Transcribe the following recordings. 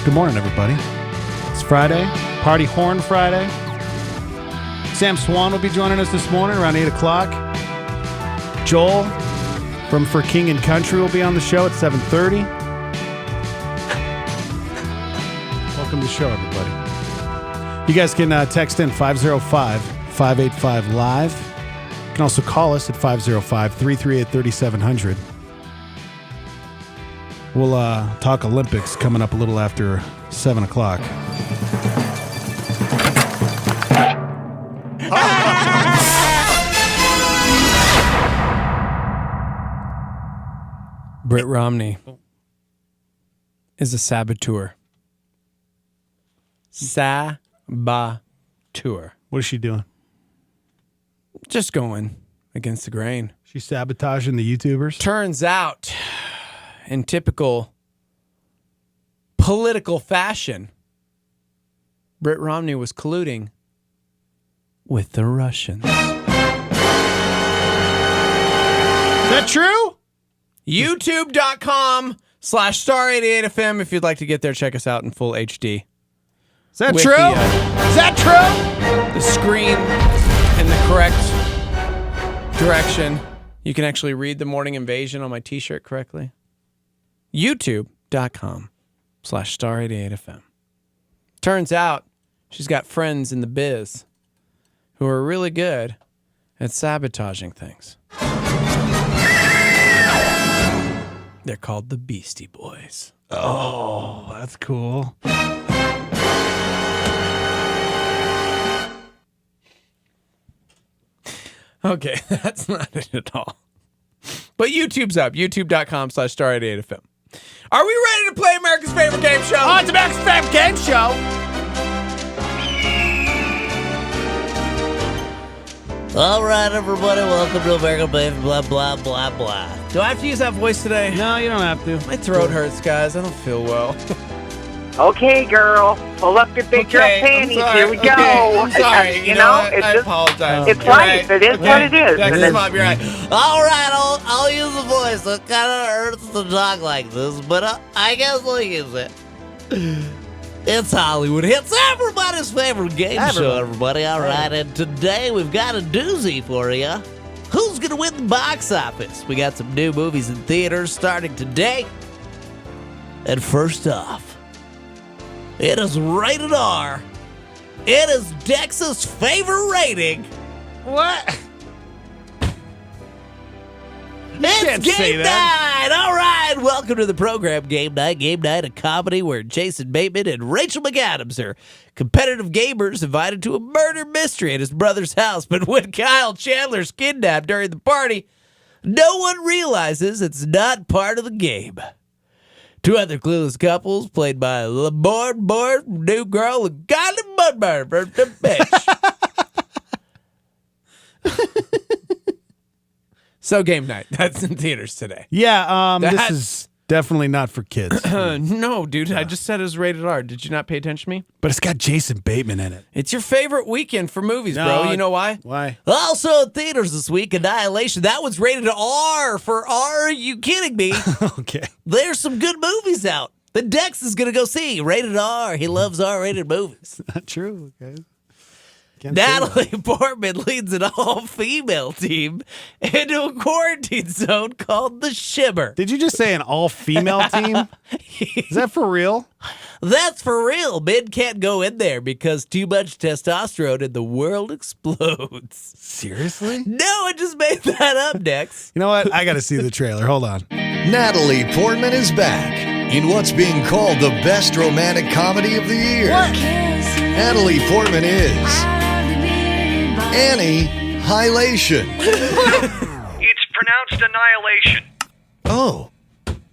Good morning, everybody. It's Friday, Party Horn Friday. Sam Swann will be joining us this morning around 8 o'clock. Joel from For King and Country will be on the show at 7:30. Welcome to the show, everybody. You guys can text in 505-585-LIVE. You can also call us at 505-338-3700. We'll talk Olympics coming up a little after 7 o'clock. Britt Romney is a saboteur. Saboteur. What is she doing? Just going against the grain. She's sabotaging the YouTubers? Turns out, in typical political fashion, Britt Romney was colluding with the Russians. Is that true? YouTube.com/star88fm. If you'd like to get there, check us out in full HD. Is that true? Is that true? The screen in the correct direction. You can actually read The Morning Invasion on my t-shirt correctly. YouTube.com/star88fm. Turns out she's got friends in the biz who are really good at sabotaging things. They're called the Beastie Boys. Oh, that's cool. Okay, that's not it at all. But YouTube's up. YouTube.com/star88fm. Are we ready to play America's favorite game show? Oh, it's America's favorite game show. All right, everybody, welcome to American Baby, blah, blah, blah, blah. Do I have to use that voice today? No, you don't have to. My throat hurts, guys. I don't feel well. Okay, girl, pull up your big girl panties. Here we go. I'm sorry. You know, it's I apologize. It's life. It is what it is. You're right. All right, I'll use the voice. It kind of hurts to talk like this, but I guess I'll use it. It's Hollywood Hits, everybody's favorite game show, everybody. All right, and today we've got a doozy for you. Who's going to win the box office? We got some new movies in theaters starting today. And first off, it is rated R. It is Dex's favorite rating. What? It's Game Night! All right, welcome to the program, Game Night. Game Night, a comedy where Jason Bateman and Rachel McAdams are competitive gamers invited to a murder mystery at his brother's house. But when Kyle Chandler's kidnapped during the party, no one realizes it's not part of the game. Two other clueless couples, played by LeBourne, new girl, and Golly Mudburn from the bitch. So Game Night. That's in theaters today. Yeah, this is definitely not for kids. No, dude. I just said it was rated R. Did you not pay attention to me? But it's got Jason Bateman in it. It's your favorite weekend for movies, bro. You know why? Why? Also in theaters this week, Annihilation. That one's rated R for R. Are you kidding me? Okay. There's some good movies out. The Dex is going to go see. Rated R. He loves R-rated movies. Not true, okay. Natalie Portman leads an all-female team into a quarantine zone called the Shimmer. Did you just say an all-female team? Is that for real? That's for real. Men can't go in there because too much testosterone and the world explodes. Seriously? No, I just made that up, Dex. You know what? I got to see the trailer. Hold on. Natalie Portman is back in what's being called the best romantic comedy of the year. What? Natalie Portman is Annihilation. It's pronounced annihilation. Oh,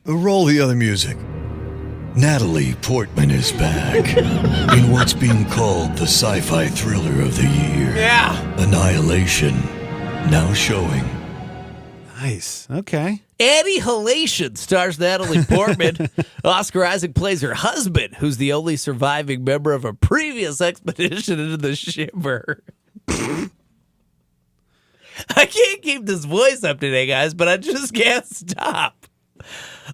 roll the other music. Natalie Portman is back in what's being called the sci-fi thriller of the year. Yeah. Annihilation, now showing. Nice. Okay. Annihilation stars Natalie Portman. Oscar Isaac plays her husband, who's the only surviving member of a previous expedition into the Shimmer. I can't keep this voice up today, guys, but I just can't stop.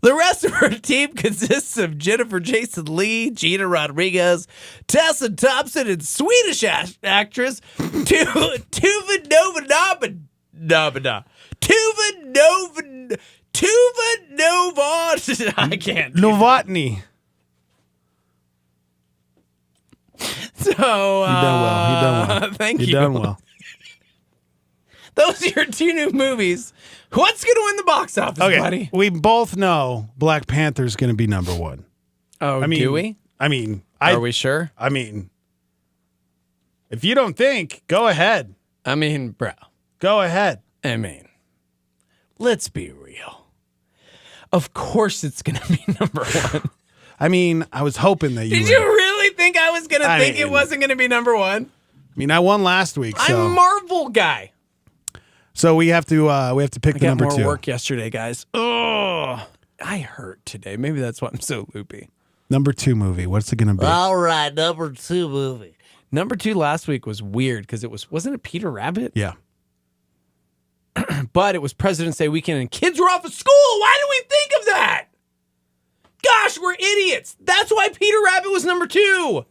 The rest of her team consists of Jennifer Jason Leigh, Gina Rodriguez, Tessa Thompson, and Swedish actress Tuva Nova. I can't. Novotny. So You done well. Thank you. You done well. Those are your two new movies. What's going to win the box office, Okay, buddy? we both know Black Panther's going to be number one. Oh, do we? Are we sure? I mean, if you don't think, go ahead. I mean, bro. Go ahead. I mean, let's be real. Of course it's going to be number one. I mean, I was hoping that you Did would. you really think I was going to think it wasn't going to be number one? I mean, I won last week, so I'm a Marvel guy. so we have to pick I the got number more two. work yesterday, guys. Oh, I hurt today. Maybe that's why I'm so loopy. Number two movie. What's it going to be? All right, number 2 movie. Number 2 last week was weird because wasn't it Peter Rabbit? Yeah. But it was President's Day weekend and kids were off of school. Why did we think of that? Gosh, we're idiots. That's why Peter Rabbit was number 2.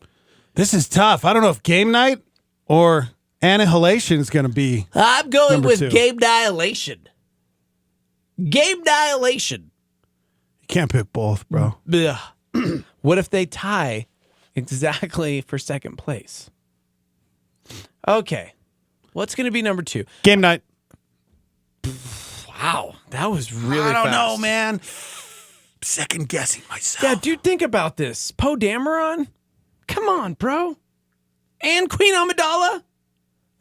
This is tough. I don't know if Game Night or Annihilation is going to be. I'm going Number with 2. Game Annihilation. Game Annihilation. You can't pick both, bro. Ugh. What if they tie exactly for second place? Okay. What's going to be number 2? Game Night. Wow. That was really I don't fast. know, man. Second guessing myself. Yeah, dude, think about this. Poe Dameron? Come on, bro. And Queen Amidala?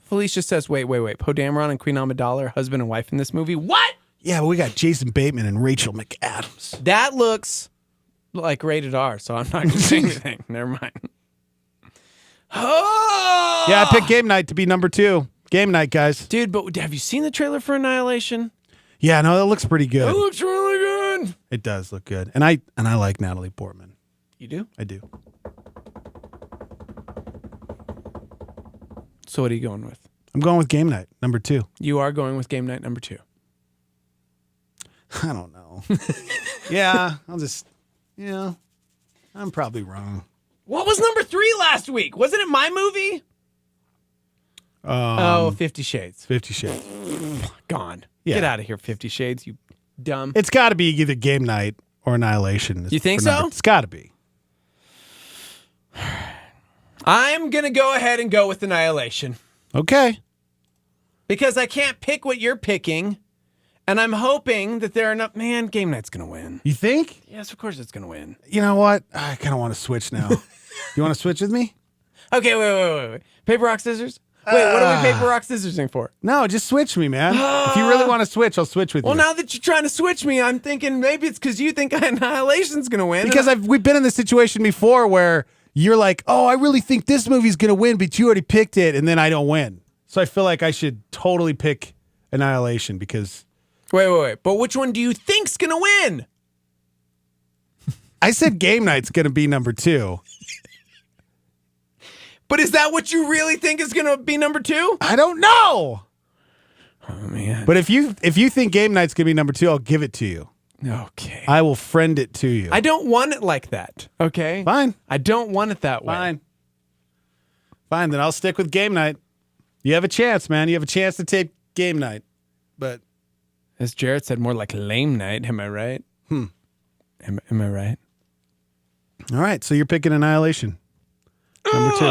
Felicia says, wait. Poe Dameron and Queen Amidala are husband and wife in this movie? What? Yeah, but we got Jason Bateman and Rachel McAdams. That looks like rated R, so I'm not going to say anything. Never mind. Oh! Yeah, I picked Game Night to be number 2. Game Night, guys. Dude, but have you seen the trailer for Annihilation? Yeah, no, that looks pretty It good. looks really good. It does look good. And I like Natalie Portman. You do? I do. So what are you going with? I'm going with Game Night, number 2. You are going with Game Night number 2. I don't know. Yeah, I'm probably wrong. What was number 3 last week? Wasn't it my movie? 50 Shades. 50 Shades. Gone. Yeah. Get out of here, 50 Shades, you dumb. It's got to be either Game Night or Annihilation. You think for number- so? It's got to be. I'm going to go ahead and go with Annihilation. Okay. Because I can't pick what you're picking. And I'm hoping that there are enough. Man, Game Night's going to win. You think? Yes, of course it's going to win. You know what? I kind of want to switch now. You want to switch with me? Okay, wait. Paper, rock, scissors? Wait, what are we paper, rock, scissorsing for? No, just switch me, man. If you really want to switch, I'll switch with Well, you. now that you're trying to switch me, I'm thinking maybe it's because you think Annihilation's going to win. Because we've been in this situation before where you're like, oh, I really think this movie's going to win, but you already picked it, and then I don't win. So I feel like I should totally pick Annihilation because... Wait. But which one do you think's going to win? I said Game Night's going to be number 2. But is that what you really think is going to be number 2? I don't know. Oh, man. But if you think Game Night's going to be number 2, I'll give it to you. Okay. I will friend it to you. I don't want it like that, okay? Fine. I don't want it that way. Fine, then I'll stick with Game Night. You have a chance, man. You have a chance to take Game Night. But as Jarrett said, more like lame night. Am I right? Am I right? all right, so you're picking Annihilation. Number 2.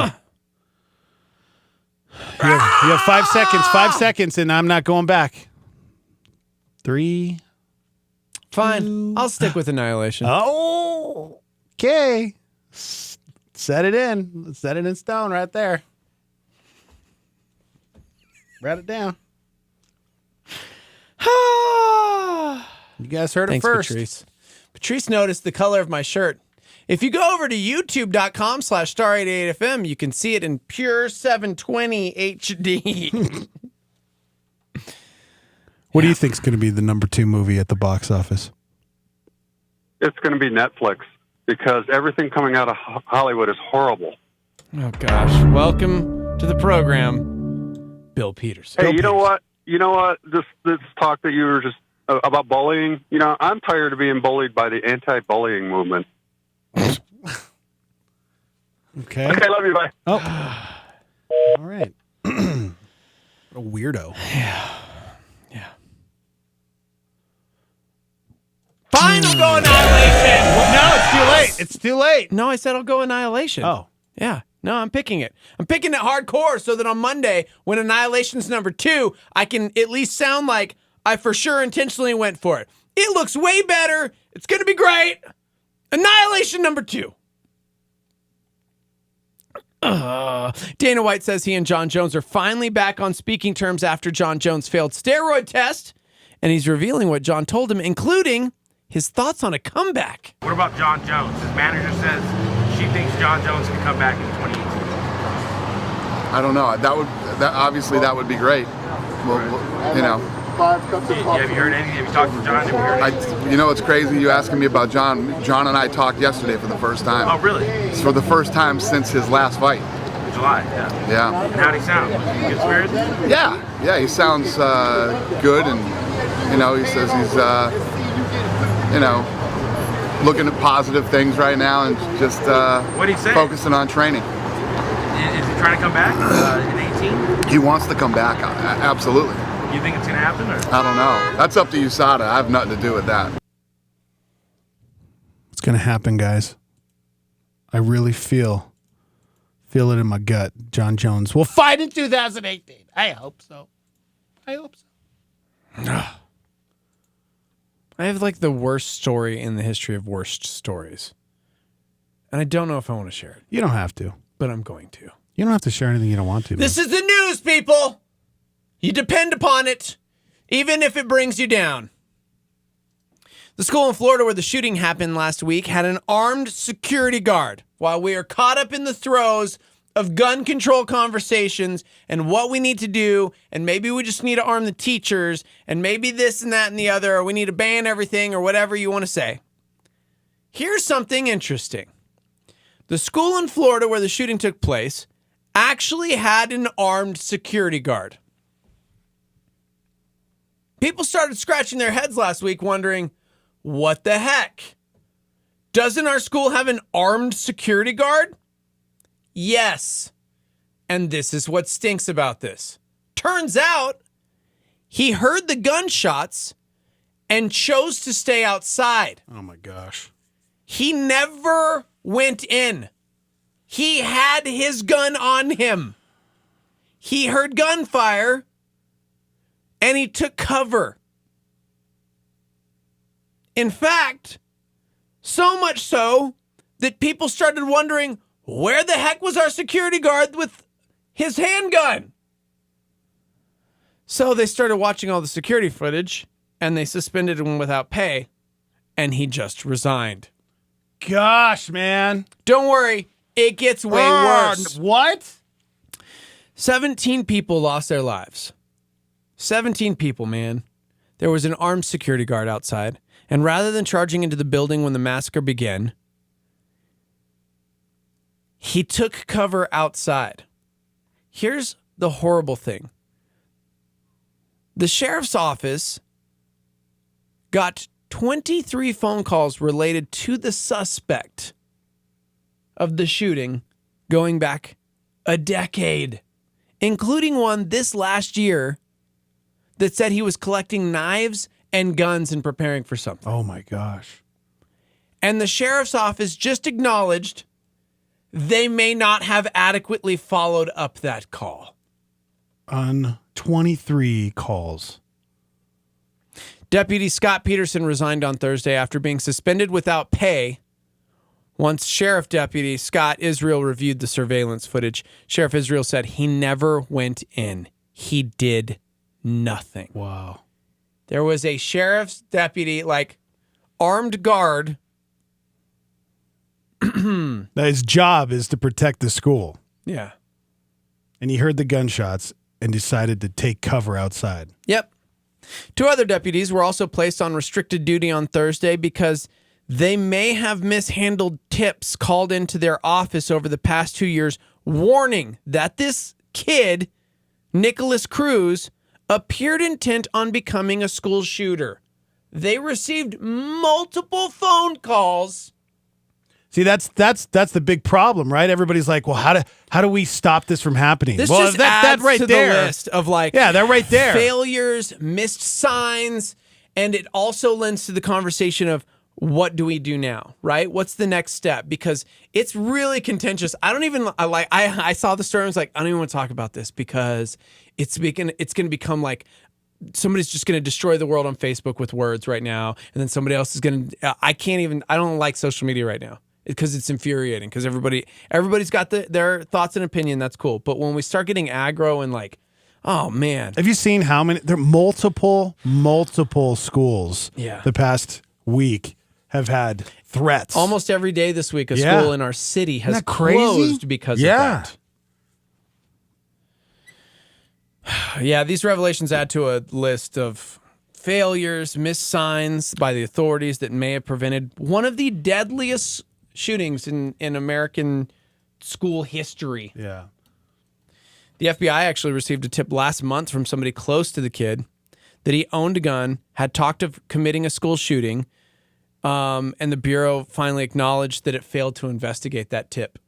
You have 5 seconds. 5 seconds, and I'm not going back. 3. Fine. I'll stick with Annihilation. Oh, okay. Set it in. Set it in stone right there. Write it down. You guys heard it Thanks, first. Patrice. Patrice noticed the color of my shirt. If you go over to youtube.com/star88fm, you can see it in pure 720 HD. What do you think is going to be the number 2 movie at the box office? It's going to be Netflix because everything coming out of Hollywood is horrible. Oh, gosh. Welcome to the program, Bill Peterson. Hey, you know what? This talk that you were just about bullying. You know, I'm tired of being bullied by the anti-bullying movement. Okay. Okay, love you. Bye. Oh. All right. What a weirdo. Yeah. Fine, I'll go Annihilation. No, it's too late. It's too late. No, I said I'll go Annihilation. Oh. Yeah. No, I'm picking it. I'm picking it hardcore so that on Monday, when Annihilation's number 2, I can at least sound like I for sure intentionally went for it. It looks way better. It's going to be great. Annihilation number 2. Dana White says he and John Jones are finally back on speaking terms after John Jones failed steroid test, and he's revealing what John told him, including his thoughts on a comeback. What about John Jones? His manager says she thinks John Jones can come back in 2018. I don't know. That would be great. Well, you know. Have you heard anything? Have you talked to John? Have you heard anything? You know, it's crazy you asking me about John. John and I talked yesterday for the first time. Oh, really? It's for the first time since his last fight. July, yeah. Yeah. And how'd he sound? Good spirits? Yeah, he sounds good, and you know, he says he's you know, looking at positive things right now and just What'd he say? focusing on training. Is he trying to come back in 18? He wants to come back, absolutely. You think it's going to happen? Or? I don't know. That's up to USADA. I have nothing to do with that. It's going to happen, guys. I really feel it in my gut. John Jones will fight in 2018. I hope so. I have like the worst story in the history of worst stories. And I don't know if I want to share it, You don't have to. but I'm going to. You don't have to share anything you don't want to. This is the news, people. You depend upon it, even if it brings you down. The school in Florida where the shooting happened last week had an armed security guard. While we are caught up in the throes of gun control conversations and what we need to do, and maybe we just need to arm the teachers, and maybe this and that and the other, or we need to ban everything, or whatever you want to say. Here's something interesting. The school in Florida where the shooting took place actually had an armed security guard. People started scratching their heads last week wondering, what the heck? Doesn't our school have an armed security guard? Yes. And this is what stinks about this. Turns out he heard the gunshots and chose to stay outside. Oh my gosh. He never went in. He had his gun on him. He heard gunfire and he took cover. In fact, so much so that people started wondering, where the heck was our security guard with his handgun? So they started watching all the security footage and they suspended him without pay, and he just resigned. Gosh, man. Don't worry, it gets way worse. What? 17 people lost their lives. 17 people, man. There was an armed security guard outside, and rather than charging into the building when the massacre began, he took cover outside. Here's the horrible thing. The sheriff's office got 23 phone calls related to the suspect of the shooting going back a decade, including one this last year that said he was collecting knives and guns and preparing for something. Oh my gosh. And the sheriff's office just acknowledged they may not have adequately followed up that call. On 23 calls. Deputy Scott Peterson resigned on Thursday after being suspended without pay. Once Sheriff Deputy Scott Israel reviewed the surveillance footage, Sheriff Israel said he never went in. He did nothing. Wow. There was a sheriff's deputy, like armed guard. His job is to protect the school. Yeah. And he heard the gunshots and decided to take cover outside. Yep. 2 other deputies were also placed on restricted duty on Thursday because they may have mishandled tips called into their office over the past 2 years, warning that this kid, Nicholas Cruz, appeared intent on becoming a school shooter. They received multiple phone calls. See, that's the big problem, right? Everybody's like, well, how do we stop this from happening? This well, just that adds right to there. the list of they're right there. Failures, missed signs, and it also lends to the conversation of what do we do now, right? What's the next step? Because it's really contentious. I saw the story. I was like, I don't even want to talk about this because it's going to become like somebody's just going to destroy the world on Facebook with words right now, and then somebody else is going to. I don't like social media right now. Because it's infuriating. Because everybody's got their thoughts and opinion. That's cool. But when we start getting aggro and like, oh man, have you seen how many? There are multiple schools. Yeah. The past week have had threats. Almost every day this week, a school in our city has closed because of that. Yeah, these revelations add to a list of failures, missed signs by the authorities that may have prevented one of the deadliest shootings in American school history. Yeah. The FBI actually received a tip last month from somebody close to the kid that he owned a gun, had talked of committing a school shooting, and the Bureau finally acknowledged that it failed to investigate that tip.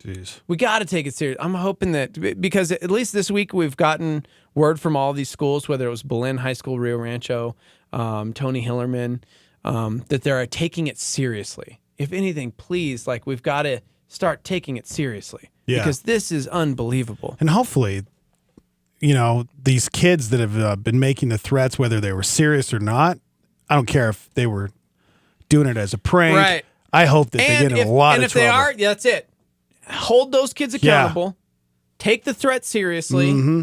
Jeez. We got to take it serious. I'm hoping that, because at least this week we've gotten word from all these schools, whether it was Belen High School, Rio Rancho, Tony Hillerman, that they're taking it seriously. If anything, please, we've got to start taking it seriously. Yeah. Because this is unbelievable. And hopefully, these kids that have been making the threats, whether they were serious or not, I don't care if they were doing it as a prank. Right. I hope that they get in a lot of trouble. And if they are, that's it. Hold those kids accountable. Yeah. Take the threat seriously. Mm-hmm.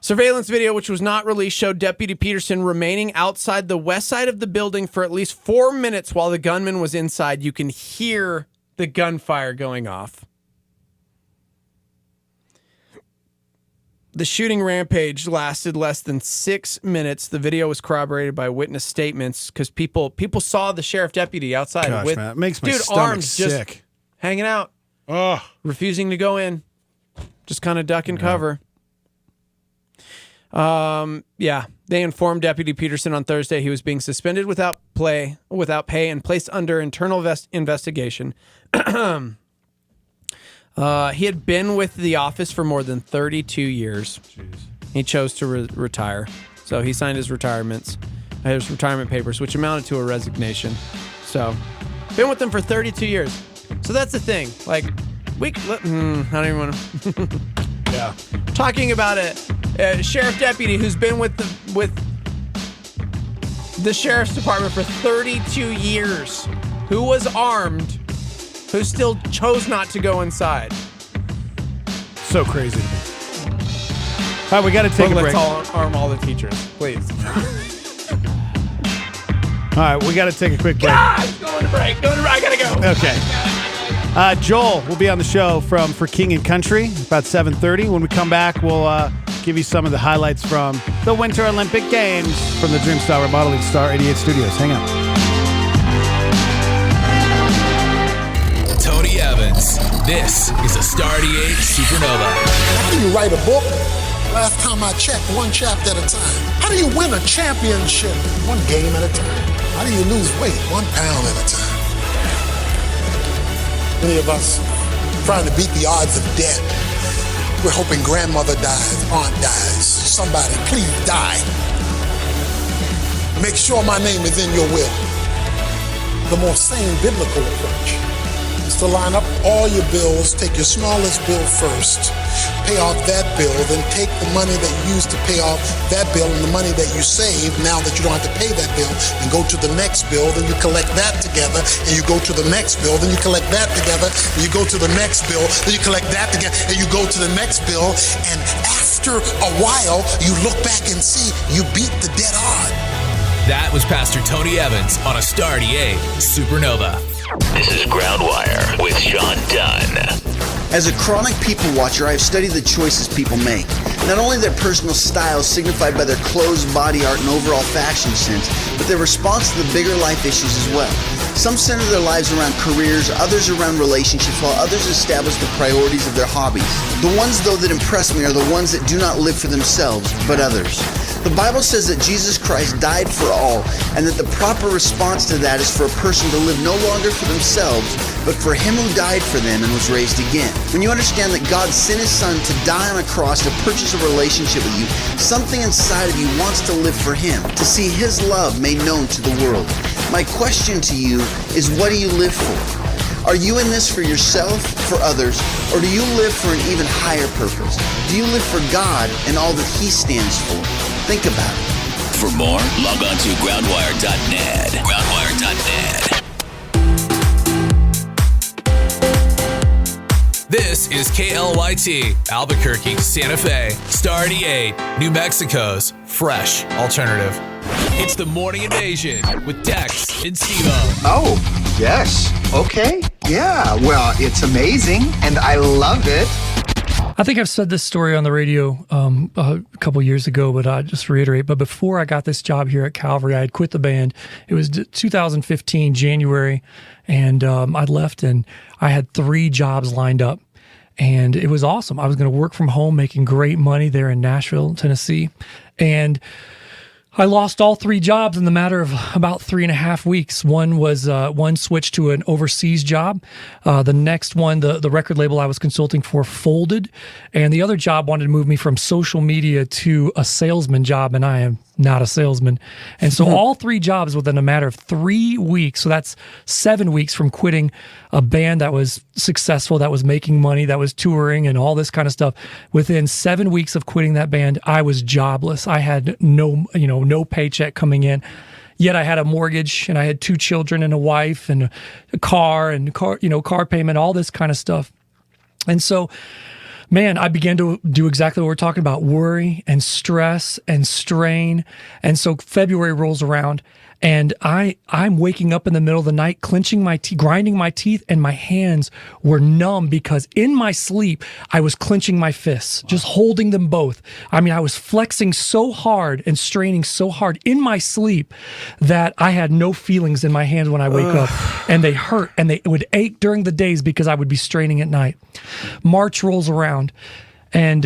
Surveillance video, which was not released, showed Deputy Peterson remaining outside the west side of the building for at least 4 minutes while the gunman was inside. You can hear the gunfire going off. The shooting rampage lasted less than 6 minutes. The video was corroborated by witness statements because people saw the sheriff deputy outside. Gosh, with, man, it makes my stomach arms sick. Just hanging out. Ugh. Refusing to go in. Just kind of duck and cover. They informed Deputy Peterson on Thursday he was being suspended without pay and placed under internal investigation. He had been with the office for more than 32 years. Jeez. He chose to retire. So he signed his retirement papers, which amounted to a resignation. So, been with them for 32 years. So that's the thing. I don't even want to. Yeah. Talking about a sheriff deputy who's been with the sheriff's department for 32 years, who was armed, who still chose not to go inside. So crazy to me. All right, we got to take a break. Let's arm all the teachers, please. All right, we got to take a quick break. Going to break. I gotta go. Okay. Joel will be on the show for King and Country about 7:30. When we come back, we'll give you some of the highlights from the Winter Olympic Games from the Dreamstyle Remodeling Star 88 Studios. Hang on. Tony Evans. This is a Star 88 Supernova. How do you write a book? Last time I checked, one chapter at a time. How do you win a championship? One game at a time. How do you lose weight? 1 pound at a time. Many of us trying to beat the odds of death. We're hoping grandmother dies, aunt dies. Somebody, please die. Make sure my name is in your will. The more sane biblical approach is to line up all your bills, take your smallest bill first, pay off that bill, then take the money that you used to pay off that bill and the money that you saved now that you don't have to pay that bill, and go to the next bill, then you collect that together, and you go to the next bill, then you collect that together, and you go to the next bill, then you collect that together, and you go to the next bill, and after a while, you look back and see you beat the dead odd. That was Pastor Tony Evans on a Star 88 Supernova. This is Groundwire with Sean Dunn. As a chronic people watcher, I have studied the choices people make. Not only their personal styles signified by their clothes, body art, and overall fashion sense, but their response to the bigger life issues as well. Some center their lives around careers, others around relationships, while others establish the priorities of their hobbies. The ones, though, that impress me are the ones that do not live for themselves, but others. The Bible says that Jesus Christ died for all, and that the proper response to that is for a person to live no longer for themselves, but for him who died for them and was raised again. When you understand that God sent his son to die on a cross to purchase a relationship with you, something inside of you wants to live for him, to see his love made known to the world. My question to you is, what do you live for? Are you in this for yourself, for others, or do you live for an even higher purpose? Do you live for God and all that he stands for? Think about it. For more, log on to groundwire.net. Groundwire.net. This is KLYT, Albuquerque, Santa Fe, Star 88, New Mexico's fresh alternative. It's the Morning Invasion with Dex and Steve-O. Oh, yes. Okay. Yeah. Well, it's amazing, and I love it. I think I've said this story on the radio a couple years ago, but I'll just reiterate. But before I got this job here at Calvary, I had quit the band. It was 2015, January, and I'd left, and I had 3 jobs lined up. And it was awesome. I was going to work from home, making great money there in Nashville, Tennessee. And I lost all 3 jobs in the matter of about 3.5 weeks. One switched to an overseas job. The next one, the record label I was consulting for, folded. And the other job wanted to move me from social media to a salesman job, and I am not a salesman. And so all 3 jobs within a matter of 3 weeks. So that's 7 weeks from quitting a band that was successful, that was making money, that was touring and all this kind of stuff. Within 7 weeks of quitting that band, I was jobless. I had no paycheck coming in. Yet I had a mortgage, and I had 2 children and a wife and a car payment, all this kind of stuff. And so, man, I began to do exactly what we're talking about: worry and stress and strain. And so February rolls around, and I'm waking up in the middle of the night, clenching my teeth, grinding my teeth, and my hands were numb because in my sleep, I was clenching my fists, just holding them both. I mean, I was flexing so hard and straining so hard in my sleep that I had no feelings in my hands when I wake up, and they hurt, and they would ache during the days because I would be straining at night. March rolls around, and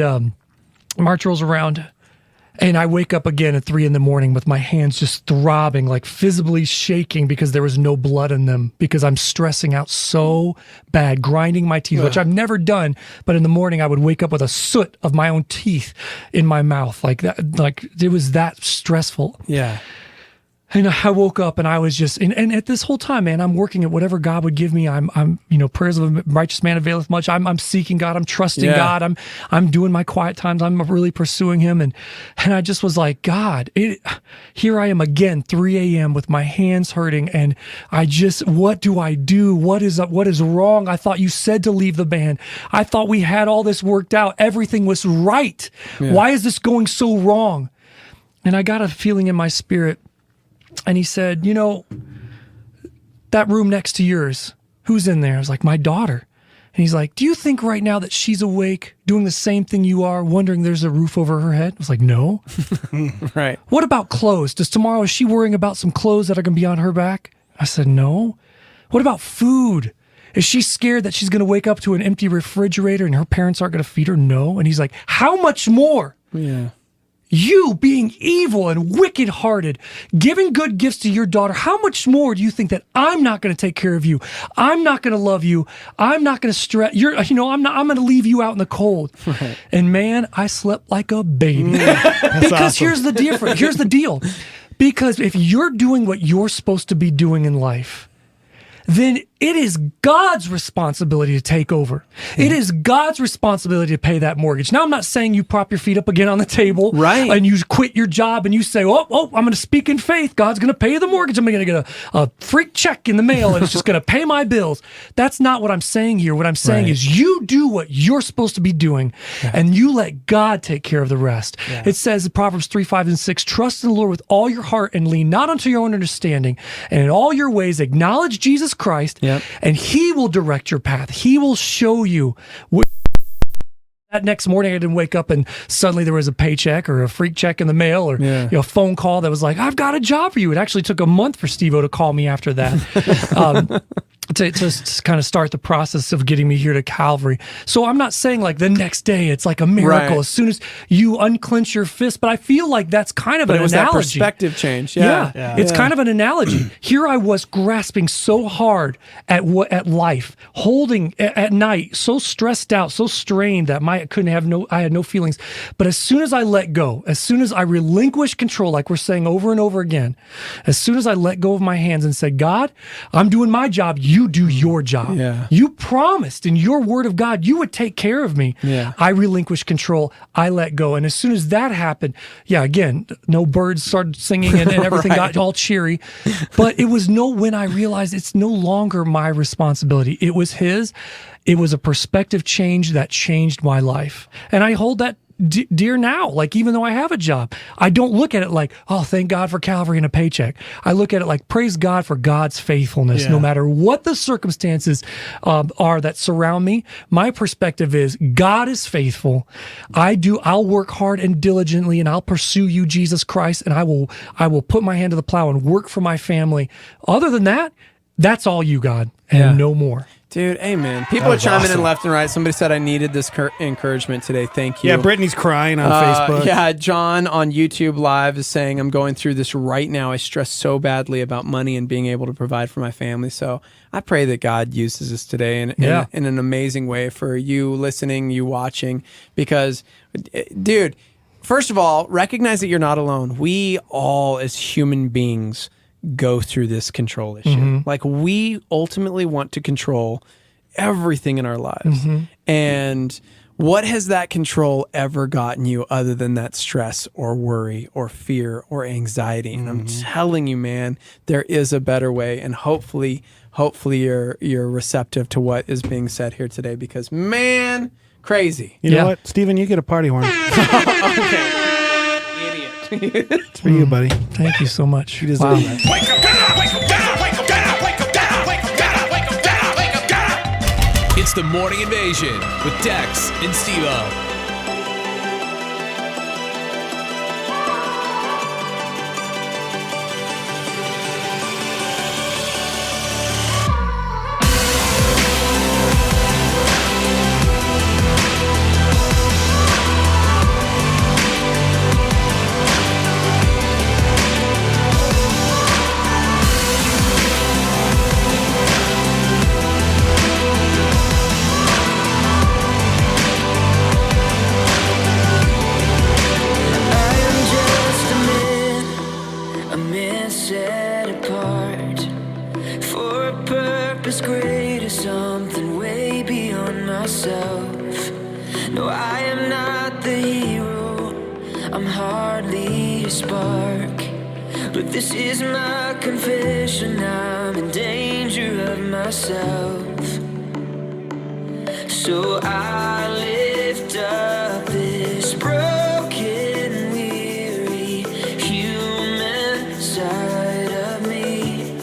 and I wake up again at 3 a.m. with my hands just throbbing, like visibly shaking because there was no blood in them, because I'm stressing out so bad, grinding my teeth, which I've never done. But in the morning, I would wake up with a soot of my own teeth in my mouth, like that. Like it was that stressful. Yeah. And I woke up, and I was just, and at this whole time, man, I'm working at whatever God would give me. I'm prayers of a righteous man availeth much. I'm seeking God. I'm trusting God. I'm doing my quiet times. I'm really pursuing Him. And I just was like, God, here I am again, 3 a.m. with my hands hurting. And what do I do? What is wrong? I thought you said to leave the band. I thought we had all this worked out. Everything was right. Yeah. Why is this going so wrong? And I got a feeling in my spirit. And he said, that room next to yours, who's in there? I was like, my daughter. And he's like, do you think right now that she's awake, doing the same thing you are, wondering there's a roof over her head? I was like, no. Right. What about clothes? Is she worrying about some clothes that are going to be on her back? I said, no. What about food? Is she scared that she's going to wake up to an empty refrigerator and her parents aren't going to feed her? No. And he's like, how much more? Yeah. You being evil and wicked-hearted, giving good gifts to your daughter, how much more do you think that I'm not going to take care of you? I'm not going to love you. I'm not going to stress. I'm going to leave you out in the cold. Right. And man, I slept like a baby. Because awesome. Here's the deal. Because if you're doing what you're supposed to be doing in life, then it is God's responsibility to take over. It is God's responsibility to pay that mortgage. Now, I'm not saying you prop your feet up again on the table, right? And you quit your job and you say, oh, I'm going to speak in faith. God's going to pay the mortgage. I'm going to get a freak check in the mail and it's just going to pay my bills. That's not what I'm saying here. What I'm saying is you do what you're supposed to be doing and you let God take care of the rest. Yeah. It says in Proverbs 3:5-6, trust in the Lord with all your heart and lean not unto your own understanding, and in all your ways acknowledge Jesus Christ, and He will direct your path. He will show you. That next morning, I didn't wake up and suddenly there was a paycheck or a freak check in the mail or a phone call that was like, I've got a job for you. It actually took a month for Steve-O to call me after that. to kind of start the process of getting me here to Calvary. So I'm not saying like the next day it's like a miracle as soon as you unclench your fist, but I feel like that's kind of an analogy. That perspective change. Yeah. It's kind of an analogy. Here I was grasping so hard at life, holding at night, so stressed out, so strained that I had no feelings. But as soon as I let go, as soon as I relinquish control, like we're saying over and over again, as soon as I let go of my hands and said, God, I'm doing my job, you do your job. Yeah. You promised in your word of God you would take care of me. Yeah. I relinquished control. I let go. And as soon as that happened, again, no birds started singing and everything got all cheery. But it was when I realized it's no longer my responsibility. It was his. It was a perspective change that changed my life. And I hold that dear now. Like, even though I have a job, I don't look at it like, oh, thank God for Calvary and a paycheck. I look at it like, praise God for God's faithfulness. No matter what the circumstances are that surround me, my perspective is God is faithful. I'll work hard and diligently, and I'll pursue you, Jesus Christ, and I will put my hand to the plow and work for my family. Other than that, that's all you, God, and no more. Dude, amen. People are chiming in left and right. Somebody said I needed this encouragement today. Thank you. Yeah, Brittany's crying on Facebook. Yeah, John on YouTube Live is saying, I'm going through this right now. I stress so badly about money and being able to provide for my family. So I pray that God uses this today in an amazing way for you listening, you watching. Because, dude, first of all, recognize that you're not alone. We all, as human beings, go through this control issue. Mm-hmm. Like, we ultimately want to control everything in our lives. Mm-hmm. And what has that control ever gotten you other than that stress or worry or fear or anxiety? And I'm telling you, man, there is a better way. And hopefully you're receptive to what is being said here today, because, man, crazy. You know what, Steven, you get a party horn. Okay. It's for you, buddy. Thank you so much. You deserve that. Wake up, get up, wake up, get up, wake up, get up, wake up, get up, wake up, get up, wake up, get up, wake up, get up. It's the Morning Invasion with Dex and Steve-O. No, I am not the hero, I'm hardly a spark. But this is my confession, I'm in danger of myself. So I lift up this broken, weary human side of me.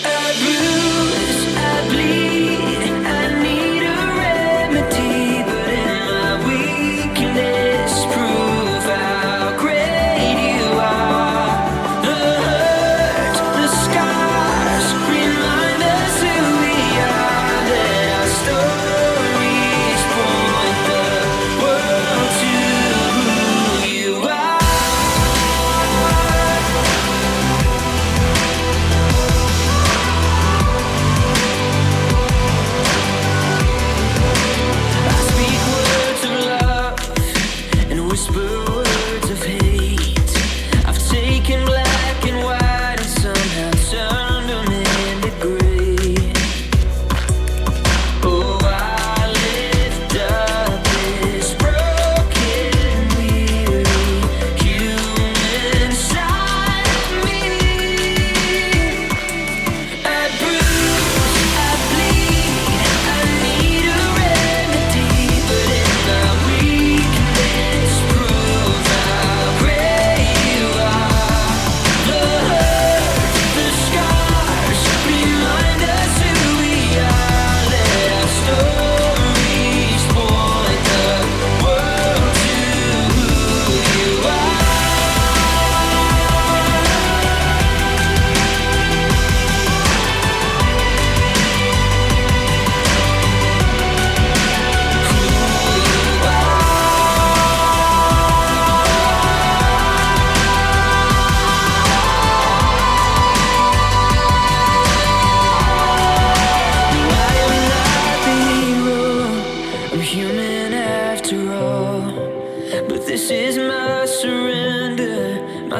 I bruise, I bleed, I need a remedy, but in my weakness, prove how great you are. The hurt, the scars remind us who we are. That our story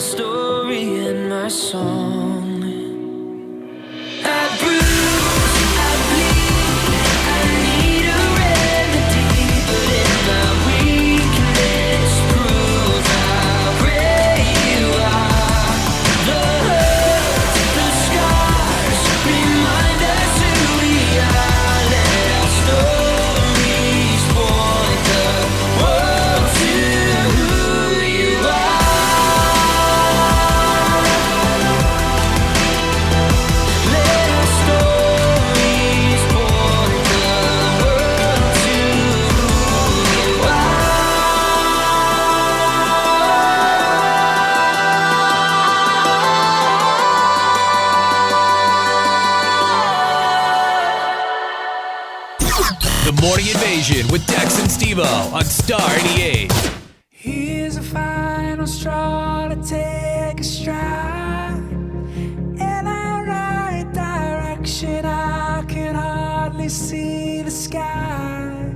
story and my song. I bruise, I bleed, I need a remedy, but in my weakness proves how great you are. The hurt, the scars remind us who we are. Let our stories point the world to who you are. The Morning Invasion with Dex and Steve-O on Star 88. Here's a final straw to take a stride in our right direction. I can hardly see the sky.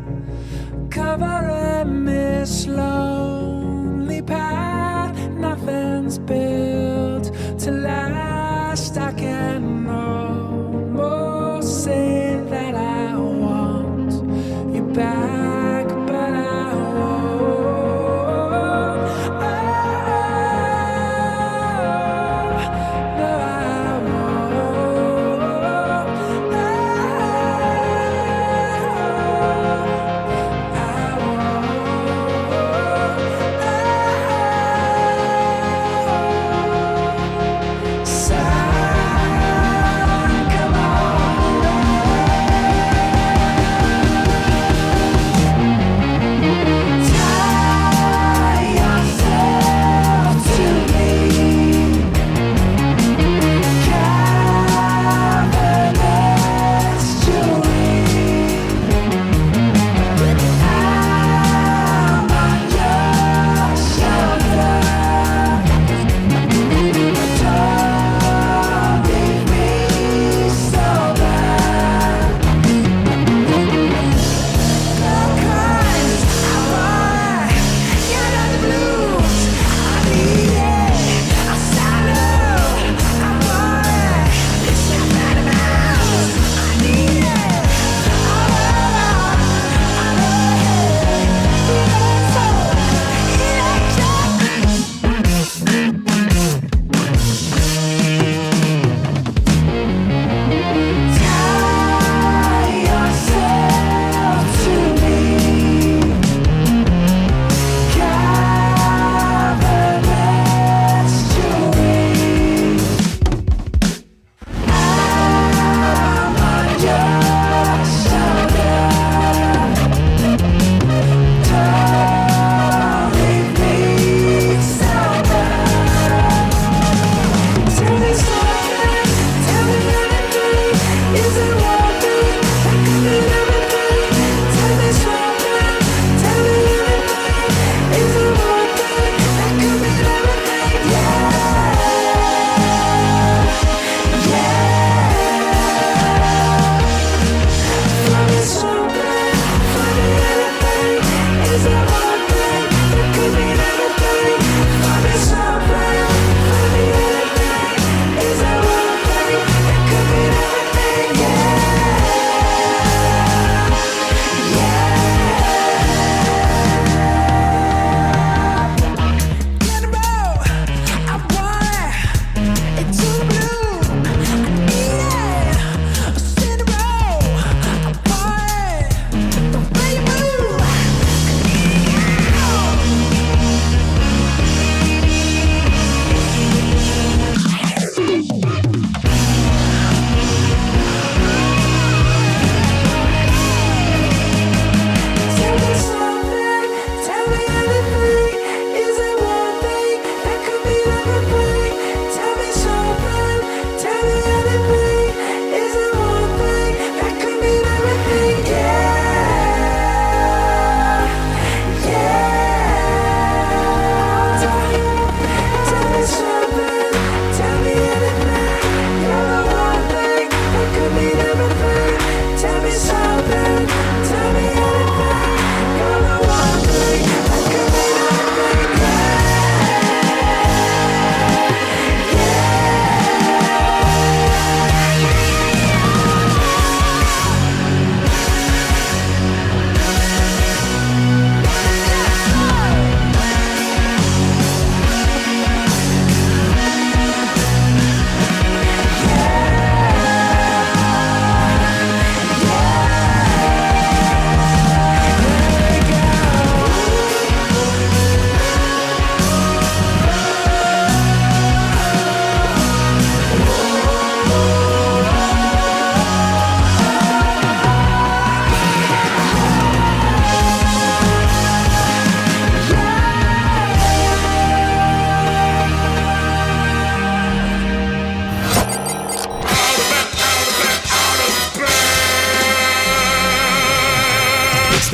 Covering this lonely path, nothing's built to last. I can almost say that I want you back, but I won't. No, I won't.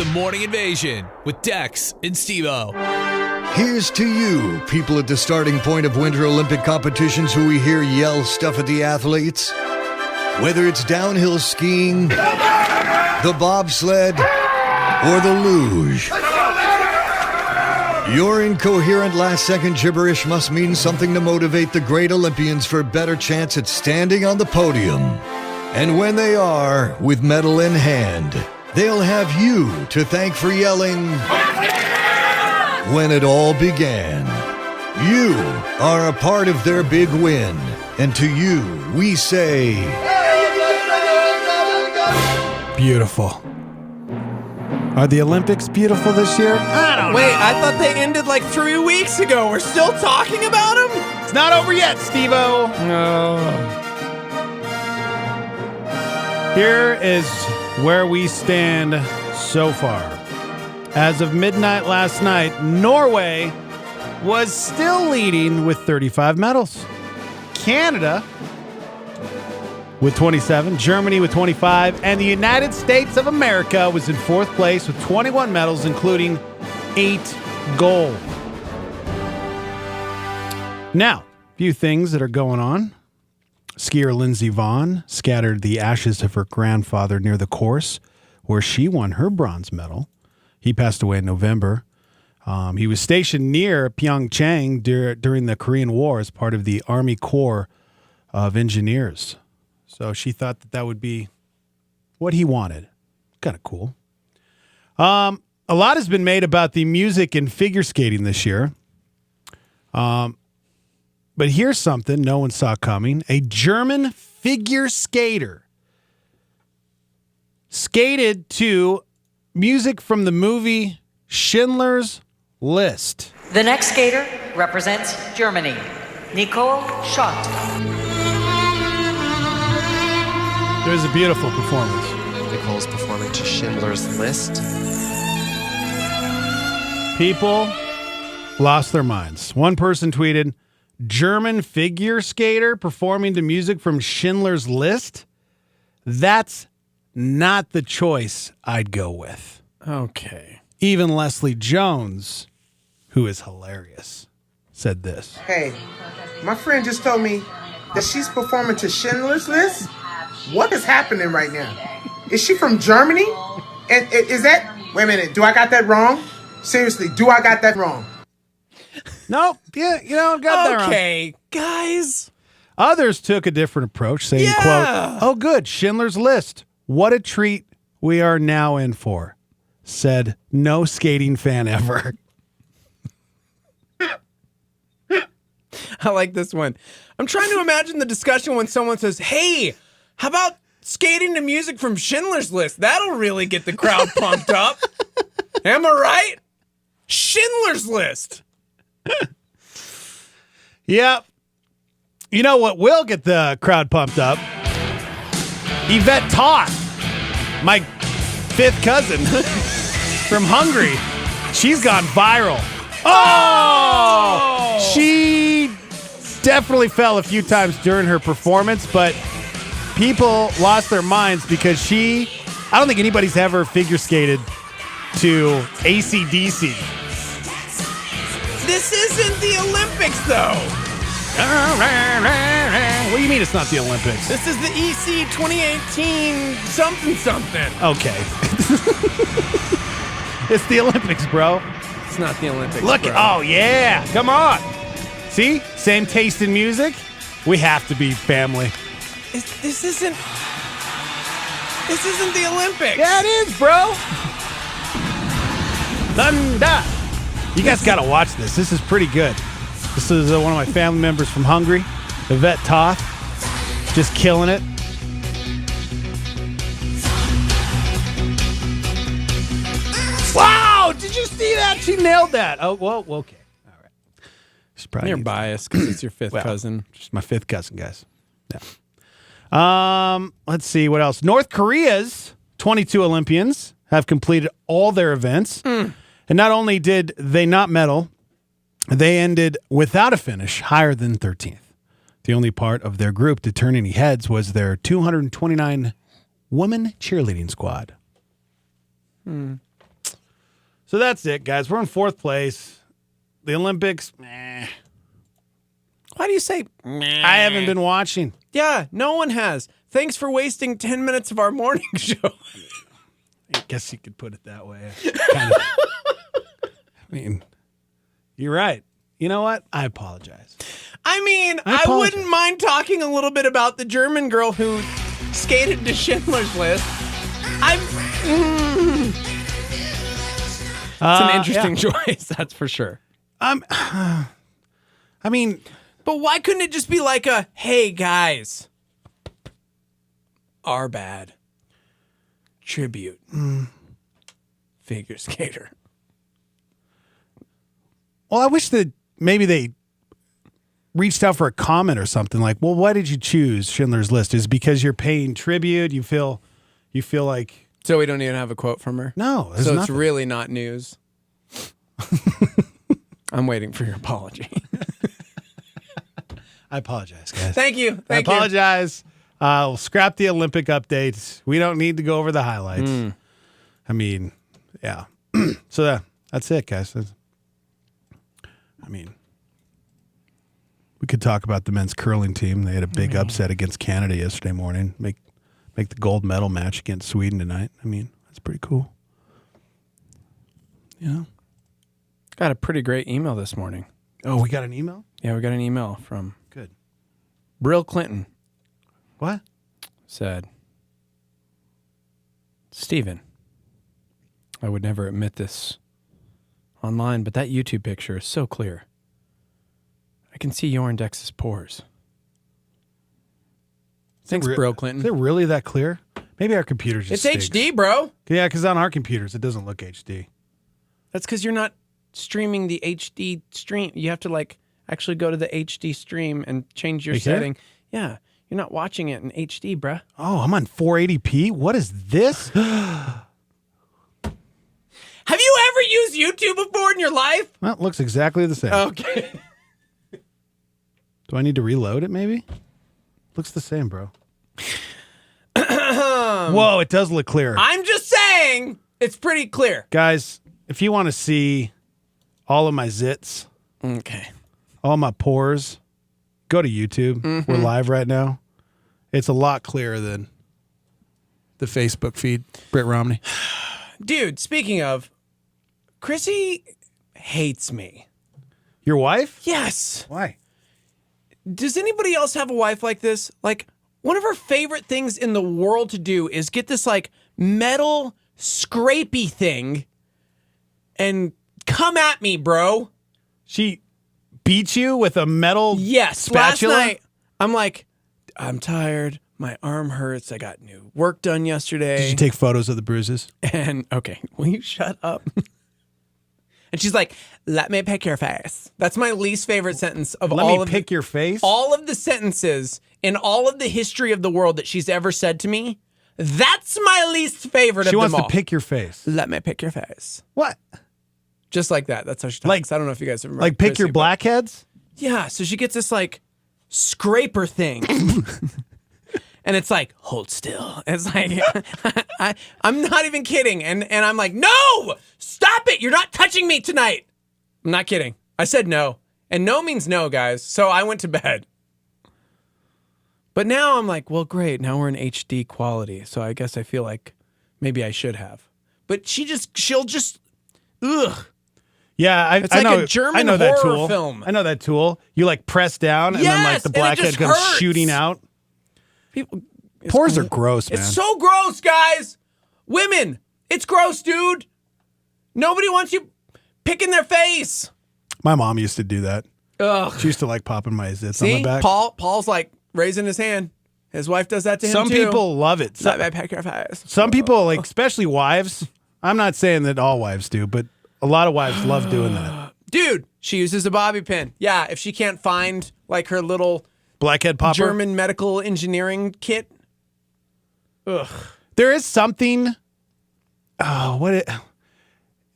the Morning Invasion with Dex and Steve-O. Here's to you, people at the starting point of Winter Olympic competitions who we hear yell stuff at the athletes. Whether it's downhill skiing, the bobsled, or the luge. Your incoherent last-second gibberish must mean something to motivate the great Olympians for a better chance at standing on the podium. And when they are, with medal in hand, they'll have you to thank for yelling when it all began. You are a part of their big win, and to you, we say... Beautiful. Are the Olympics beautiful this year? I don't know. Wait, I thought they ended like 3 weeks ago. We're still talking about them? It's not over yet, Steve-O. No. Here is where we stand so far. As of midnight last night, Norway was still leading with 35 medals. Canada with 27, Germany with 25, and the United States of America was in fourth place with 21 medals, including 8 gold. Now, a few things that are going on. Skier Lindsey Vonn scattered the ashes of her grandfather near the course where she won her bronze medal. He passed away in November. He was stationed near Pyeongchang during the Korean War as part of the Army Corps of Engineers. So she thought that would be what he wanted. Kind of cool. A lot has been made about the music in figure skating this year. But here's something no one saw coming. A German figure skater skated to music from the movie Schindler's List. The next skater represents Germany, Nicole Schott. It was a beautiful performance. Nicole's performing to Schindler's List. People lost their minds. One person tweeted, German figure skater performing to music from Schindler's List? That's not the choice I'd go with. Okay. Even Leslie Jones, who is hilarious, said this. Hey, my friend just told me that she's performing to Schindler's List. What is happening right now? Is she from Germany? And is that... Wait a minute. Do I got that wrong? Seriously, do I got that wrong? Nope. Yeah, got that wrong. Okay, guys. Others took a different approach, saying, quote, oh, good, Schindler's List. What a treat we are now in for, said no skating fan ever. I like this one. I'm trying to imagine the discussion when someone says, hey, how about skating to music from Schindler's List? That'll really get the crowd pumped up. Am I right? Schindler's List. Yep. You know what will get the crowd pumped up? Yvette Toth, my fifth cousin from Hungary. She's gone viral. Oh! She definitely fell a few times during her performance, but people lost their minds because I don't think anybody's ever figure skated to AC/DC. This isn't the Olympics, though. What do you mean it's not the Olympics? This is the EC 2018 something. Okay. It's the Olympics, bro. It's not the Olympics, Look, bro. Oh, yeah. Come on. See? Same taste in music. We have to be family. This isn't the Olympics. Yeah, it is, bro. Thunder. You guys got to watch this. This is pretty good. This is one of my family members from Hungary, Yvette Toth. Just killing it. Wow! Did you see that? She nailed that. Oh, well, okay. All right. You're biased because it's your fifth cousin. Just my fifth cousin, guys. Yeah. Let's see what else. North Korea's 22 Olympians have completed all their events. And not only did they not medal, they ended without a finish higher than 13th. The only part of their group to turn any heads was their 229 woman cheerleading squad. So that's it, guys. We're in 4th place. The Olympics, meh. Why do you say meh? I haven't been watching. Yeah, no one has. Thanks for wasting 10 minutes of our morning show. I guess you could put it that way. Kind of. I mean, you're right. You know what? I apologize. I mean, I wouldn't mind talking a little bit about the German girl who skated to Schindler's List. It's an interesting choice, that's for sure. I mean, but why couldn't it just be like a, hey guys, our bad tribute figure skater? Well, I wish that maybe they reached out for a comment or something like, well, why did you choose Schindler's List? Is it because you're paying tribute? You feel like... So we don't even have a quote from her? No. So nothing. It's really not news. I'm waiting for your apology. I apologize, guys. Thank you. I apologize. We'll scrap the Olympic updates. We don't need to go over the highlights. I mean, yeah. So that's it, guys. I mean, we could talk about the men's curling team. They had a big upset against Canada yesterday morning. Make the gold medal match against Sweden tonight. I mean, that's pretty cool. You know? Got a pretty great email this morning. Oh, we got an email? Yeah, we got an email from Good. Brill Clinton. What? Said, Steven, I would never admit this online, but that YouTube picture is so clear. I can see Yorindex's pores. Thanks, Brill Clinton. Is it really that clear? Maybe our computer just It's stinks. HD, bro. Yeah, because on our computers, it doesn't look HD. That's because you're not streaming the HD stream. You have to actually go to the HD stream and change your setting. Yeah, you're not watching it in HD, bruh. Oh, I'm on 480p? What is this? Have you ever used YouTube before in your life? Well, it looks exactly the same. Okay. Do I need to reload it, maybe? Looks the same, bro. Whoa, it does look clear. I'm just saying, it's pretty clear. Guys, if you want to see all of my zits, all my pores, go to YouTube. We're live right now. It's a lot clearer than the Facebook feed. Britt Romney. Dude, speaking of, Chrissy hates me. Your wife? Yes. Why? Does anybody else have a wife like this? Like, one of her favorite things in the world to do is get this metal scrapey thing and come at me, bro. She beat you with a metal spatula? Last night, I'm like, I'm tired. My arm hurts. I got new work done yesterday. Did you take photos of the bruises? And, okay, will you shut up? And she's like, let me pick your face. That's my least favorite sentence of Let all me of pick your face? All of the sentences in all of the history of the world that she's ever said to me. That's my least favorite of She them wants all. to pick your face. Let me pick your face. What? Just like that. That's how she talks. I don't know if you guys remember. Like pick Chrissy, your blackheads? Yeah, so she gets this scraper thing. And it's like, hold still. It's like, I'm not even kidding. And I'm like, no, stop it. You're not touching me tonight. I'm not kidding. I said no. And no means no, guys. So I went to bed. But now I'm like, well, great. Now we're in HD quality. So I guess I feel like maybe I should have. But she'll just, ugh. Yeah, It's I like know. a German I know that horror tool. film. I know that tool. You press down and then Yes, the and it blackhead just comes hurts. shooting out. People, Pores are gross, man. It's so gross, guys. Women, it's gross, dude. Nobody wants you picking their face. My mom used to do that. Ugh. She used to popping my zits See, on my back. Paul's raising his hand. His wife does that to him Some too. people love it. Let me pick your face. Some people, especially wives. I'm not saying that all wives do, but a lot of wives love doing that. Dude, she uses a bobby pin. Yeah, if she can't find her little blackhead popper German medical engineering kit. Ugh. There is something.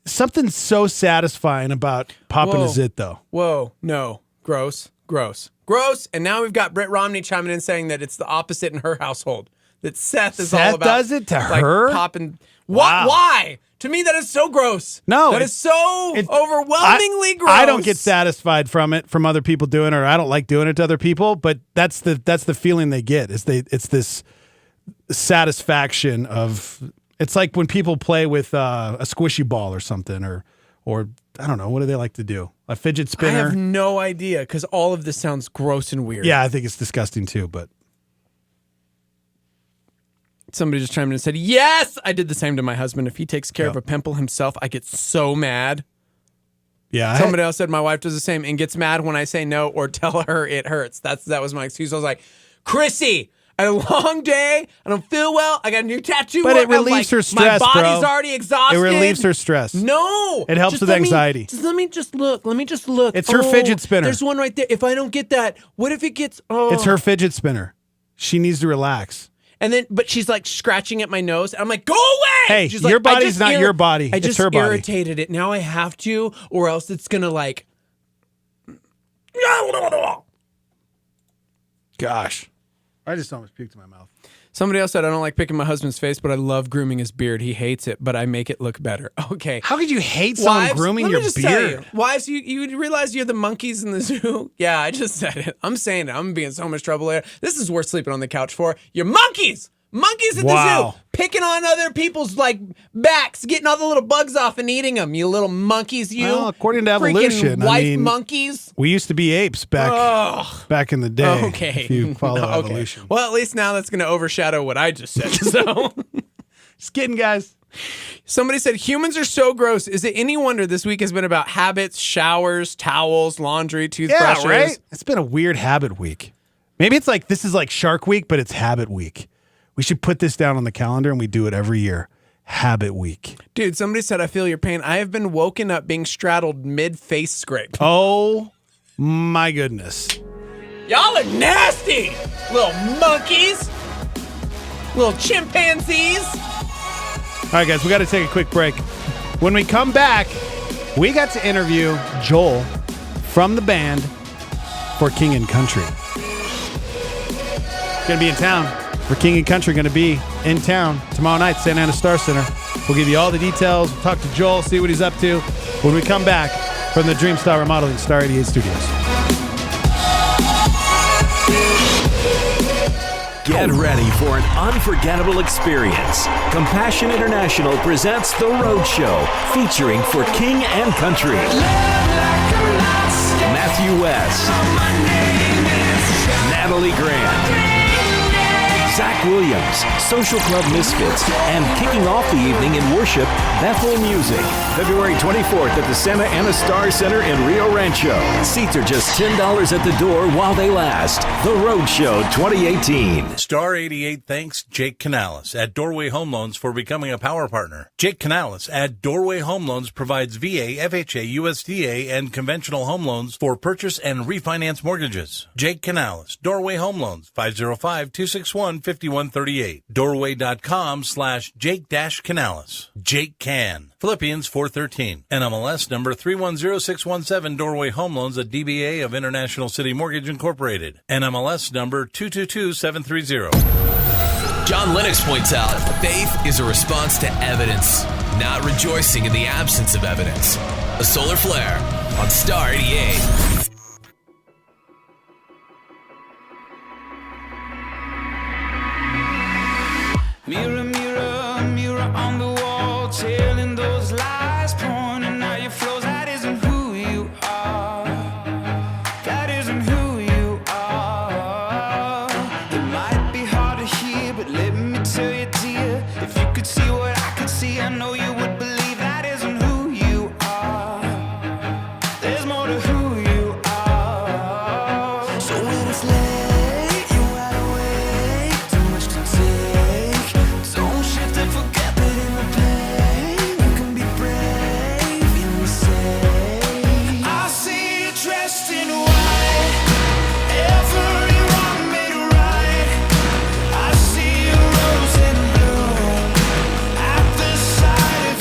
Something so satisfying about popping a zit, though. Whoa, no, gross. And now we've got Britt Romney chiming in saying that it's the opposite in her household. That Seth is all about. Does it to her? Popping. Wow. Why? To me, that is so gross. No, that is so overwhelmingly gross. I don't get satisfied from other people doing it, or I don't like doing it to other people. But that's the feeling they get. It's this satisfaction of. It's like when people play with a squishy ball or something, or I don't know, what do they like to do? A fidget spinner? I have no idea because all of this sounds gross and weird. Yeah, I think it's disgusting too. But somebody just chimed in and said, "Yes, I did the same to my husband. If he takes care of a pimple himself, I get so mad." Yeah. Somebody else said my wife does the same and gets mad when I say no or tell her it hurts. That was my excuse. I was like, Chrissy, I had a long day. I don't feel well. I got a new tattoo. But it relieves her stress, my body's bro. already exhausted. It relieves her stress. No. It helps with anxiety. Let me just look. It's her fidget spinner. There's one right there. If I don't get that, what if it gets... Oh. It's her fidget spinner. She needs to relax. And then, but she's like scratching at my nose. I'm like, go away! Hey, she's your like, body's not your body. I It's just her body. irritated it. Now I have to, or else it's going to like... Gosh. I just almost puked in my mouth. Somebody else said, I don't like picking my husband's face, but I love grooming his beard. He hates it, but I make it look better. Okay. How could you hate someone grooming your beard? Wives, you realize you're the monkeys in the zoo? Yeah, I just said it. I'm saying it. I'm going to be in so much trouble later. This is worth sleeping on the couch for. You're monkeys! Monkeys in the zoo, picking on other people's like backs, getting all the little bugs off and eating them. You little monkeys, you. Well, according to evolution, wife monkeys. We used to be apes back in the day. Okay, if you follow evolution. Well, at least now that's going to overshadow what I just said. So, just kidding, guys. Somebody said humans are so gross. Is it any wonder this week has been about habits, showers, towels, laundry, toothbrushes? Yeah, right. It's been a weird habit week. Maybe it's like this is like Shark Week, but it's Habit Week. We should put this down on the calendar, and we do it every year. Habit Week. Dude, somebody said, I feel your pain. I have been woken up being straddled mid-face scrape. Oh, my goodness. Y'all are nasty, little monkeys, little chimpanzees. All right, guys, we got to take a quick break. When we come back, we got to interview Joel from the band for King and Country. Going to be in town. For King and Country, going to be in town tomorrow night, Santa Ana Star Center. We'll give you all the details. We'll talk to Joel, see what he's up to when we come back from the Dreamstar Remodeling Star 88 Studios. Get ready for an unforgettable experience. Compassion International presents The Road Show, featuring For King and Country. Matthew West, Natalie Grant, Zach Williams, Social Club Misfits, and kicking off the evening in worship, Bethel Music. February 24th at the Santa Ana Star Center in Rio Rancho. Seats are just $10 at the door while they last. The Road Show 2018. Star 88 thanks Jake Canales at Doorway Home Loans for becoming a power partner. Jake Canales at Doorway Home Loans provides VA, FHA, USDA, and conventional home loans for purchase and refinance mortgages. Jake Canales, Doorway Home Loans, 505-261-5138. Doorway.com/Jake-Canales. Jake Can. Philippians 4:13. NMLS number 310617. Doorway Home Loans, a DBA of International City Mortgage Incorporated. NMLS number 222730. John Lennox points out, faith is a response to evidence, not rejoicing in the absence of evidence. A solar flare on Star 88. Mirror, mirror, mirror on the wall, telling those lies, pointing out your flaws. That isn't who you are. That isn't who you are. It might be hard to hear, but let me tell you, dear, if you could see what I could see, I know you would believe that isn't who you are. There's more to who you are. So when it's late, you're wide awake, too much to take. Don't shift and forget that in the pain you can be brave, you will say. I see you dressed in white, every wrong made right. I see a rose in bloom at the side of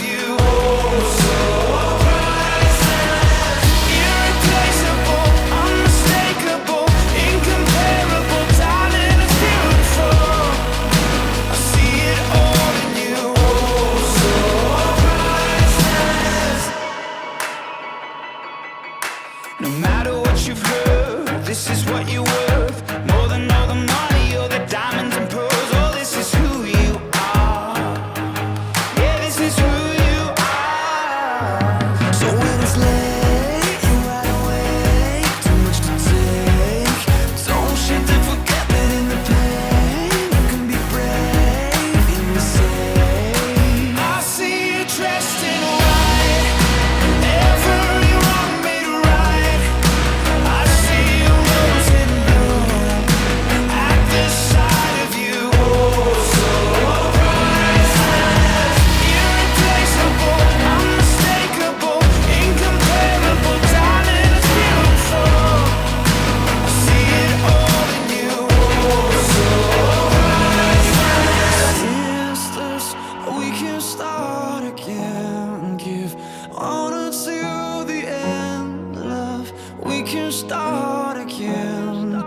We can start again, give honor to the end, love. We can start again. Brothers,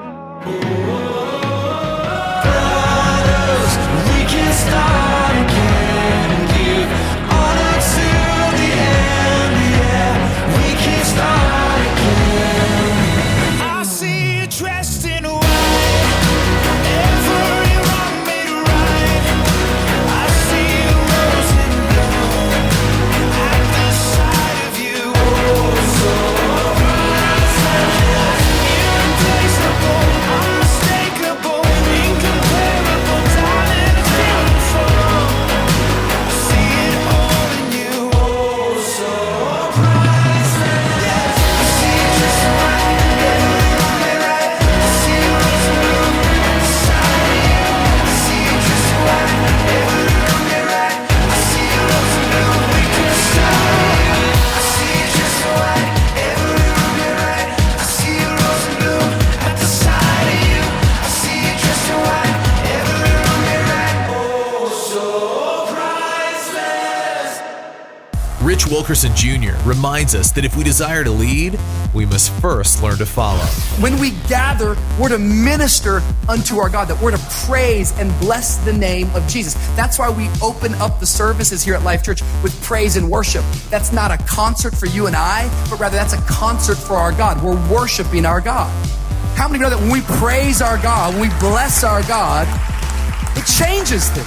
we can start again, give honor to the end, yeah. We can start again. I see you dressed in white, every wrong made right. I see you rose and bloom at the sight of you. Oh, so irreplaceable, unmistakable, incomparable, darling, it's beautiful. I see it all in you. Oh, so priceless. I see you just right, every wrong made right. I see you rose and bloom at the sight of you. I see you just right, every wrong made right. I see you rose and bloom, we can start. I see you just right, every wrong made right. I see you rose and bloom at the sight of you. I see you just right, every wrong made right. Oh, so priceless. Rich Wilkerson Jr. reminds us that if we desire to lead, we must first learn to follow. When we gather, we're to minister unto our God, that we're to praise and bless the name of Jesus. That's why we open up the services here at Life Church with praise and worship. That's not a concert for you and I, but rather that's a concert for our God. We're worshiping our God. How many know that when we praise our God, when we bless our God, it changes things?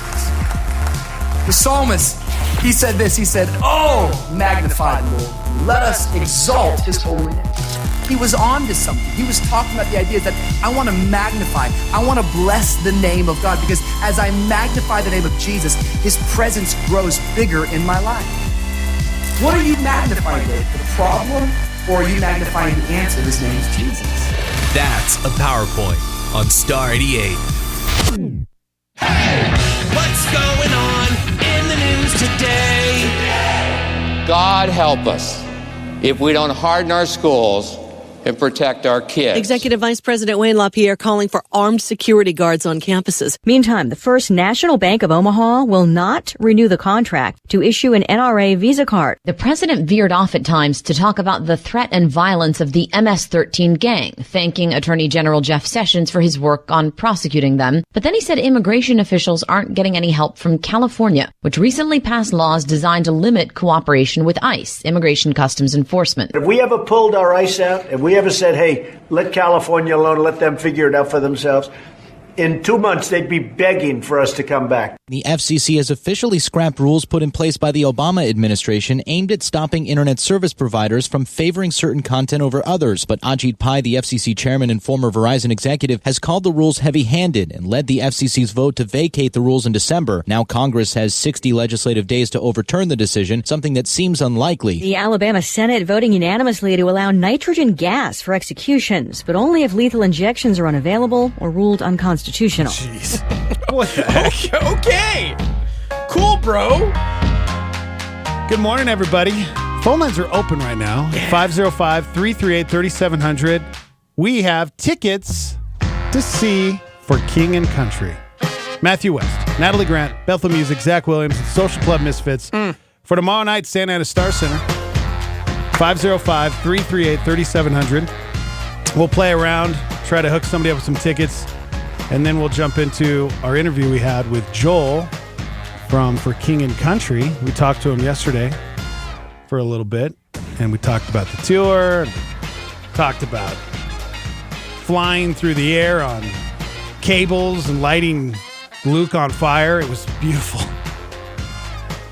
The psalmist, he said this, he said, "Oh, magnify the Lord. Let us exalt his holy name." He was on to something. He was talking about the idea that I want to magnify, I want to bless the name of God, because as I magnify the name of Jesus, his presence grows bigger in my life. What are you magnifying today? The problem, or are you magnifying the answer? His name is Jesus. That's a PowerPoint on Star 88. What's going on in the news today? God help us if we don't harden our schools and protect our kids. Executive Vice President Wayne LaPierre calling for armed security guards on campuses. Meantime, the First National Bank of Omaha will not renew the contract to issue an NRA Visa card. The president veered off at times to talk about the threat and violence of the MS-13 gang, thanking Attorney General Jeff Sessions for his work on prosecuting them. But then he said immigration officials aren't getting any help from California, which recently passed laws designed to limit cooperation with ICE, Immigration Customs Enforcement. If we ever pulled our ICE out, if we ever said, hey, let California alone, let them figure it out for themselves, in 2 months they'd be begging for us to come back. The FCC has officially scrapped rules put in place by the Obama administration aimed at stopping internet service providers from favoring certain content over others. But Ajit Pai, the FCC chairman and former Verizon executive, has called the rules heavy-handed and led the FCC's vote to vacate the rules in December. Now Congress has 60 legislative days to overturn the decision, something that seems unlikely. The Alabama Senate voting unanimously to allow nitrogen gas for executions, but only if lethal injections are unavailable or ruled unconstitutional. Jeez. What the heck? Okay. Cool, bro. Good morning, everybody. Phone lines are open right now. 505-338-3700. We have tickets to see For King and Country. Matthew West, Natalie Grant, Bethel Music, Zach Williams, and Social Club Misfits for tomorrow night, Santa Ana Star Center. 505-338-3700. We'll play around, try to hook somebody up with some tickets. And then we'll jump into our interview we had with Joel from For King and Country. We talked to him yesterday for a little bit, and we talked about the tour, talked about flying through the air on cables and lighting Luke on fire. It was beautiful.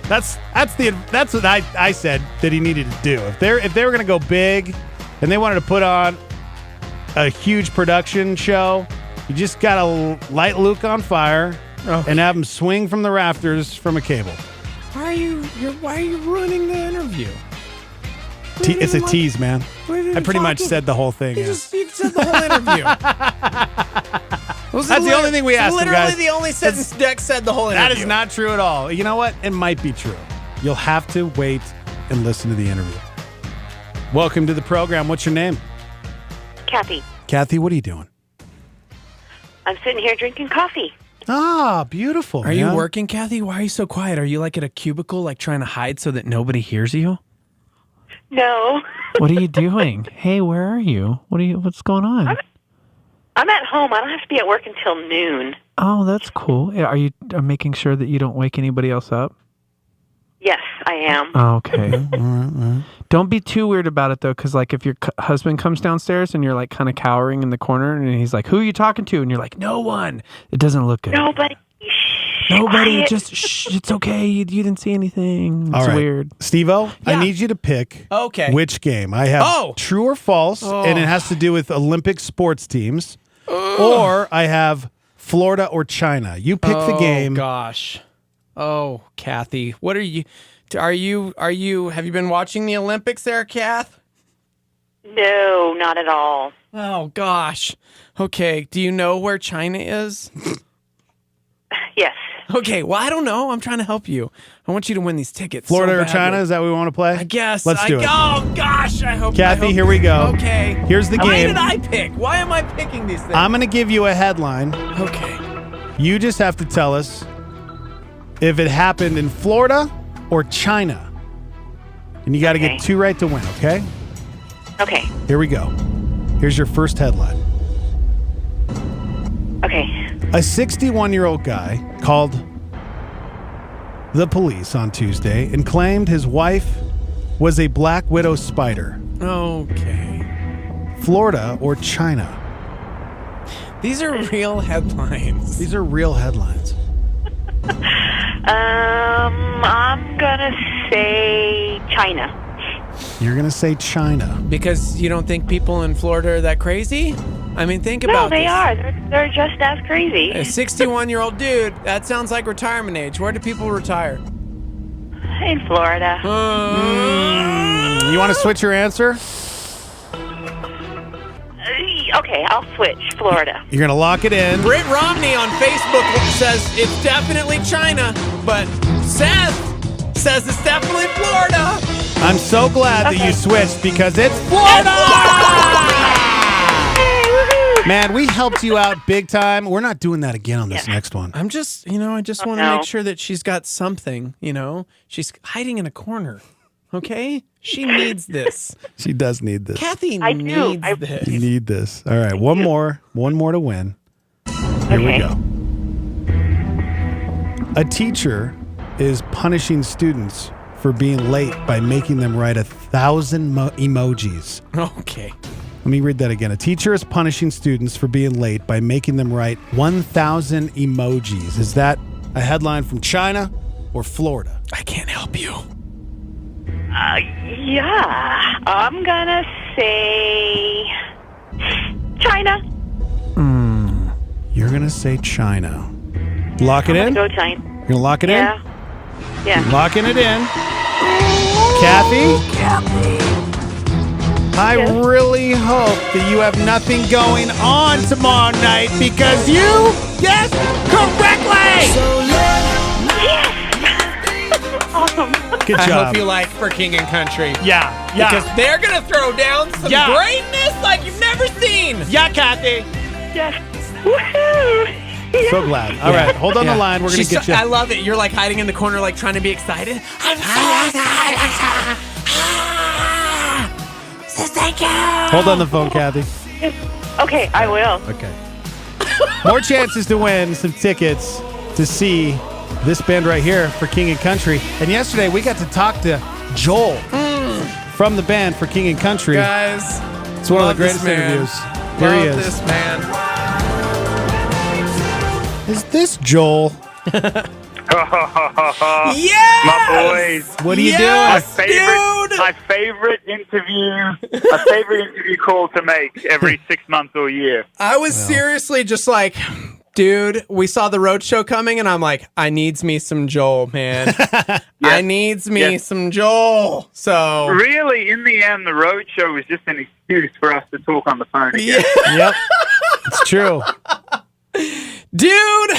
That's what I said that he needed to do. If they were going to go big and they wanted to put on a huge production show, you just got to light Luke on fire and have him swing from the rafters from a cable. Why are you ruining the interview? It's a tease, man. I pretty much said the whole thing. You said the whole interview. That's the only thing we asked him, guys. Literally the only sentence Dex said the whole interview. That is not true at all. You know what? It might be true. You'll have to wait and listen to the interview. Welcome to the program. What's your name? Kathy. Kathy, what are you doing? I'm sitting here drinking coffee. Ah, beautiful. Are you working, Kathy? Why are you so quiet? Are you like at a cubicle, like trying to hide so that nobody hears you? No. What are you doing? Hey, where are you? What's going on? I'm at home. I don't have to be at work until noon. Oh, that's cool. Are you making sure that you don't wake anybody else up? Yes, I am. Okay. Don't be too weird about it, though, because like if your husband comes downstairs and you're like kind of cowering in the corner and he's like, who are you talking to? And you're like, no one. It doesn't look good. Nobody. Nobody. Just shh. It's okay. You didn't see anything. It's All right. weird. Steve-O, I need you to pick which game. I have true or false, and it has to do with Olympic sports teams. Or I have Florida or China. You pick the game. Oh, gosh. Oh, Kathy. What are you... Have you been watching the Olympics there, Kath? No, not at all. Oh, gosh. Okay. Do you know where China is? Yes. Okay. Well, I don't know. I'm trying to help you. I want you to win these tickets. Florida so or badly. China? Is that what we want to play? I guess. Let's do it. Oh, gosh. I hope. Kathy, here we go. Okay. Here's the Why game. did I pick? Why am I picking these things? I'm going to give you a headline. Okay. You just have to tell us if it happened in Florida or China. And you got to get 2 right to win, okay? Okay. Here we go. Here's your first headline. Okay. A 61-year-old guy called the police on Tuesday and claimed his wife was a black widow spider. Okay. Florida or China? These are real headlines. These are real headlines. I'm gonna say China. You're going to say China. Because you don't think people in Florida are that crazy? I mean, think about No, they this. are. They're just as crazy. A 61-year-old dude, that sounds like retirement age. Where do people retire? In Florida. You want to switch your answer? Okay, I'll switch. Florida. You're going to lock it in. Britt Romney on Facebook says it's definitely China, but Seth says it's definitely Florida. I'm so glad that you switched because it's Florida! Man, we helped you out big time. We're not doing that again on this next one. I'm just, I just want to make sure that she's got something, She's hiding in a corner, okay? She needs this. She does need this. Kathy needs this. You need this. All right, one more to win. Here we go. A teacher is punishing students for being late by making them write 1,000 emojis. Okay. Let me read that again. A teacher is punishing students for being late by making them write 1,000 emojis. Is that a headline from China or Florida? I can't help you. Yeah. I'm gonna say China. You're going to say China. Lock it in? Go China. You're going to lock it in? Yeah. Locking it in. Kathy? I really hope that you have nothing going on tomorrow night because you guessed correctly! Awesome. Good job. I hope you like For King and Country. Yeah. Because they're going to throw down some greatness like you've never seen. Yeah, Kathy. Yes. Woohoo! So glad. All right, hold on the line. We're going to get you. I love it. You're like hiding in the corner, like trying to be excited. I'm so excited. Thank you. Hold on the phone, Kathy. Okay, I will. Okay. More chances to win some tickets to see this band right here for King and Country. And yesterday we got to talk to Joel from the band for King and Country. Guys, it's one of the greatest interviews. Here he is. Love this man. Is this Joel? Yes! My boys. What are you doing? My favorite interview call to make every 6 months or year. I was seriously just like, dude, we saw the road show coming, and I'm like, I needs me some Joel, man. I needs me some Joel. So really, in the end, the road show was just an excuse for us to talk on the phone again. Yep, it's true. Dude,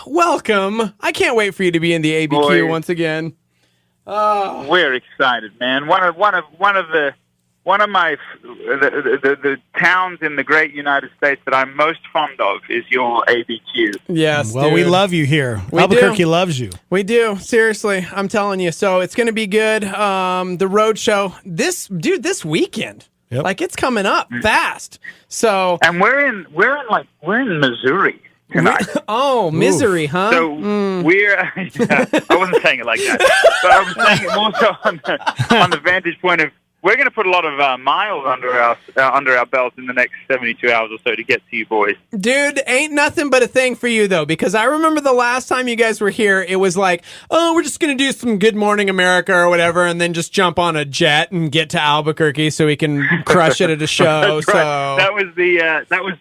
welcome. I can't wait for you to be in the ABQ once again. We're excited, man. One of the one of my the towns in the great United States that I'm most fond of is your ABQ. Yes, well, we dude. love you here. We Albuquerque do. loves you. We do. Seriously, I'm telling you. So it's going to be good. The road show this weekend. Yep. Like it's coming up fast. So and we're in Missouri tonight. Oh, misery, huh? So we're I wasn't saying it like that, but I was saying it more so on the vantage point of we're going to put a lot of miles under our belts in the next 72 hours or so to get to you boys. Dude, ain't nothing but a thing for you, though, because I remember the last time you guys were here, it was like, oh, we're just going to do some Good Morning America or whatever, and then just jump on a jet and get to Albuquerque so we can crush it at a show. That's so right. That was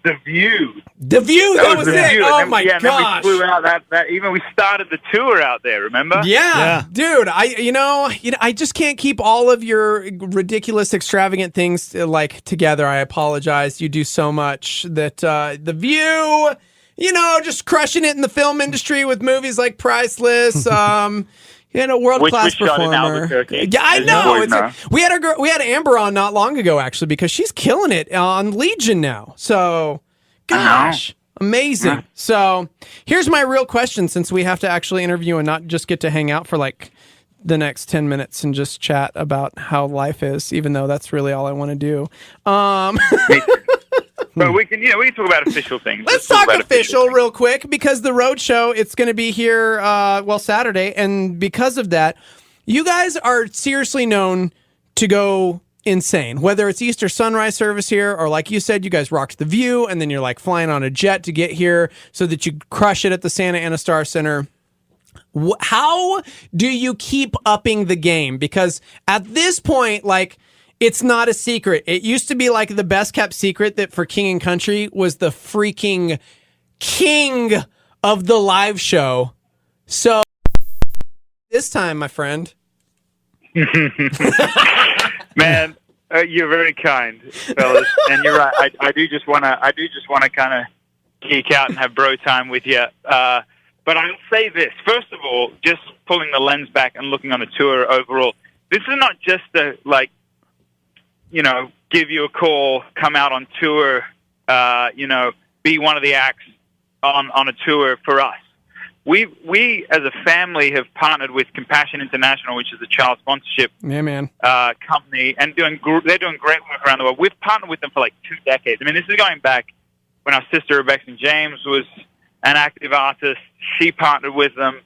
the View. The View, that was the it. View. Oh, then, my and gosh. then we flew out that even we started the tour out there, remember? Yeah, dude, I just can't keep all of your ridiculous, extravagant things together. I apologize. You do so much that The View, just crushing it in the film industry with movies like Priceless. World-class performer. Yeah, I know. We had Amber on not long ago actually because she's killing it on Legion now. So, gosh. Amazing. Yeah. So here's my real question, since we have to actually interview and not just get to hang out for the next 10 minutes and just chat about how life is, even though that's really all I want to do. But we can talk about official things. Let's talk official real quick, because the road show, it's going to be here, Saturday. And because of that, you guys are seriously known to go insane, whether it's Easter sunrise service here or, like you said, you guys rocked the View and then you're flying on a jet to get here so that you crush it at the Santa Ana Star Center. How do you keep upping the game? Because at this point, it's not a secret. It used to be the best kept secret that for King and Country was the freaking king of the live show. So this time, my friend. Man, you're very kind, fellas, and you're right. I do just want to kind of geek out and have bro time with you. But I'll say this first of all, just pulling the lens back and looking on the tour overall. This is not just a give you a call, come out on tour, be one of the acts on a tour for us. We as a family have partnered with Compassion International, which is a child sponsorship company, and they're doing great work around the world. We've partnered with them for 2 decades. I mean, this is going back when our sister Rebecca James was an active artist. She partnered with them,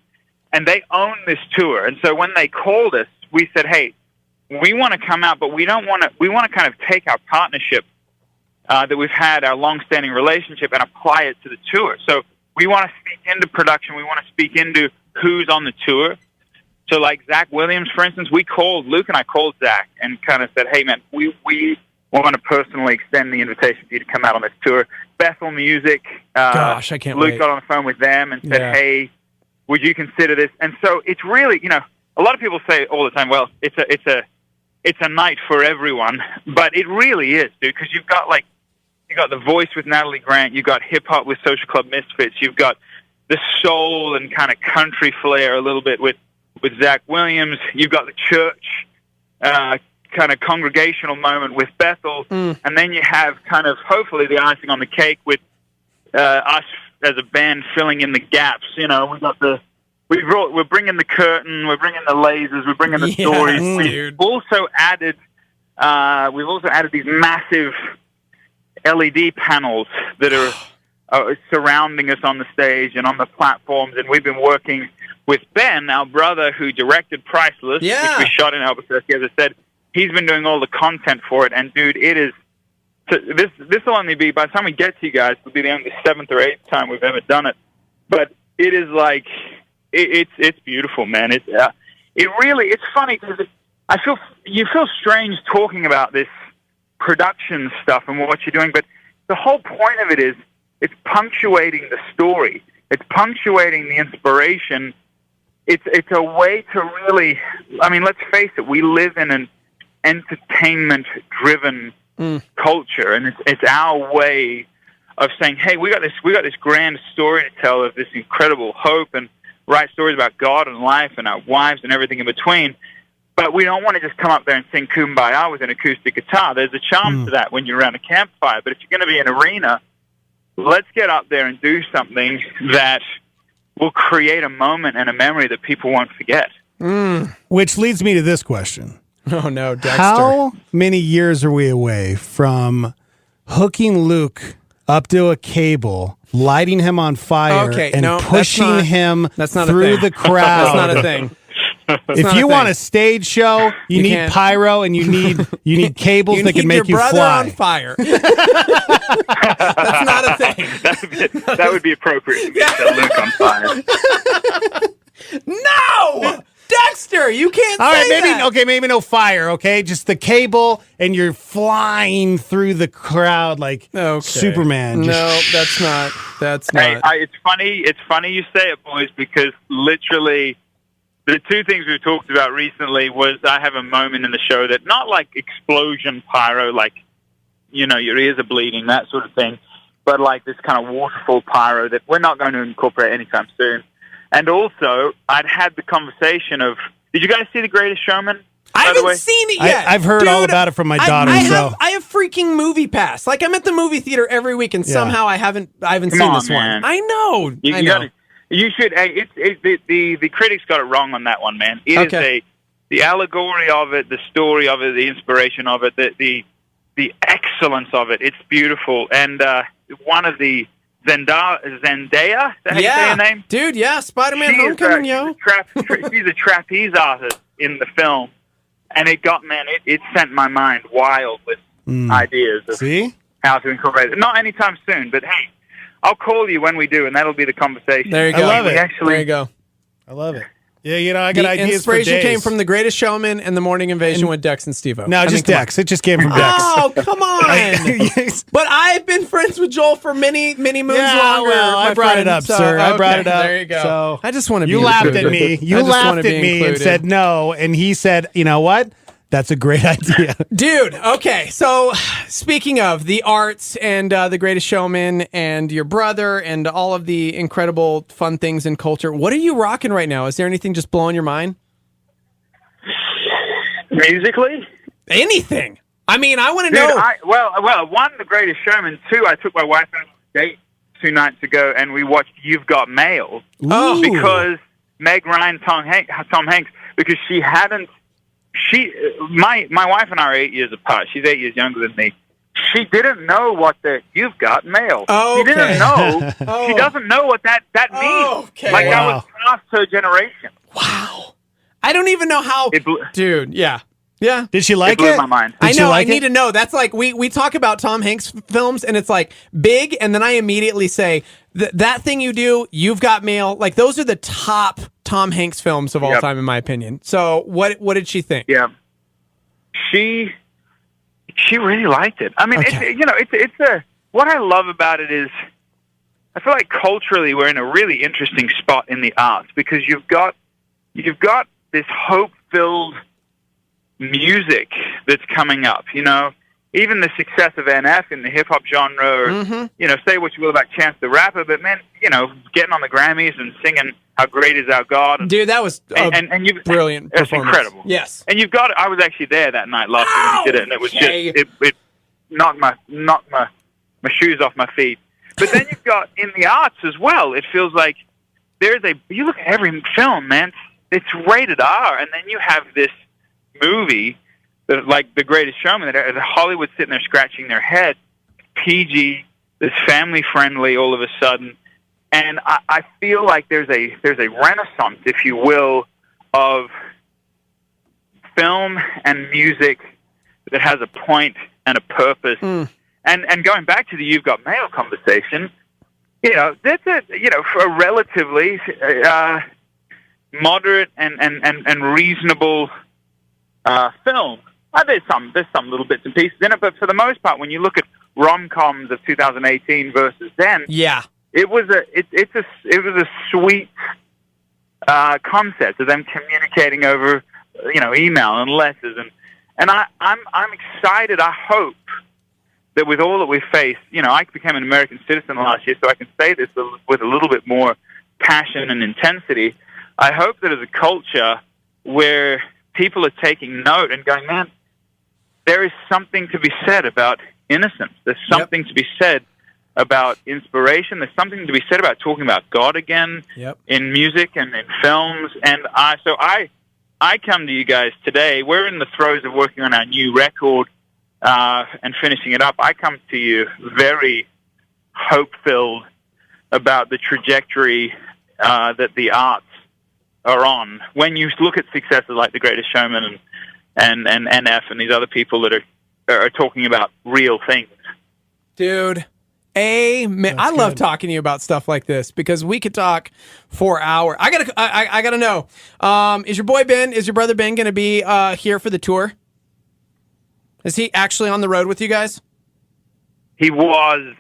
and they own this tour. And so when they called us, we said, "Hey, we want to come out, but we don't want to. We want to kind of take our partnership that we've had, our long-standing relationship, and apply it to the tour. So we want to speak into production. We want to speak into who's on the tour. So like Zach Williams, for instance, Luke and I called Zach and kind of said, hey, man, we want to personally extend the invitation for you to come out on this tour. Bethel Music. Gosh, I can't Luke wait. got on the phone with them and said, hey, would you consider this? And so it's really, a lot of people say all the time, well, it's a night for everyone, but it really is, dude, because you've got The Voice with Natalie Grant, you've got hip hop with Social Club Misfits, you've got the soul and kind of country flair a little bit with Zach Williams, you've got the church kind of congregational moment with Bethel, and then you have kind of hopefully the icing on the cake with us as a band filling in the gaps. We're bringing the curtain, we're bringing the lasers, we're bringing the stories. We've also added these massive LED panels that are surrounding us on the stage and on the platforms, and we've been working with Ben, our brother, who directed Priceless, which we shot in Albuquerque. As I said, he's been doing all the content for it, and dude, it is. This will only be, by the time we get to you guys, it'll be the only 7th or 8th time we've ever done it. But it is it's beautiful, man. It's funny because you feel strange talking about this production stuff and what you're doing, but the whole point of it is it's punctuating the story. It's punctuating the inspiration. It's a way to really, let's face it, we live in an entertainment-driven culture, and it's our way of saying, hey, we got this grand story to tell of this incredible hope and write stories about God and life and our wives and everything in between. But we don't want to just come up there and sing Kumbaya with an acoustic guitar. There's a charm to that when you're around a campfire. But if you're going to be in an arena, let's get up there and do something that will create a moment and a memory that people won't forget. Which leads me to this question. Oh, no, Dexter. How many years are we away from hooking Luke up to a cable, lighting him on fire, and pushing him through the crowd? That's not a thing. If you want a stage show, you need pyro and you need cables that can make you brother fly. on fire. That's not a thing. That would be appropriate to get Luke on fire. No! Dexter, you can't All right, say that. maybe no fire, okay? Just the cable and you're flying through the crowd like Superman. No, that's not. Hey, it's funny you say it, boys, because literally the two things we've talked about recently was I have a moment in the show that not like explosion pyro, like, your ears are bleeding, that sort of thing, but like this kind of waterfall pyro that we're not going to incorporate anytime soon. And also, I'd had the conversation of, did you guys see The Greatest Showman? I haven't seen it yet. I've heard all about it from my daughter. I have freaking Movie Pass. Like, I'm at the movie theater every week, and somehow I haven't seen this one. I know. I know. You should. Hey, the critics got it wrong on that one, man. It is the allegory of it, the story of it, the inspiration of it, the excellence of it. It's beautiful, and one of the Zendaya. Is that how you say her name? Dude. Yeah, Spider-Man: Homecoming, yo. She's a trapeze artist in the film, and it sent my mind wild with ideas of how to incorporate it. Not anytime soon, but hey. I'll call you when we do, and that'll be the conversation. There you go. I love it. There you go. I love it. Yeah, I got ideas for days. The inspiration came from The Greatest Showman and The Morning Invasion with Dex and Steve-O. No, just Dex. It just came from Dex. Oh, come on. But I've been friends with Joel for many, many moons longer. Well, I brought it up, sir. I brought it up. There you go. So I just want to be You laughed at included. me. You laughed at me and said no, and he said, you know what? That's a great idea. Dude, okay. So speaking of the arts and The Greatest Showman and your brother and all of the incredible fun things in culture, what are you rocking right now? Is there anything just blowing your mind? Musically? Anything. I mean, I want to know. Well, one, The Greatest Showman. Two, I took my wife on a date 2 nights ago, and we watched You've Got Mail. Oh. Because Meg Ryan, Tom Hanks, because she hadn't. My wife and I are 8 years apart. She's 8 years younger than me. She didn't know what You've Got Mail. Oh, she didn't know. She doesn't know what that means. Okay. Like that was past her generation. Wow. I don't even know how. Dude, yeah. Yeah. Did she like it? It blew my mind. I know. I need to know. That's like we talk about Tom Hanks films, and it's like big, and then I immediately say that thing you do, You've Got Mail. Like those are the top Tom Hanks films of all time, in my opinion. So what did she think? Yeah, she really liked it. I mean, it's a what I love about it is I feel like culturally we're in a really interesting spot in the arts because you've got this hope-filled music that's coming up, even the success of NF in the hip-hop genre, or, say what you will about Chance the Rapper, but man, getting on the Grammys and singing How Great Is Our God. Dude, that was brilliant It's performance. incredible. Yes. And I was actually there that night last year when he did it, and it was just, it knocked my shoes off my feet. But then you've got, in the arts as well, it feels like you look at every film, man, it's rated R, and then you have this movie, like The Greatest Showman, that Hollywood's sitting there scratching their head, PG, this family friendly all of a sudden, and I feel like there's a renaissance, if you will, of film and music that has a point and a purpose. And going back to the You've Got Mail conversation, that's for a relatively moderate and reasonable film. There's some little bits and pieces in it, but for the most part, when you look at rom-coms of 2018 versus then, it was a sweet concept of them communicating over email and letters, and I'm excited. I hope that with all that we face, I became an American citizen last year, so I can say this with a little bit more passion and intensity. I hope that as a culture, we're people are taking note and going, man, there is something to be said about innocence. There's something to be said about inspiration. There's something to be said about talking about God again in music and in films. And I come to you guys today. We're in the throes of working on our new record and finishing it up. I come to you very hope-filled about the trajectory that the arts are on. When you look at successes like The Greatest Showman and NF and these other people that are talking about real things. Dude, amen. I love talking to you about stuff like this because we could talk for hours. I gotta know. Is your brother Ben going to be here for the tour? Is he actually on the road with you guys? He was.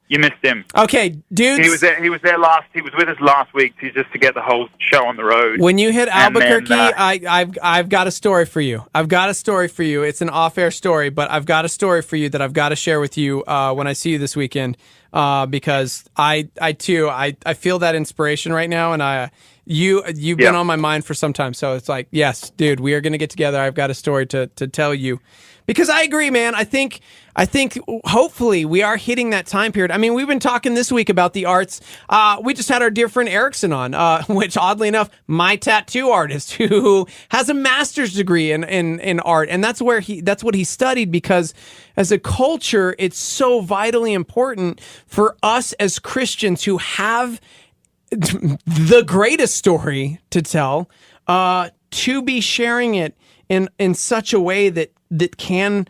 You missed him. Okay, dude. He was there. He was with us last week just to get the whole show on the road. When you hit Albuquerque, I've got a story for you. It's an off-air story, but I've got a story for you that I've got to share with you when I see you this weekend. Because I feel that inspiration right now, and you've been on my mind for some time. So it's like, yes, dude, we are going to get together. I've got a story to tell you. Because I agree, man. I think hopefully we are hitting that time period. I mean, we've been talking this week about the arts. We just had our dear friend Erickson on, which oddly enough, my tattoo artist who has a master's degree in art. And that's what he studied, because as a culture, it's so vitally important for us as Christians who have the greatest story to tell, to be sharing it in such a way that can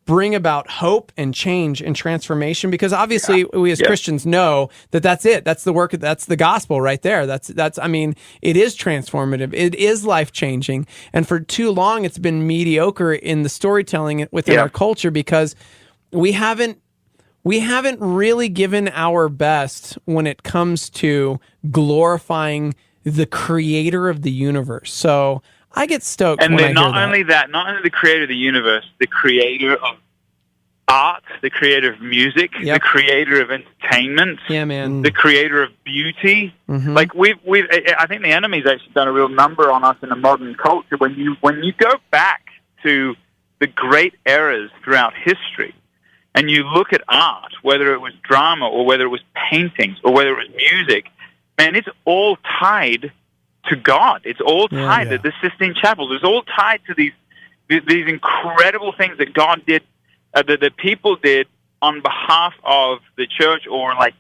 bring about hope and change and transformation, because obviously we as Christians know that's it. That's the work. That's the gospel right there. I mean, it is transformative. It is life-changing. And for too long, it's been mediocre in the storytelling within our culture, because we haven't really given our best when it comes to glorifying the creator of the universe. So I get stoked when I hear that. And not only the creator of the universe, the creator of art, the creator of music, the creator of entertainment, the creator of beauty. Mm-hmm. Like I think the enemy's actually done a real number on us in the modern culture. When you go back to the great eras throughout history, and you look at art, whether it was drama or whether it was paintings or whether it was music, man, it's all tied to God. It's all tied to the Sistine Chapel. It's all tied to these incredible things that God did, that people did on behalf of the church, or like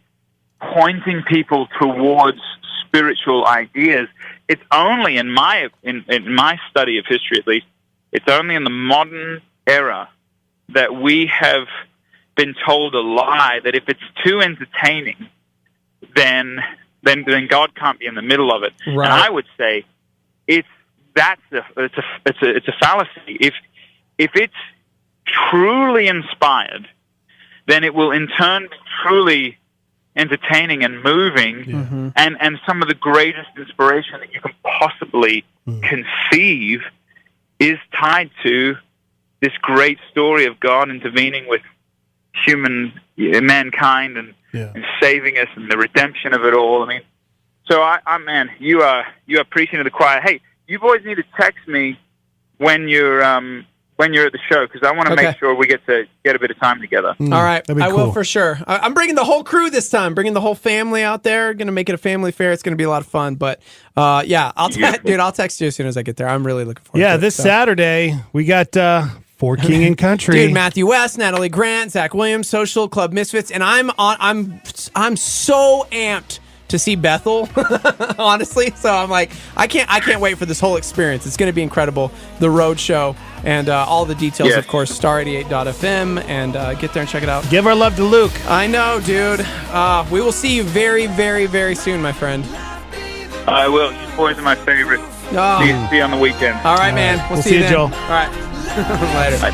pointing people towards spiritual ideas. It's only in my study of history, at least, it's only in the modern era that we have been told a lie that if it's too entertaining, then God can't be in the middle of it. Right. And I would say it's a fallacy. If it's truly inspired, then it will in turn be truly entertaining and moving, and some of the greatest inspiration that you can possibly conceive is tied to this great story of God intervening with mankind and saving us, and the redemption of it all. I mean, so man, you are preaching to the choir. Hey, you boys need to text me when you're at the show, because I want to make sure we get a bit of time together. All right, I will for sure. I'm bringing the whole crew this time. Bringing the whole family out there. Going to make it a family affair. It's going to be a lot of fun. But I'll text you as soon as I get there. I'm really looking forward to it. Yeah, this Saturday we got For King and Country. Dude, Matthew West, Natalie Grant, Zach Williams, Social Club Misfits, and I'm so amped to see Bethel, honestly. So I'm like, I can't wait for this whole experience. It's going to be incredible. The road show and all the details, of course, star88.fm, and get there and check it out. Give our love to Luke. I know, dude. We will see you very, very, very soon, my friend. I will. You boys are my favorite. See you on the weekend. All right, man. We'll see you then. Joel. All right. Later. Bye.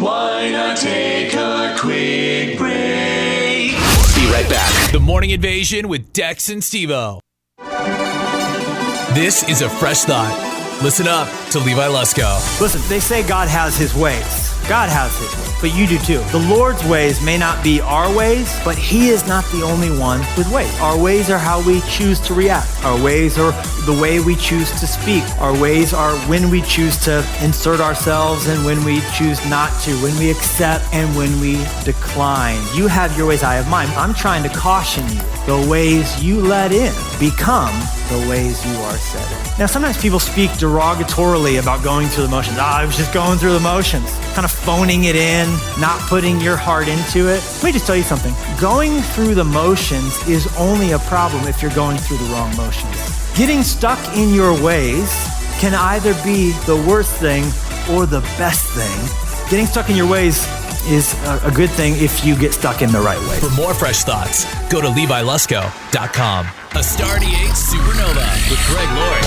Why not take a quick break? Be right back. The Morning Invasion with Dex and Steve-O. This is a fresh thought. Listen up to Levi Lusko. Listen, they say God has his ways. God has his way, but you do too. The Lord's ways may not be our ways, but he is not the only one with ways. Our ways are how we choose to react. Our ways are the way we choose to speak. Our ways are when we choose to insert ourselves and when we choose not to, when we accept and when we decline. You have your ways, I have mine. I'm trying to caution you. The ways you let in become the ways you are set in. Now, sometimes people speak derogatorily about going through the motions. I was just going through the motions, kind of phoning it in, not putting your heart into it. Let me just tell you something. Going through the motions is only a problem if you're going through the wrong motions. Getting stuck in your ways can either be the worst thing or the best thing. Getting stuck in your ways is a good thing if you get stuck in the right way. For more fresh thoughts, go to LeviLusko.com. A Starty 8 Supernova with Greg Laurie.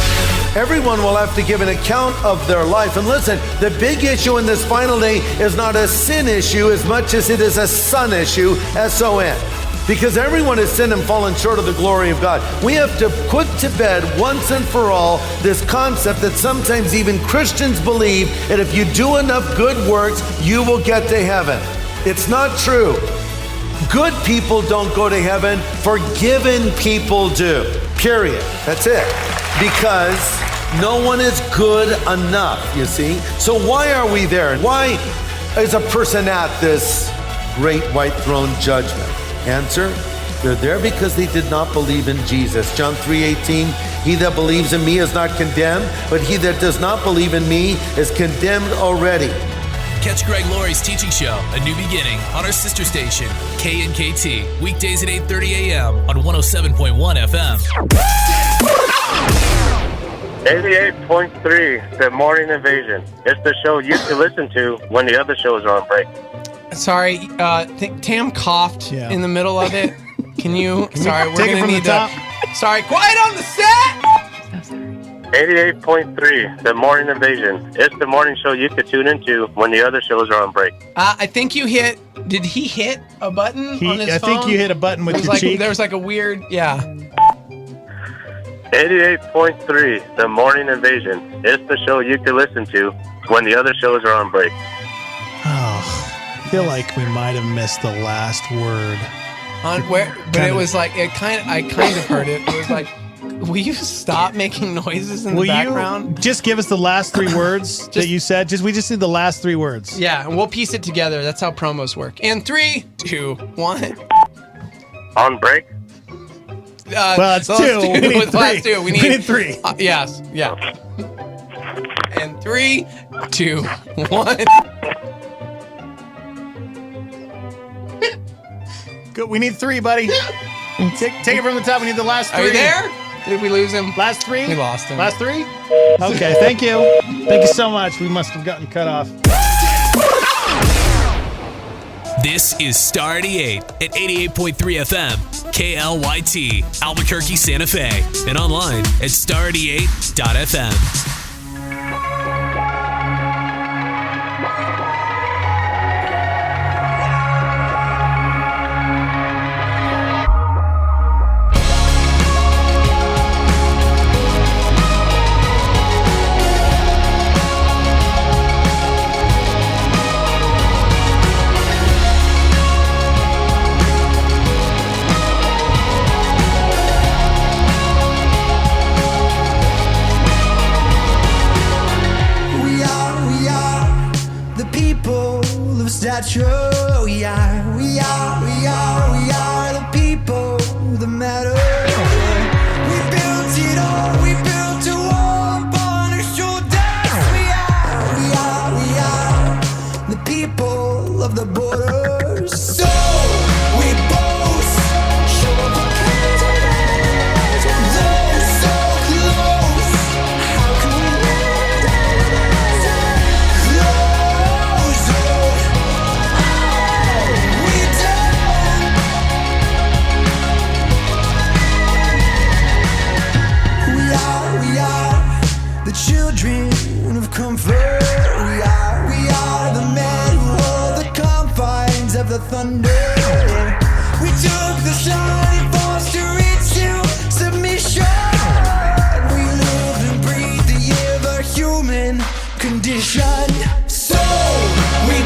Everyone will have to give an account of their life. And listen, the big issue in this final day is not a sin issue as much as it is a son issue, S-O-N. Because everyone has sinned and fallen short of the glory of God. We have to put to bed once and for all this concept that sometimes even Christians believe that if you do enough good works, you will get to heaven. It's not true. Good people don't go to heaven, forgiven people do. Period. That's it. Because no one is good enough, you see? So why are we there? Why is a person at this great white throne judgment? Answer, they're there because they did not believe in Jesus. John 3:18, he that believes in me is not condemned, but he that does not believe in me is condemned already. Catch Greg Laurie's teaching show, A New Beginning, on our sister station, KNKT, weekdays at 8:30 a.m. on 107.1 FM. 88.3, The Morning Invasion. It's the show you can listen to when the other shows are on break. Sorry, Tam coughed in the middle of it. Can you? Sorry, we're take it gonna from need the top? Sorry, quiet on the set. 88.3, The Morning Invasion. It's the morning show you can tune into when the other shows are on break. I think you hit. Did he hit a button on his phone? I think you hit a button with your cheek. There was like a weird, yeah. 88.3, The Morning Invasion. It's the show you can listen to when the other shows are on break. Oh, I feel like we might have missed the last word. On where? But it was like I kind of heard it. It was like, will you stop making noises in the background? You just give us the last three words that you said? We just need the last three words. Yeah, and we'll piece it together. That's how promos work. And 3, 2, 1. On break? Well, it's 2. We need 3. Last 2. We need 3. Yes. Yeah. And 3, 2, 1. Good. We need 3, buddy. Take it from the top. We need the last 3. Are you there? Did we lose him? Last 3? We lost him. Last 3? Okay, thank you. Thank you so much. We must have gotten cut off. This is Star 88 at 88.3 FM, KLYT, Albuquerque, Santa Fe, and online at star88.fm. True, we are the people that matter. We built it all, we built a wall upon our shoulders. We are the people of the borders. So we both show up our hands and eyes. Though so close, how can we live children of comfort. We are the men who hold the confines of the thunder. We took the shining force to reach to submission. We live and breathe the ever human condition. So we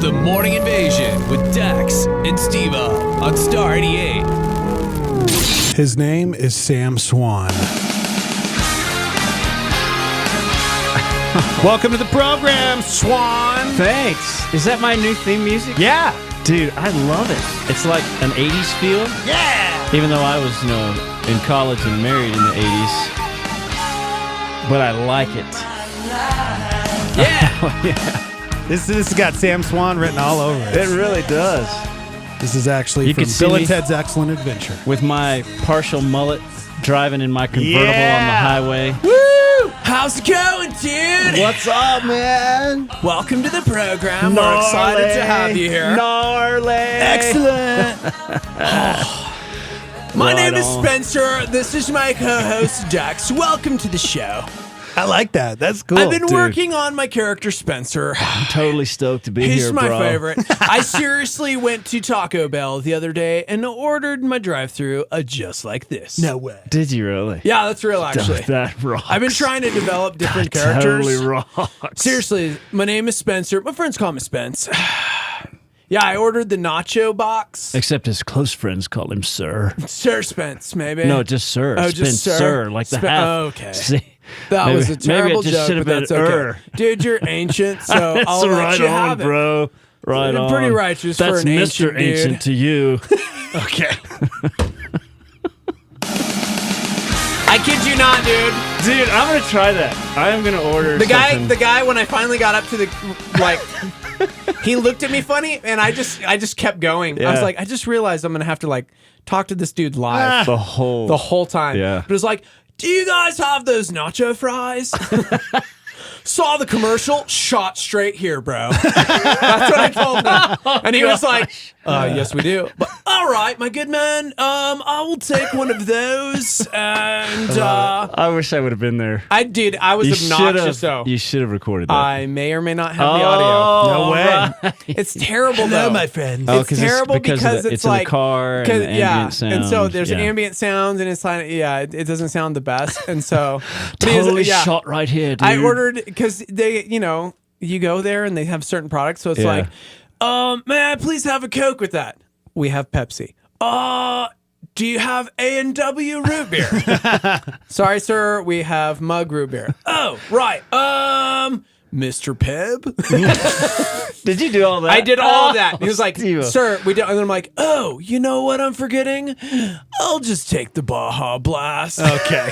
The Morning Invasion with Dex and Steve-O on Star 88. His name is Sam Swann. Welcome to the program, Swan. Thanks. Is that my new theme music? Yeah. Dude, I love it. It's like an 80s feel. Yeah. Even though I was, in college and married in the 80s. But I like it. Yeah. Yeah. This has got Sam Swann written all over it. It really does. This is actually from Bill and Ted's Excellent Adventure. With my partial mullet, driving in my convertible on the highway. Woo! How's it going, dude? What's up, man? Welcome to the program. We're excited to have you here. Gnarly. Excellent. My name is Spencer. This is my co-host, Dex. Welcome to the show. I like that. That's cool. I've been working on my character, Spencer. I'm totally stoked to be here, He's my bro. favorite. I seriously went to Taco Bell the other day and ordered my drive-thru just like this. No way. Did you really? Yeah, that's real, actually. That rocks. I've been trying to develop different characters. Totally rocks. Seriously, my name is Spencer. My friends call me Spence. Yeah, I ordered the nacho box. Except his close friends call him Sir. Sir Spence, maybe. No, just Sir. Oh, just Sir. Like the half. Oh, okay. See? That was a terrible maybe it just joke, but that's okay. Dude, you're ancient, so I'll let right you on, have it. bro. Right You're on. pretty righteous that's for an Mr. ancient dude. To you. Okay. I kid you not, dude. Dude, I'm gonna try that. I am gonna order The something. guy, when I finally got up to the he looked at me funny, and I just kept going. Yeah. I was like, I just realized I'm gonna have to talk to this dude live the whole time. Yeah. But it was like, do you guys have those nacho fries? Saw the commercial, shot straight here, bro. That's what I told him. And he was like, yes, we do. But, all right, my good man, I will take one of those. And I wish I would have been there. I did. I was obnoxious, though. You should have recorded that. I may or may not have the audio. No way. Right. It's terrible, though. my friend. It's terrible because it's in the car and the ambient sound. And so there's ambient sounds, and it's like, it doesn't sound the best. And so totally shot right here, dude. I ordered because they, you go there and they have certain products, so it's like, may I please have a Coke with that? We have Pepsi. Do you have A&W root beer? Sorry, sir, we have mug root beer. Oh, right. Mr. Pibb? Did you do all that? I did all of that. He was like, Steve-O. sir, we don't. And then I'm like, oh, you know what I'm forgetting? I'll just take the Baja Blast. Okay.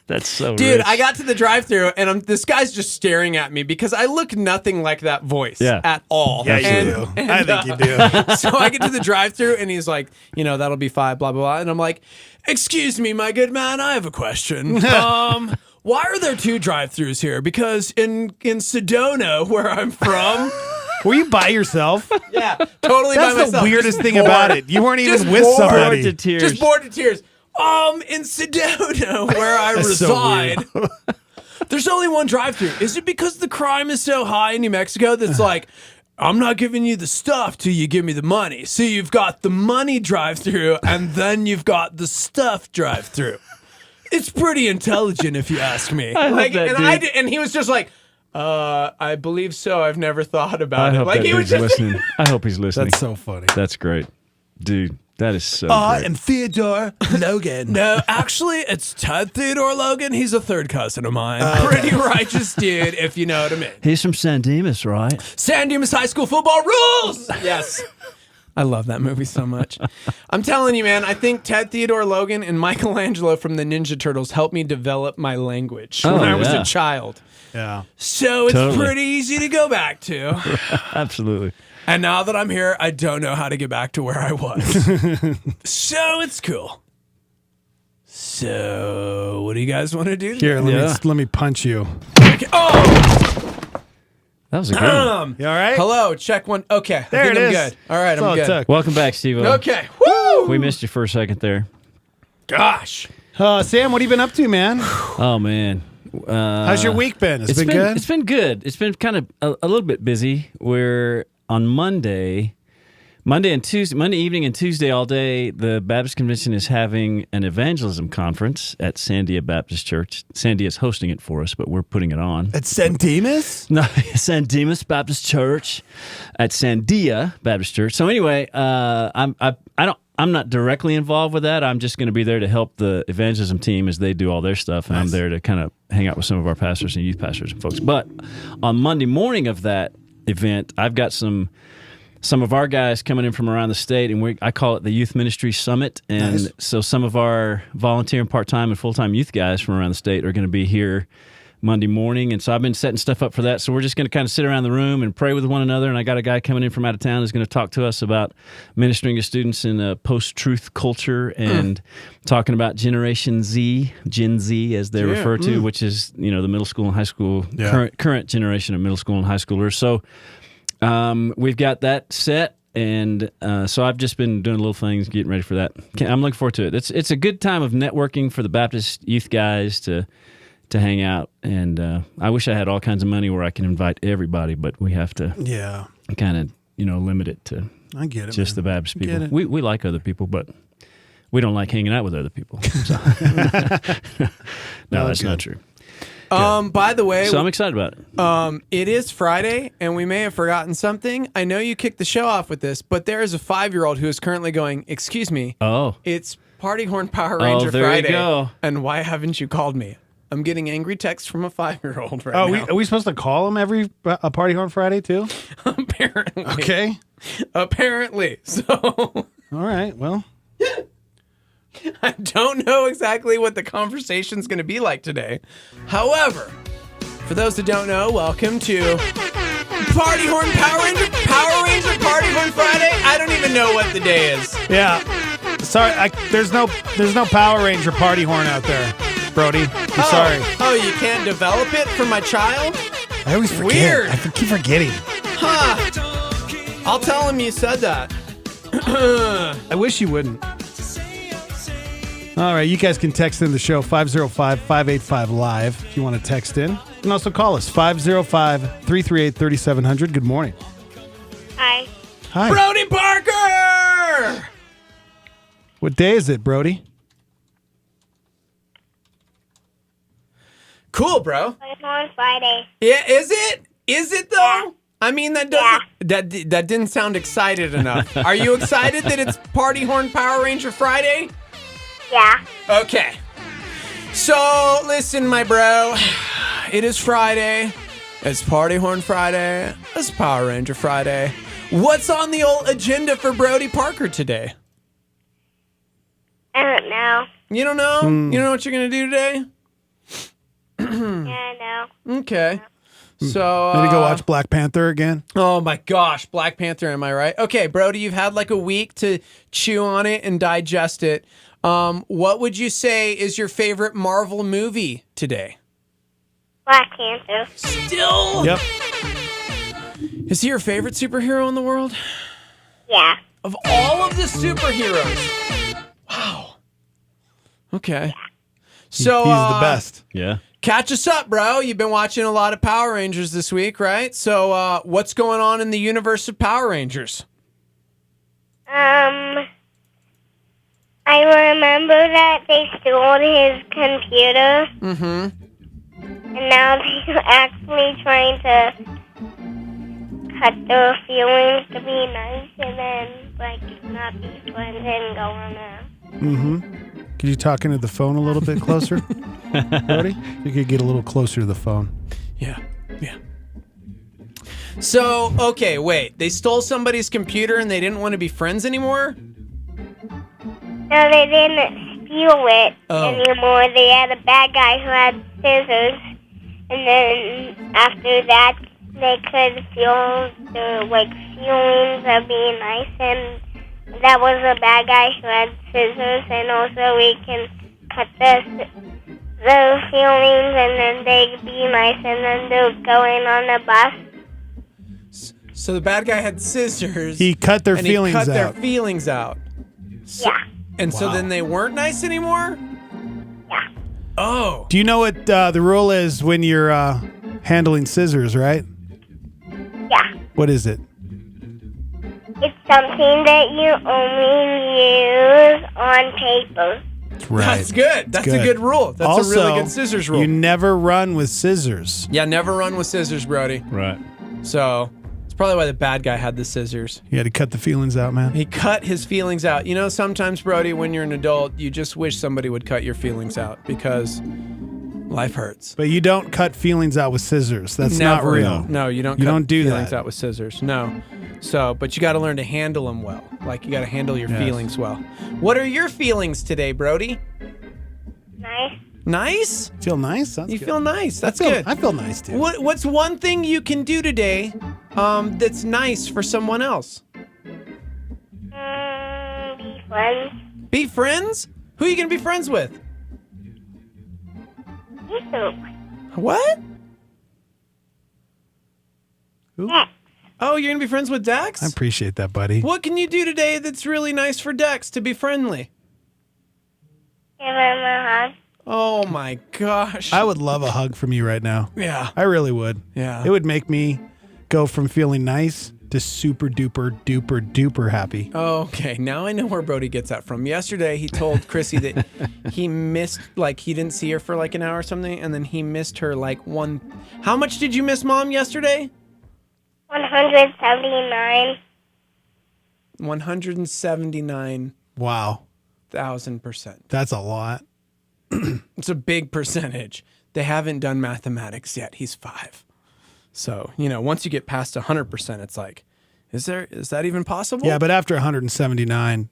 That's so Dude, rich. I got to the drive-thru and this guy's just staring at me because I look nothing like that voice at all. Yeah, you do. I think you do. So I get to the drive-thru and he's like, that'll be $5, blah, blah, blah. And I'm like, excuse me, my good man, I have a question. Why are there 2 drive-thrus here? Because in Sedona, where I'm from... Were you by yourself? Yeah, totally by myself. That's the weirdest Just thing bored. about it. You weren't even Just with bored. somebody. Bored to tears. Just bored to tears. In Sedona, where I That's so reside, there's only one drive-thru. Is it because the crime is so high in New Mexico that's like, I'm not giving you the stuff till you give me the money. So you've got the money drive-through, and then you've got the stuff drive-through. It's pretty intelligent, if you ask me. And he was just like, I believe so. I've never thought about it. Like he was just listening. I hope he's listening. That's so funny. That's great, dude. That is so I great. am Theodore Logan. No, actually, it's Ted Theodore Logan. He's a third cousin of mine. Pretty righteous dude, if you know what I mean. He's from San Dimas, right? San Dimas High School football rules! Yes. I love that movie so much. I'm telling you, man, I think Ted Theodore Logan and Michelangelo from the Ninja Turtles helped me develop my language when I was a child. Yeah. So it's pretty easy to go back to. Absolutely. And now that I'm here, I don't know how to get back to where I was. So it's cool. So what do you guys want to do today? Here, let me punch you. Okay. Oh! That was a good one. You all right? Hello, check one. Okay, there I think it I'm is. good. All right, That's all I'm it good. took. Welcome back, Steve-O. Okay. Woo! We missed you for a second there. Gosh. Sam, what have you been up to, man? Oh, man. How's your week been? It's been good? It's been good. It's been kind of a little bit busy. We're on Monday evening and Tuesday all day, the Baptist Convention is having an evangelism conference at Sandia Baptist Church. Sandia is hosting it for us, but we're putting it on. At San Dimas? No, San Dimas Baptist Church at Sandia Baptist Church. So anyway, I'm not directly involved with that. I'm just going to be there to help the evangelism team as they do all their stuff, and I'm there to kind of hang out with some of our pastors and youth pastors and folks. But on Monday morning of that event, I've got some of our guys coming in from around the state, and I call it the Youth Ministry Summit. And so some of our volunteer and part-time and full-time youth guys from around the state are going to be here Monday morning. And so I've been setting stuff up for that. So we're just going to kind of sit around the room and pray with one another. And I got a guy coming in from out of town who's going to talk to us about ministering to students in a post-truth culture and talking about Generation Z, Gen Z as they're referred to, which is, the middle school and high school, current generation of middle school and high schoolers. So we've got that set, and so I've just been doing little things, getting ready for that. I'm looking forward to it. It's a good time of networking for the Baptist youth guys to hang out, and I wish I had all kinds of money where I can invite everybody, but we have to kind of limit it to just the Baptist people. We like other people, but we don't like hanging out with other people. So. No, that's not true. By the way, so I'm excited about it. It is Friday, and we may have forgotten something. I know you kicked the show off with this, but there is a 5-year-old who is currently going, excuse me. Oh. It's Party Horn Power Ranger there Friday. You go. And why haven't you called me? I'm getting angry texts from a 5-year-old right now. Are we supposed to call him every Party Horn Friday, too? Apparently. Okay. Apparently. So. All right, well. I don't know exactly what the conversation's going to be like today. However, for those that don't know, welcome to Party Horn Power Ranger Party Horn Friday. I don't even know what the day is. Yeah. Sorry, there's no Power Ranger Party Horn out there, Brody. I'm sorry. Oh, you can't develop it for my child? I always forget. Weird. I keep forgetting. Huh. I'll tell him you said that. I wish you wouldn't. All right, you guys can text in the show, 505-585-LIVE, if you want to text in. You can also call us, 505-338-3700. Good morning. Hi. Hi. Brody Parker! What day is it, Brody? Cool, bro. It's on Friday. Yeah, is it? Is it, though? Yeah. I mean, that doesn't... That didn't sound excited enough. Are you excited that it's Party Horn Power Ranger Friday? Yeah. Okay. So, listen, my bro. It is Friday. It's Party Horn Friday. It's Power Ranger Friday. What's on the old agenda for Brody Parker today? I don't know. You don't know? You don't know what you're going to do today? Yeah, I know. Okay. So maybe go watch Black Panther again. Oh my gosh, Black Panther, am I right? Okay, Brody, you've had like a week to chew on it and digest it. What would you say is your favorite Marvel movie today? Black Panther. Still? Yep. Is he your favorite superhero in the world? Yeah. Of all of the superheroes? Wow. Okay. So he's the best. Yeah. Catch us up, bro. You've been watching a lot of Power Rangers this week, right? So what's going on in the universe of Power Rangers? I remember that they stole his computer. Mm-hmm. And now they're actually trying to cut their feelings to be nice and then, not be friends and go on a... Mm-hmm. Could you talk into the phone a little bit closer, Brody? You could get a little closer to the phone. Yeah. So, okay, wait. They stole somebody's computer and they didn't want to be friends anymore? No, they didn't steal it anymore. They had a bad guy who had scissors. And then after that, they could feel their, feelings of being nice. And that was a bad guy who had scissors. And also we can cut the feelings and then they be nice. And then they're going on a bus. So the bad guy had scissors. He cut their and feelings he cut out. their feelings out. Yeah. And so then they weren't nice anymore? Yeah. Oh. Do you know what the rule is when you're handling scissors, right? Yeah. What is it? It's something that you only use on paper. Right. That's good. That's a good rule. That's also, a really good scissors rule. You never run with scissors. Yeah, never run with scissors, Brody. Right. So it's probably why the bad guy had the scissors. You had to cut the feelings out, man. He cut his feelings out. You know, sometimes, Brody, when you're an adult, you just wish somebody would cut your feelings out because life hurts. But you don't cut feelings out with scissors. That's not Never. real. No, you don't. You cut don't do feelings that. out with scissors. No. So, but you got to learn to handle them well. Like you got to handle your feelings well. What are your feelings today, Brody? Nice. Nice? Feel nice? That's you good. feel nice. That's I feel, good. I feel nice too. What's one thing you can do today that's nice for someone else? Be friends. Be friends? Who are you going to be friends with? You. What? Who? Dex. Oh, you're going to be friends with Dex? I appreciate that, buddy. What can you do today that's really nice for Dex to be friendly? Give him a hug. Oh my gosh. I would love a hug from you right now. Yeah. I really would. Yeah. It would make me go from feeling nice to super duper duper duper happy. Okay, now I know where Brody gets that from. Yesterday, he told Chrissy that he missed, he didn't see her for an hour or something, and then he missed her one. How much did you miss Mom yesterday? 179. 179,000%. Wow. That's a lot. It's a big percentage. They haven't done mathematics yet. He's 5. So, once you get past 100%, it's like, is that even possible? Yeah, but after 179,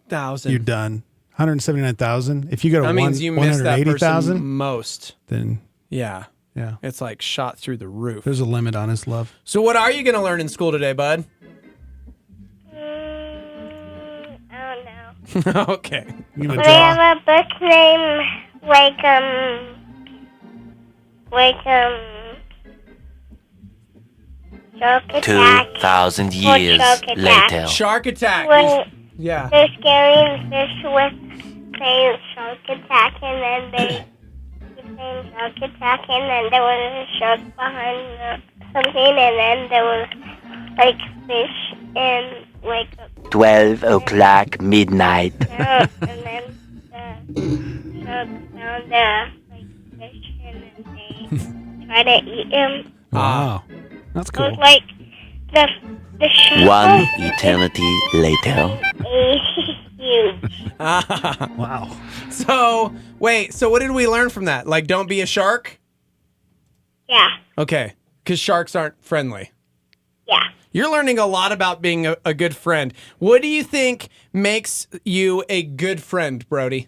thousand, you're done. 179,000. If you go to that means you missed that person 180,000, most. then Yeah. yeah, It's shot through the roof. there's a limit on his love. So what are you going to learn in school today, bud? I don't know. Okay. You But I have a book named, 2,000 years later. Shark Attack. When Yeah. they're scaring fish with saying shark attack, and then they keep saying shark attack, and then there was a shark behind something, and then there was fish and 12 o'clock midnight. and then the shark found the fish, and then they tried to eat him. Wow. That's It cool. was the shark. One eternity later. Huge. Wow. So, wait. So what did we learn from that? Don't be a shark? Yeah. Okay. Because sharks aren't friendly. Yeah. You're learning a lot about being a good friend. What do you think makes you a good friend, Brody?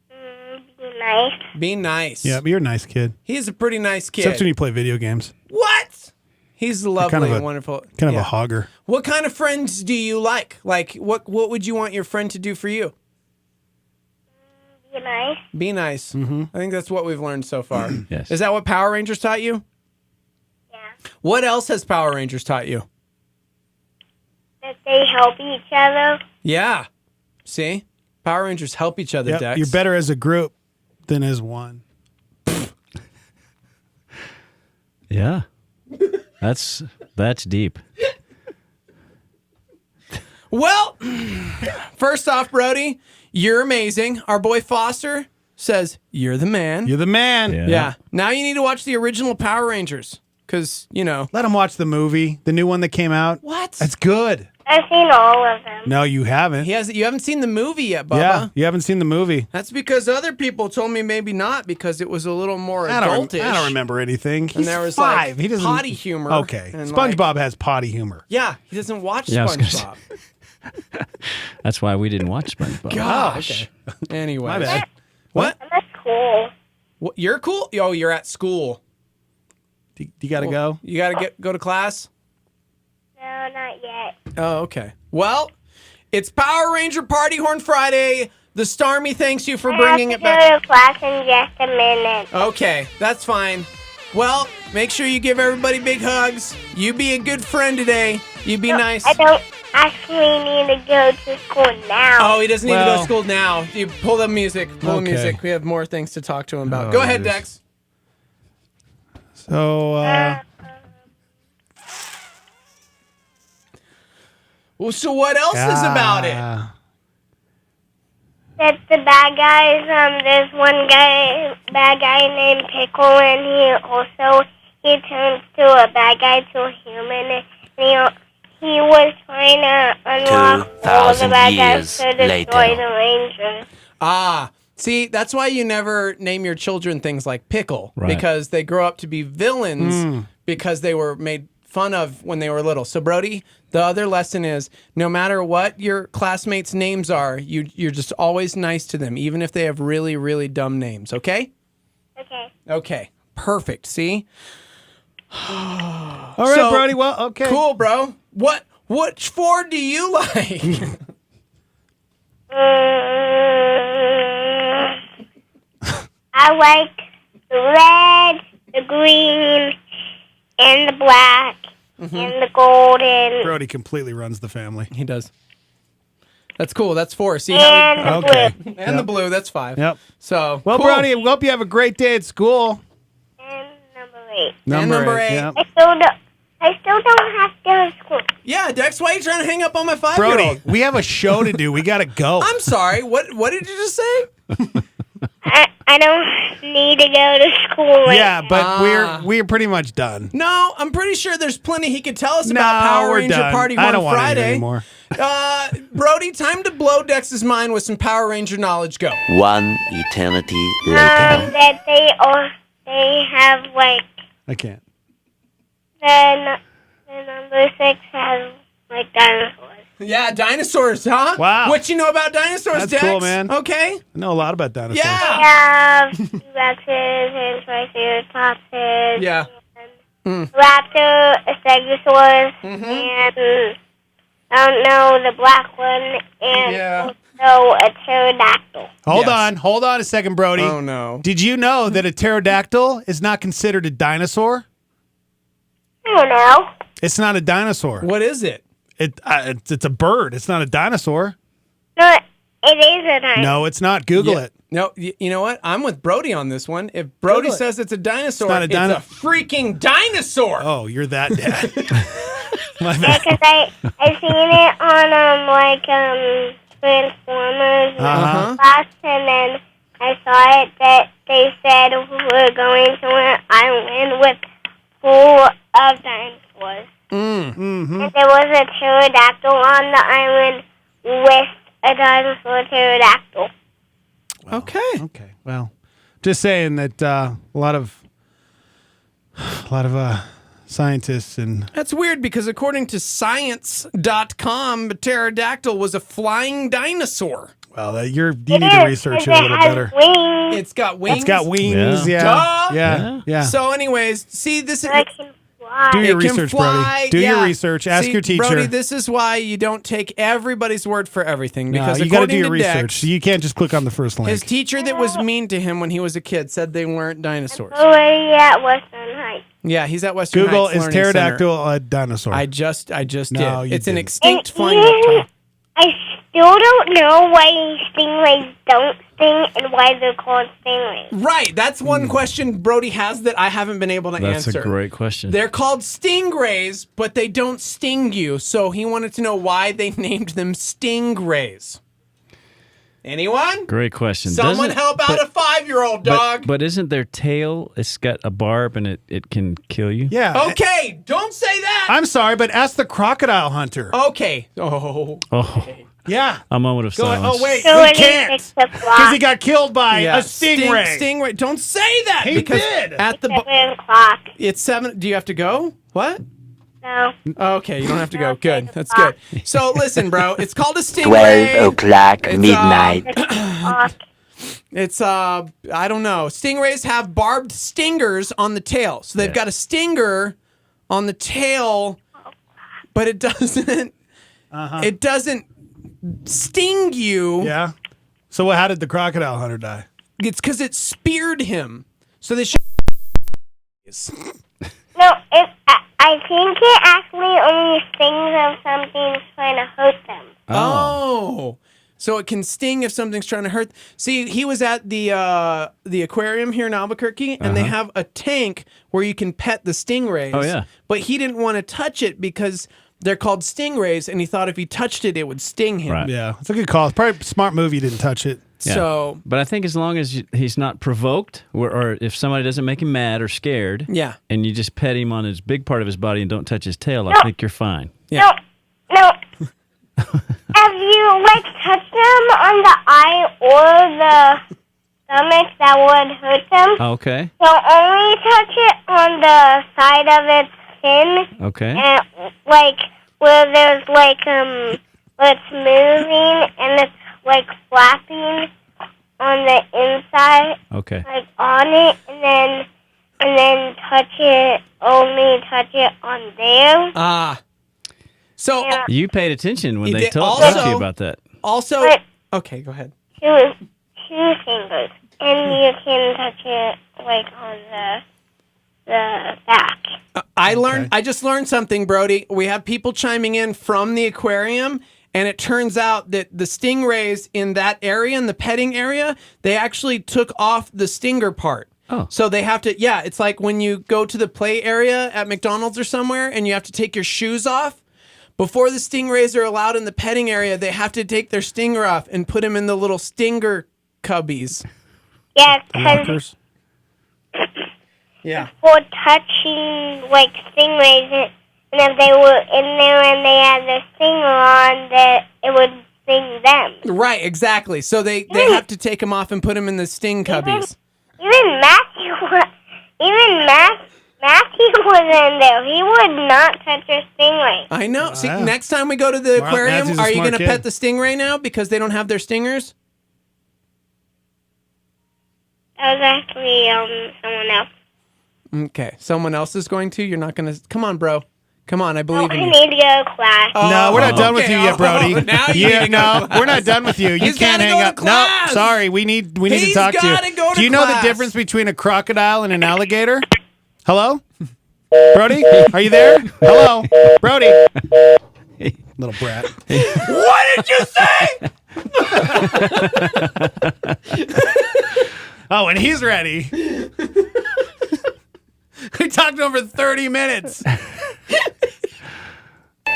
Be nice. Be nice. Yeah, but you're a nice kid. He's a pretty nice kid. Except when you play video games. What? He's lovely Kind of and a- wonderful. Kind of Yeah. a hogger. What kind of friends do you like? What would you want your friend to do for you? Be nice. Be nice. Mm-hmm. I think that's what we've learned so far. Yes. Is that what Power Rangers taught you? Yeah. What else has Power Rangers taught you? That they help each other. Yeah. See? Power Rangers help each other, Yep, Dex. you're better as a group than as one. Yeah. That's deep. Well, first off, Brody, you're amazing. Our boy Foster says, you're the man. You're the man. Yeah. Now you need to watch the original Power Rangers because, Let him watch the movie, the new one that came out. What? That's good. I've seen all of them. No, you haven't. You haven't seen the movie yet, Bubba. Yeah, you haven't seen the movie. That's because other people told me maybe not because it was a little more adultish. I don't remember anything. He's there was 5. Like He doesn't potty humor. Okay. and SpongeBob has potty humor. Yeah, he doesn't watch Yeah, I was gonna SpongeBob. That's why we didn't watch SpongeBob. Gosh. Okay. Anyway. My bad. What? I'm at school. What? You're cool? Oh, you're at school. Do you got to go? You got to go to class? No, not yet. Oh, okay. Well, it's Power Ranger Party Horn Friday. The Starmy thanks you for bringing it back. I have to go to class in just a minute. Okay, that's fine. Well, make sure you give everybody big hugs. You be a good friend today. You be nice. I don't actually need to go to school now. Oh, he doesn't need to go to school now. You pull the music. Pull the music. We have more things to talk to him about. Go ahead, Dex. So, well, so what else is about it? That's the bad guys. There's one bad guy named Pickle, and he turns to a bad guy to a human, and he was trying to unlock all the bad guys to destroy the Rangers. Ah, see, that's why you never name your children things like Pickle, Right. because they grow up to be villains because they were made fun of when they were little. So, Brody, the other lesson is no matter what your classmates' names are, you're just always nice to them, even if they have really, really dumb names, okay? Okay. Okay, perfect. See? all right, Brody. Well, okay. Cool, bro. Which Ford do you like? I like the red, the green, and the black, and the golden. Brody completely runs the family. He does. That's cool. That's 4. See And how the Okay. blue. and the blue. That's 5. Yep. So Well, cool. Brody, we hope you have a great day at school. And number 8. Number 8. Yep. I still don't have to go to school. Yeah, Dex, why are you trying to hang up on my 5-year-old? Brody, we have a show to do. We got to go. I'm sorry. What did you just say? I don't need to go to school right yeah, now. but we're pretty much done. No, I'm pretty sure there's plenty he could tell us No, about Power we're Ranger done. Party I Horn don't want to hear Friday. anymore. Brody, time to blow Dex's mind with some Power Ranger knowledge. Go. One eternity later. That they have like I can't. the number 6 has like dinosaurs. Yeah, dinosaurs, huh? Wow. What you know about dinosaurs, That's Dex? cool, man. Okay. I know a lot about dinosaurs. Yeah. They have T-Rexes and Triceratopses. Yeah. Raptor, a Stegosaurus, and I don't know, the black one, and also a pterodactyl. Hold on a second, Brody. Oh, no. Did you know that a pterodactyl is not considered a dinosaur? I don't know. It's not a dinosaur. What is it? It's a bird. It's not a dinosaur. No, it is a dinosaur. No, it's not. Google it. No, you know what? I'm with Brody on this one. If Brody Google it. says it's a dinosaur, It's not a it's a freaking dinosaur. Oh, you're that dad. My Yeah, bad. because I seen it on Transformers class, and then I saw it that they said we're going to an island with full of dinosaurs. Mm-hmm. And there was a pterodactyl on the island with a dinosaur pterodactyl. Okay. Well, just saying that a lot of scientists and That's weird because according to science.com, a pterodactyl was a flying dinosaur. well, you need to research it a little better. Wings. It's got wings. It's got wings. Yeah. Yeah. Yeah. So, anyways, see, this is. I can fly. Do your It can research, fly, Brody. Do your yeah. research. Ask See, your teacher. Brody, this is why you don't take everybody's word for everything. No, Because you got to do according your to research. Dex, You can't just click on the first link. his teacher that was mean to him when he was a kid said they weren't dinosaurs. Already at Western Heights. Yeah, he's at Western Google Heights is Learning Center. pterodactyl a dinosaur. I just No, did. you It's an didn't. extinct And flying even reptile. I still don't know why stingrays don't sting and why they're called stingrays. Right. That's one question Brody has that I haven't been able to answer. That's a great question. They're called stingrays, but they don't sting you. So he wanted to know why they named them stingrays. Anyone? Great question. Someone help out a 5-year-old dog. But isn't their tail, it's got a barb and it can kill you? Yeah. Okay, don't say that. I'm sorry, but ask the crocodile hunter. Okay. Oh. Yeah. A moment of silence. Oh, wait. We can't. Because he got killed by a stingray. Stingray. Don't say that. He did. At the 7 o'clock. It's 7. Do you have to go? What? No. Okay, you don't have to go. Good. That's good. So listen, bro. It's called a stingray. 12 o'clock midnight. It's I don't know. Stingrays have barbed stingers on the tail. So they've got a stinger on the tail, but it doesn't it doesn't sting you. Yeah. So how did the crocodile hunter die? It's because it speared him. So they No, I think it actually only stings if something's trying to hurt them. Oh. So it can sting if something's trying to hurt. See, he was at the aquarium here in Albuquerque, and they have a tank where you can pet the stingrays. Oh, yeah. But he didn't want to touch it because they're called stingrays, and he thought if he touched it, it would sting him. Right. Yeah. It's a good call. It's probably a smart move you didn't touch it. Yeah. So, but I think as long as he's not provoked, or if somebody doesn't make him mad or scared, and you just pet him on his big part of his body and don't touch his tail, I think you're fine. No. If you touch them on the eye or the stomach, that would hurt them. Okay. So only touch it on the side of its fin. Okay. And where there's where it's moving and it's flapping on the inside. Okay. On it, and then touch it on there. So you paid attention when they talked to you about that. Also, okay, go ahead. Two fingers, and you can touch it on the back. I just learned something, Brody. We have people chiming in from the aquarium, and it turns out that the stingrays in that area, in the petting area, they actually took off the stinger part. Oh. So they have to, it's like when you go to the play area at McDonald's or somewhere, and you have to take your shoes off. Before the stingrays are allowed in the petting area, they have to take their stinger off and put them in the little stinger cubbies. Yeah, because for touching stingrays, and if they were in there and they had their stinger on, that it would sting them. Right, exactly. So they have to take them off and put them in the sting cubbies. Even Matthew was in there. He would not touch a stingray. I know. See, next time we go to the aquarium, are you going to pet the stingray now because they don't have their stingers? That was actually someone else. Okay, someone else is going to? You're not going to... Come on, bro. Come on, I believe in you. I need to go to class. No, we're not done with you yet, Brody. Now you need to go to class. We're not done with you. You He's can't hang gotta go up. to class. No, sorry. We need to talk to you. Go to Do you know the class. difference between a crocodile and an alligator? Hello? Brody? Are you there? Hello? Brody? Little brat. What did you say? Oh, and he's ready. We talked over 30 minutes.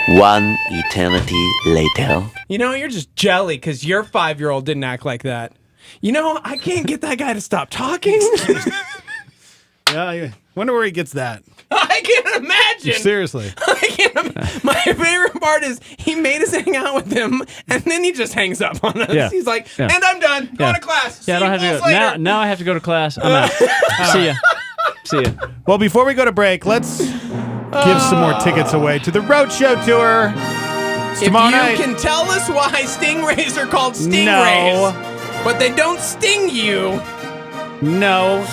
One eternity later. You know, you're just jelly because your 5-year-old didn't act like that. You know, I can't get that guy to stop talking. Yeah, I wonder where he gets that. I can't imagine. Seriously. I can't. My favorite part is he made us hang out with him, and then he just hangs up on us. Yeah. He's like, Yeah. and I'm done. Going to class. Yeah, I don't have to go. Later. Now I have to go to class. I'm out. See ya. See ya. Well, before we go to break, let's give some more tickets away to the Roadshow Tour. If you can tell us why stingrays are called stingrays, but they don't sting you. No,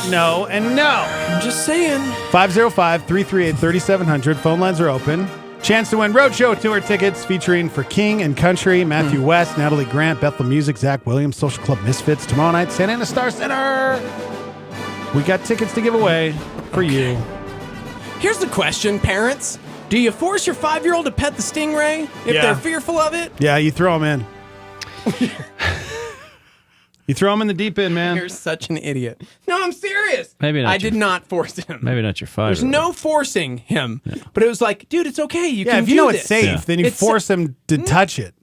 and no. I'm just saying. 505-338-3700. Phone lines are open. Chance to win Roadshow Tour tickets featuring For King and Country, Matthew West, Natalie Grant, Bethel Music, Zach Williams, Social Club Misfits, tomorrow night, Santa Ana Star Center. We got tickets to give away for you. Here's the question, parents. Do you force your 5-year-old to pet the stingray if they're fearful of it? Yeah, you throw them in. You throw him in the deep end, man. You're such an idiot. No, I'm serious. Maybe not. I did not force him. Maybe not your 5-year-old. There's no forcing him. Yeah. But it was like, dude, it's okay. You can if you do know this. it's safe, then you force him to touch it.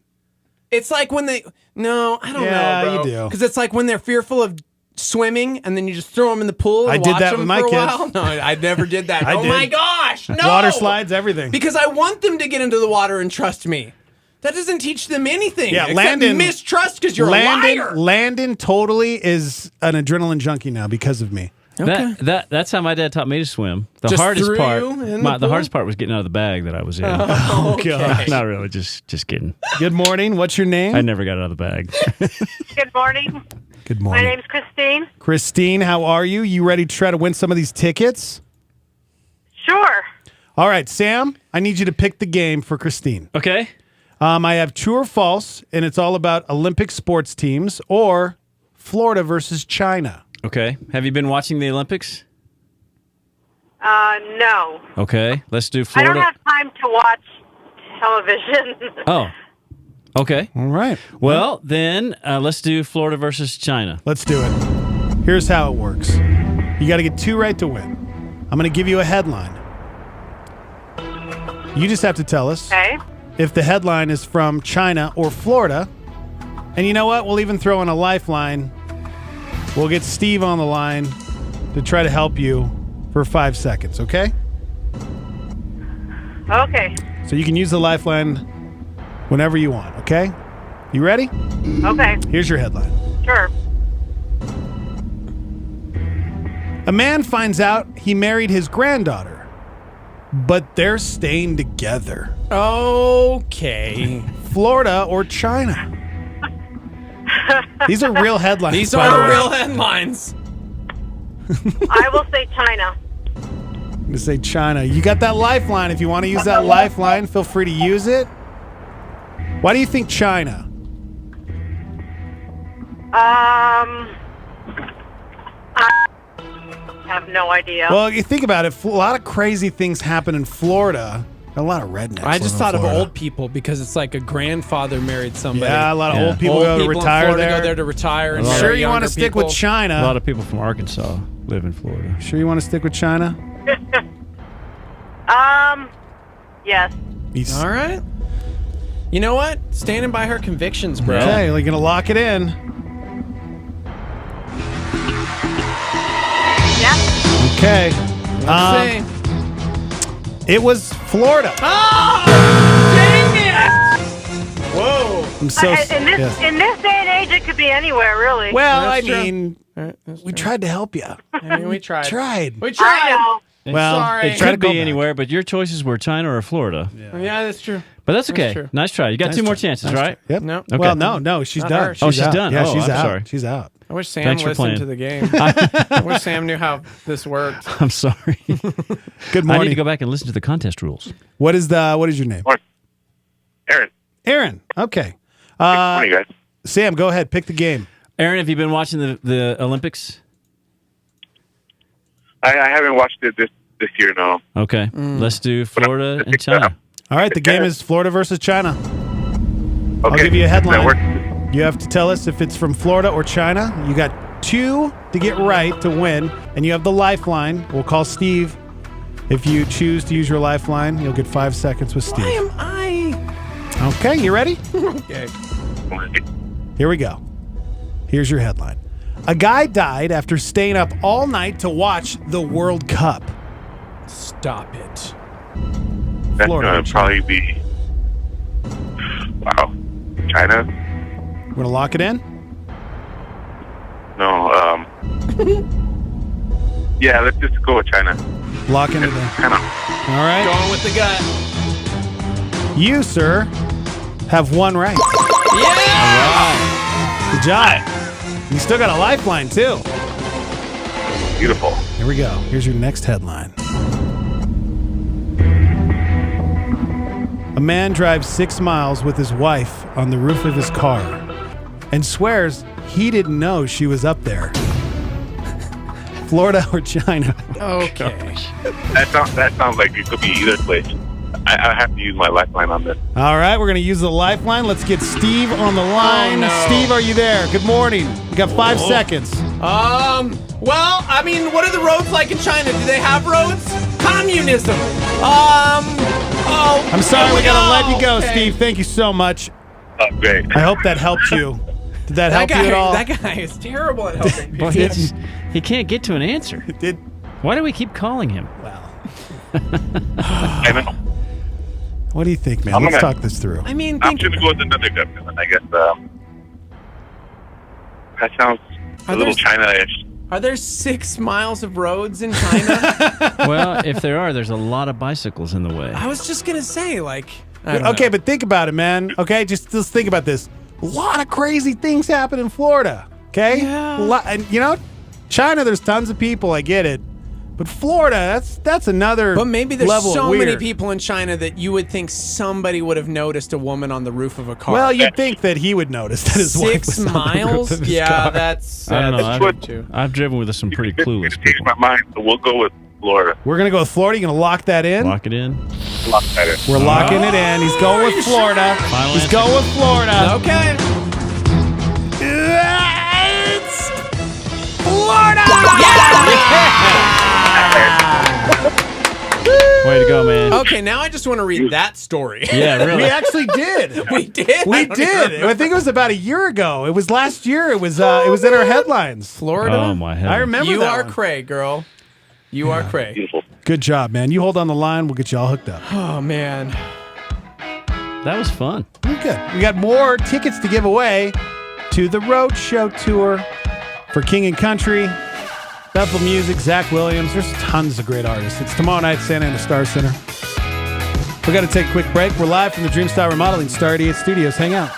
It's like when they... No, I don't know, bro. You do. Because it's like when they're fearful of swimming and then you just throw them in the pool and I did watch that them with my for a kids. while. No, I never did that. I Oh did. my gosh, no! Water slides, everything. Because I want them to get into the water and trust me. That doesn't teach them anything. Yeah, except Landon mistrust because you're a liar. Landon totally is an adrenaline junkie now because of me. Okay. That's how my dad taught me to swim. The Just hardest threw part, you in the the pool? hardest part was getting out of the bag that I was in. Oh, gosh. Not really, just kidding. Good morning. What's your name? I never got out of the bag. Good morning. Good morning. My name's Christine. Christine, how are you? You ready to try to win some of these tickets? Sure. All right, Sam, I need you to pick the game for Christine. Okay. I have true or false, and it's all about Olympic sports teams, or Florida versus China. Okay. Have you been watching the Olympics? No. Okay. Let's do I Florida. don't have time to watch television. Oh. Okay. All right. Well, then let's do Florida versus China. Let's do it. Here's how it works. You got to get 2 right to win. I'm going to give you a headline. You just have to tell us if the headline is from China or Florida. And you know what? We'll even throw in a lifeline. We'll get Steve on the line to try to help you for 5 seconds, okay? Okay. So you can use the lifeline whenever you want, okay? You ready? Okay. Here's your headline. Sure. A man finds out he married his granddaughter, but they're staying together. Okay. Florida or China? These are real headlines. These by the are way. real headlines. I will say China. I'm going to say China. You got that lifeline. If you want to use that lifeline, feel free to use it. Why do you think China? I have no idea. Well, you think about it. A lot of crazy things happen in Florida. A lot of rednecks. I just live in thought of Florida. old people because it's like a grandfather married somebody. Yeah, a lot of old people go to in retire Florida there. Go there to retire. And Sure, marry you want younger to stick people. with China? A lot of people from Arkansas live in Florida. Sure, you want to stick with China? Yes. All right. You know what? Standing by her convictions, bro. Okay, we're gonna lock it in. Yeah. Okay. Let's see. It was Florida. Oh, dang it! Whoa. I'm so in this yes. in this day and age, it could be anywhere, really. Well, That's I true. mean, we tried to help you. I mean, we tried. Tried. We tried. I know. Well, sorry. It Try to could go be back. anywhere, but your choices were China or Florida. Yeah, that's true. But that's okay. true. Nice try. You got Nice 2 more try. chances, Nice right? try. Yep. No. Okay. Well, no, she's Not done. her. Oh, she's out. done. Yeah, Oh, she's I'm out. sorry. She's out. I wish Sam Thanks for listened playing. to the game. I wish Sam knew how this worked. I'm sorry. Good I morning. need to go back and listen to the contest rules. What is your name? Aaron. Aaron. Okay. Morning, guys. Sam, go ahead. Pick the game. Aaron, have you been watching the Olympics? I haven't watched it this year, no. Okay. Let's do Florida and China. All right. The game is Florida versus China. Okay. I'll give you a That works. headline. You have to tell us if it's from Florida or China. You got 2 to get right to win, and you have the lifeline. We'll call Steve. If you choose to use your lifeline, you'll get 5 seconds with Steve. Why am I? Okay, you ready? Okay. Here we go. Here's your headline. A guy died after staying up all night to watch the World Cup. Stop it. That's Florida. going to probably be... Wow. China? We're going to lock it in? No, yeah, let's just go with China. Locking it in. Kind of. All right. Going with the gut. You, sir, have 1 right. Yeah! Good job. You still got a lifeline, too. Beautiful. Here we go. Here's your next headline. A man drives 6 miles with his wife on the roof of his car and swears he didn't know she was up there. Florida or China? Okay. That sounds like it could be either place. I have to use my lifeline on this. All right, we're going to use the lifeline. Let's get Steve on the line. Oh, no. Steve, are you there? Good morning. We got 5 seconds. Well, I mean, what are the roads like in China? Do they have roads? Communism. I'm sorry, we got to let you go, okay. Steve. Thank you so much. Oh, great. I hope that helped you. Did that help you at all? That guy is terrible at helping people. Well, he can't get to an answer. Did Why do we keep calling him? I know. What do you think, man? Let's talk this through. I mean, I'm going to go with another government, I guess. That sounds a little China-ish. Are there 6 miles of roads in China? Well, if there are, there's a lot of bicycles in the way. I was just going to say, like... Okay, but think about it, man. Okay, just think about this. A lot of crazy things happen in Florida. Okay? Yeah. And, China, there's tons of people. I get it. But Florida, that's another But maybe there's level so of weird. many people in China that you would think somebody would have noticed a woman on the roof of a car. Well, you'd think that he would notice that his wife 6 was on the roof miles? of his Yeah, car. that's I don't know. true. I've driven with some pretty clueless people. My mind, so we'll go with Florida. We're going to go with Florida. You going to lock that in? Lock it in. Lock that in. We're locking it in. He's going with Florida. Final He's answer. going with Florida. Okay. It's Florida! Way to go, man. Okay, now I just want to read that story. Yeah, really. We actually did. We did? We did. I think it was about a year ago. It was last year. It was in our headlines. Florida? Oh, my heavens. I remember You that are one. cray, girl. You are cray. Beautiful. Good job, man. You hold on the line. We'll get you all hooked up. Oh, man. That was fun. Good. We got more tickets to give away to the Road Show tour for King and Country, Bethel Music, Zach Williams. There's tons of great artists. It's tomorrow night at Santa Ana Star Center. We got to take a quick break. We're live from the Dreamstar Remodeling Star 88 Studios. Hang out.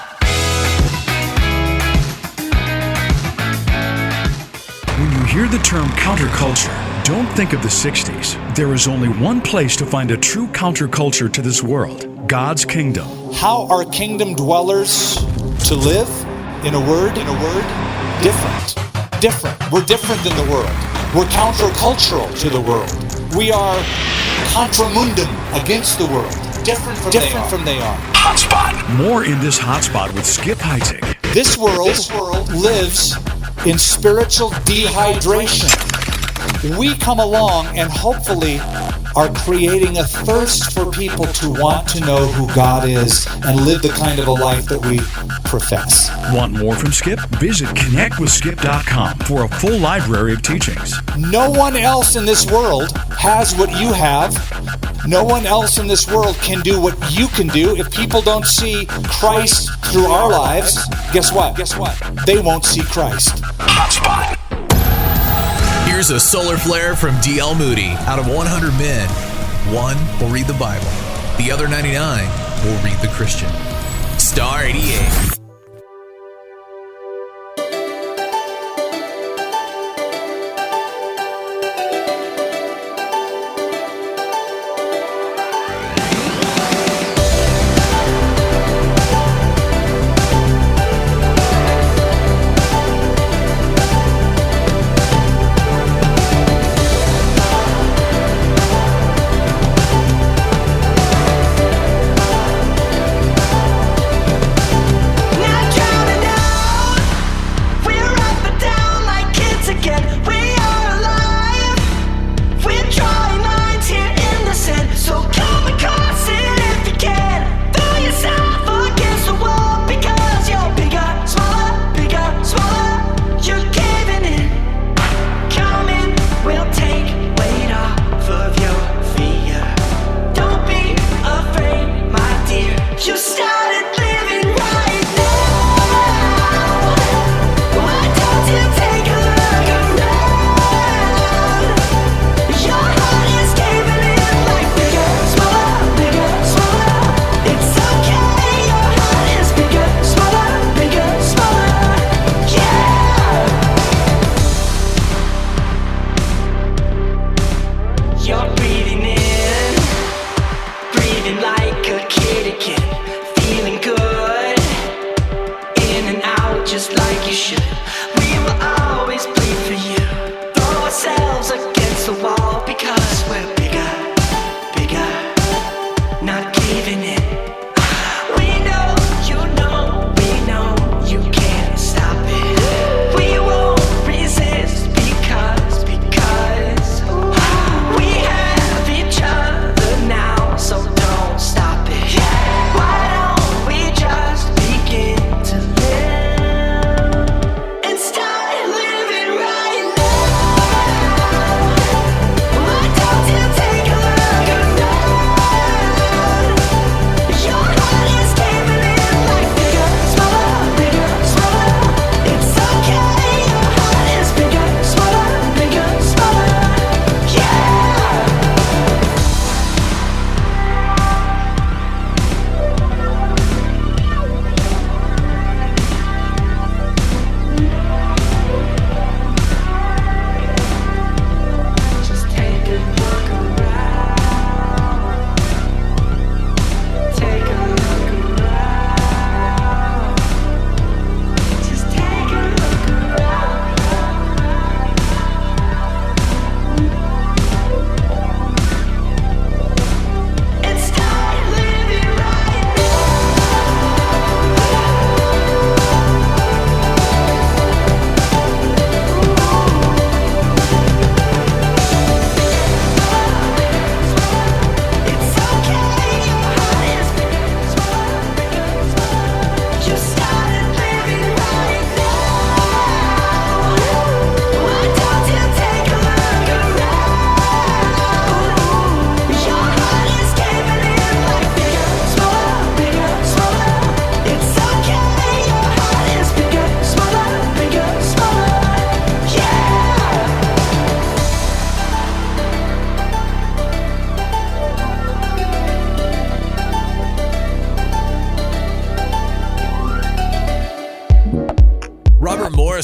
When you hear the term counterculture, don't think of the 60s. There is only one place to find a true counterculture to this world: God's kingdom. How are kingdom dwellers to live? In a word, different. We're different than the world. We're countercultural to the world. We are contra mundum, against the world. Different from they are. Hotspot. More in this hotspot with Skip Heitzig. This world lives in spiritual dehydration. We come along and hopefully are creating a thirst for people to want to know who God is and live the kind of a life that we profess. Want more from Skip? Visit connectwithskip.com for a full library of teachings. No one else in this world has what you have. No one else in this world can do what you can do. If people don't see Christ through our lives, guess what? They won't see Christ. Hotspot. Here's a solar flare from D.L. Moody. Out of 100 men, 1 will read the Bible. The other 99 will read the Christian. Star 88.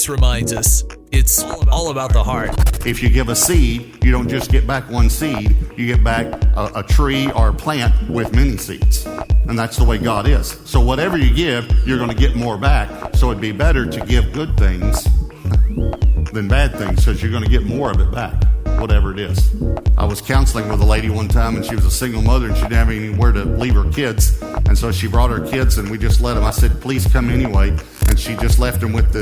Morris reminds us, it's all about the heart. If you give a seed, you don't just get back one seed, you get back a tree or a plant with many seeds. And that's the way God is. So whatever you give, you're going to get more back. So it'd be better to give good things than bad things, because you're going to get more of it back, whatever it is. I was counseling with a lady one time, and she was a single mother, and she didn't have anywhere to leave her kids. And so she brought her kids, and we just let them. I said, please come anyway. And she just left them with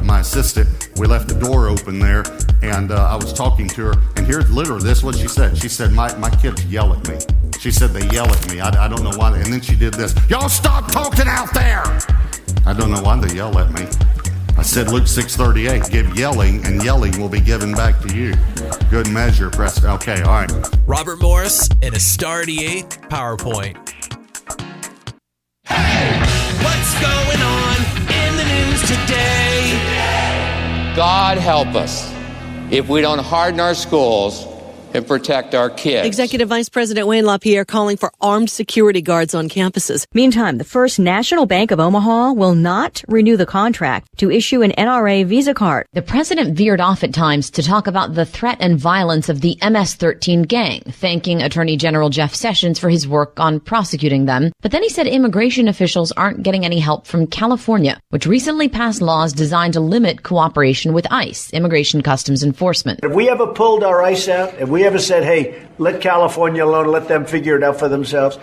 my assistant. We left the door open there, and I was talking to her. And here's literally this is what she said. She said, my kids yell at me. She said they yell at me. I don't know why. And then she did this. Y'all stop talking out there. I don't know why they yell at me. I said Luke 6:38, give yelling, and yelling will be given back to you. Good measure, press. Okay, all right. Robert Morris and a Star 88 PowerPoint. Hey, what's going on in the news today? God help us if we don't harden our schools and protect our kids. Executive Vice President Wayne LaPierre calling for armed security guards on campuses. Meantime, the First National Bank of Omaha will not renew the contract to issue an NRA Visa card. The president veered off at times to talk about the threat and violence of the MS-13 gang, thanking Attorney General Jeff Sessions for his work on prosecuting them. But then he said immigration officials aren't getting any help from California, which recently passed laws designed to limit cooperation with ICE, Immigration Customs Enforcement. If we ever pulled our ICE out, if we ever said, hey, let California alone, let them figure it out for themselves,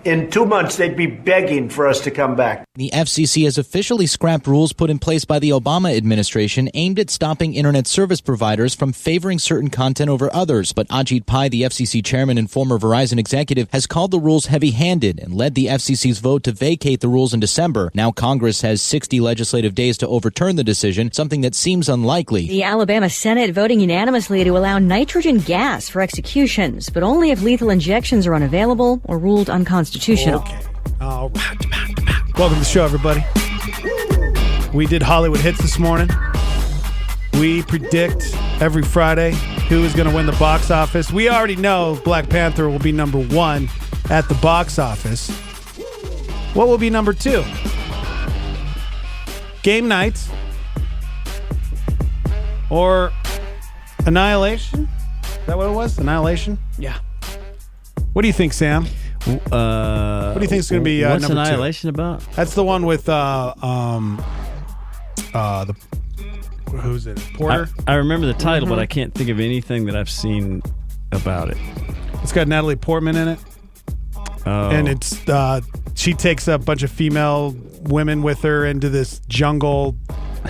in 2 months, they'd be begging for us to come back. The FCC has officially scrapped rules put in place by the Obama administration aimed at stopping internet service providers from favoring certain content over others. But Ajit Pai, the FCC chairman and former Verizon executive, has called the rules heavy-handed and led the FCC's vote to vacate the rules in December. Now Congress has 60 legislative days to overturn the decision, something that seems unlikely. The Alabama Senate voting unanimously to allow nitrogen gas for executions, but only if lethal injections are unavailable or ruled unconstitutional. Okay. All right. Welcome to the show, everybody. We did Hollywood Hits this morning. We predict every Friday who is going to win the box office. We already know Black Panther will be number 1 at the box office. What will be number 2? Game Night or Annihilation? Is that what it was? Annihilation? Yeah. What do you think, Sam? What do you think is going to be what's number 2? Annihilation about? That's the one with who's it? Porter. I remember the title, but I can't think of anything that I've seen about it. It's got Natalie Portman in it, and it's she takes a bunch of female women with her into this jungle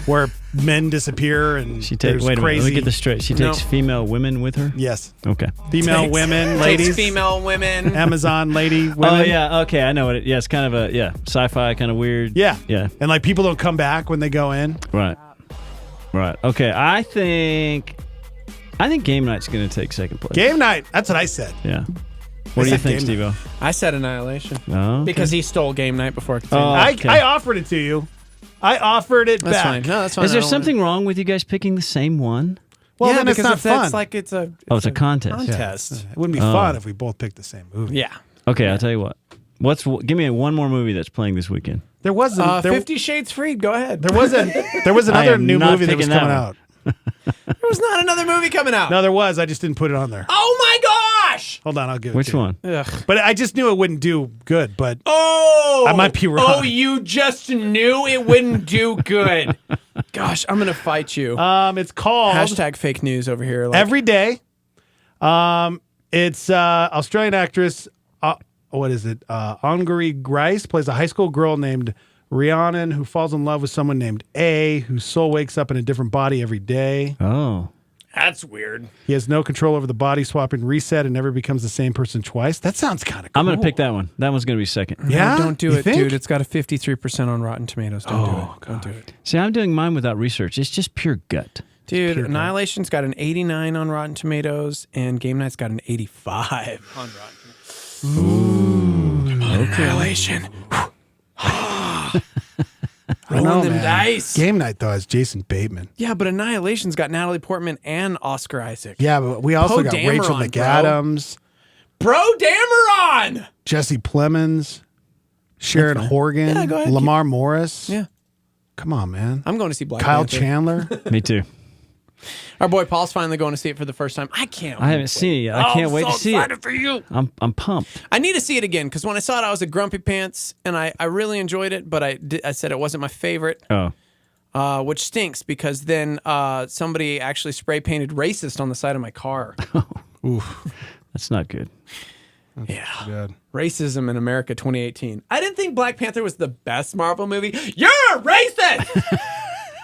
where men disappear, and She takes. Wait a minute. Let me get this straight. She takes female women with her. Yes. Okay. Female women, ladies. Takes female women. Amazon lady women. Oh yeah. Okay, I know what it. Yeah, it's kind of a sci-fi kind of weird. Yeah. Yeah. And like people don't come back when they go in. Right. Right. Okay. I think Game Night's going to take second place. Game Night. That's what I said. Yeah. What do you think, Steve-O? I said Annihilation. Oh, okay. Because he stole Game Night before it continued. I offered it to you. I offered it That's back. fine. No, that's fine. Is there something wrong with you guys picking the same one? Well, yeah, then it's because not fun. That's like it's a It's a contest. contest. It wouldn't be fun if we both picked the same movie. Yeah. Okay, I'll tell you what. Give me one more movie that's playing this weekend. There was 50 Shades Freed. Go ahead. There was another new movie that was coming out. There was not another movie coming out. No, there was. I just didn't put it on there. Oh my gosh! Hold on, I'll give it Which to you. one? Ugh. But I just knew it wouldn't do good, but I might be wrong. Oh, you just knew it wouldn't do good. Gosh, I'm gonna fight you. It's called Hashtag fake news over here. Every Day. It's Australian actress. What is it? Angourie Grice plays a high school girl named Rhiannon who falls in love with someone named A, whose soul wakes up in a different body every day. Oh. That's weird. He has no control over the body, swap and reset, and never becomes the same person twice. That sounds kind of cool. I'm going to pick that one. That one's going to be second. Yeah? No, don't do You it, think? dude. It's got a 53% on Rotten Tomatoes. Don't do it. Don't do it. See, I'm doing mine without research. It's just pure gut. Dude, Annihilation's got an 89 on Rotten Tomatoes, and Game Night's got an 85 on Rotten Tomatoes. Ooh. Okay. Annihilation. Rolling them dice. Game Night, though, has Jason Bateman. Yeah, but Annihilation's got Natalie Portman and Oscar Isaac. Yeah, but we also got Rachel McAdams. Bro Dameron! Jesse Plemons. Sharon Horgan. Yeah, go ahead. Lamar Morris. Yeah. Come on, man. I'm going to see Black Kyle Panther. Chandler. Me too. Our boy Paul's finally going to see it for the first time. I haven't seen it yet. I can't wait to see it. I'm so excited for you. I'm pumped. I need to see it again because when I saw it, I was at Grumpy Pants, and I really enjoyed it, but I said it wasn't my favorite. Oh. Which stinks because then somebody actually spray painted racist on the side of my car. Oof. That's not good. Yeah. Good. Racism in America 2018. I didn't think Black Panther was the best Marvel movie. You're racist!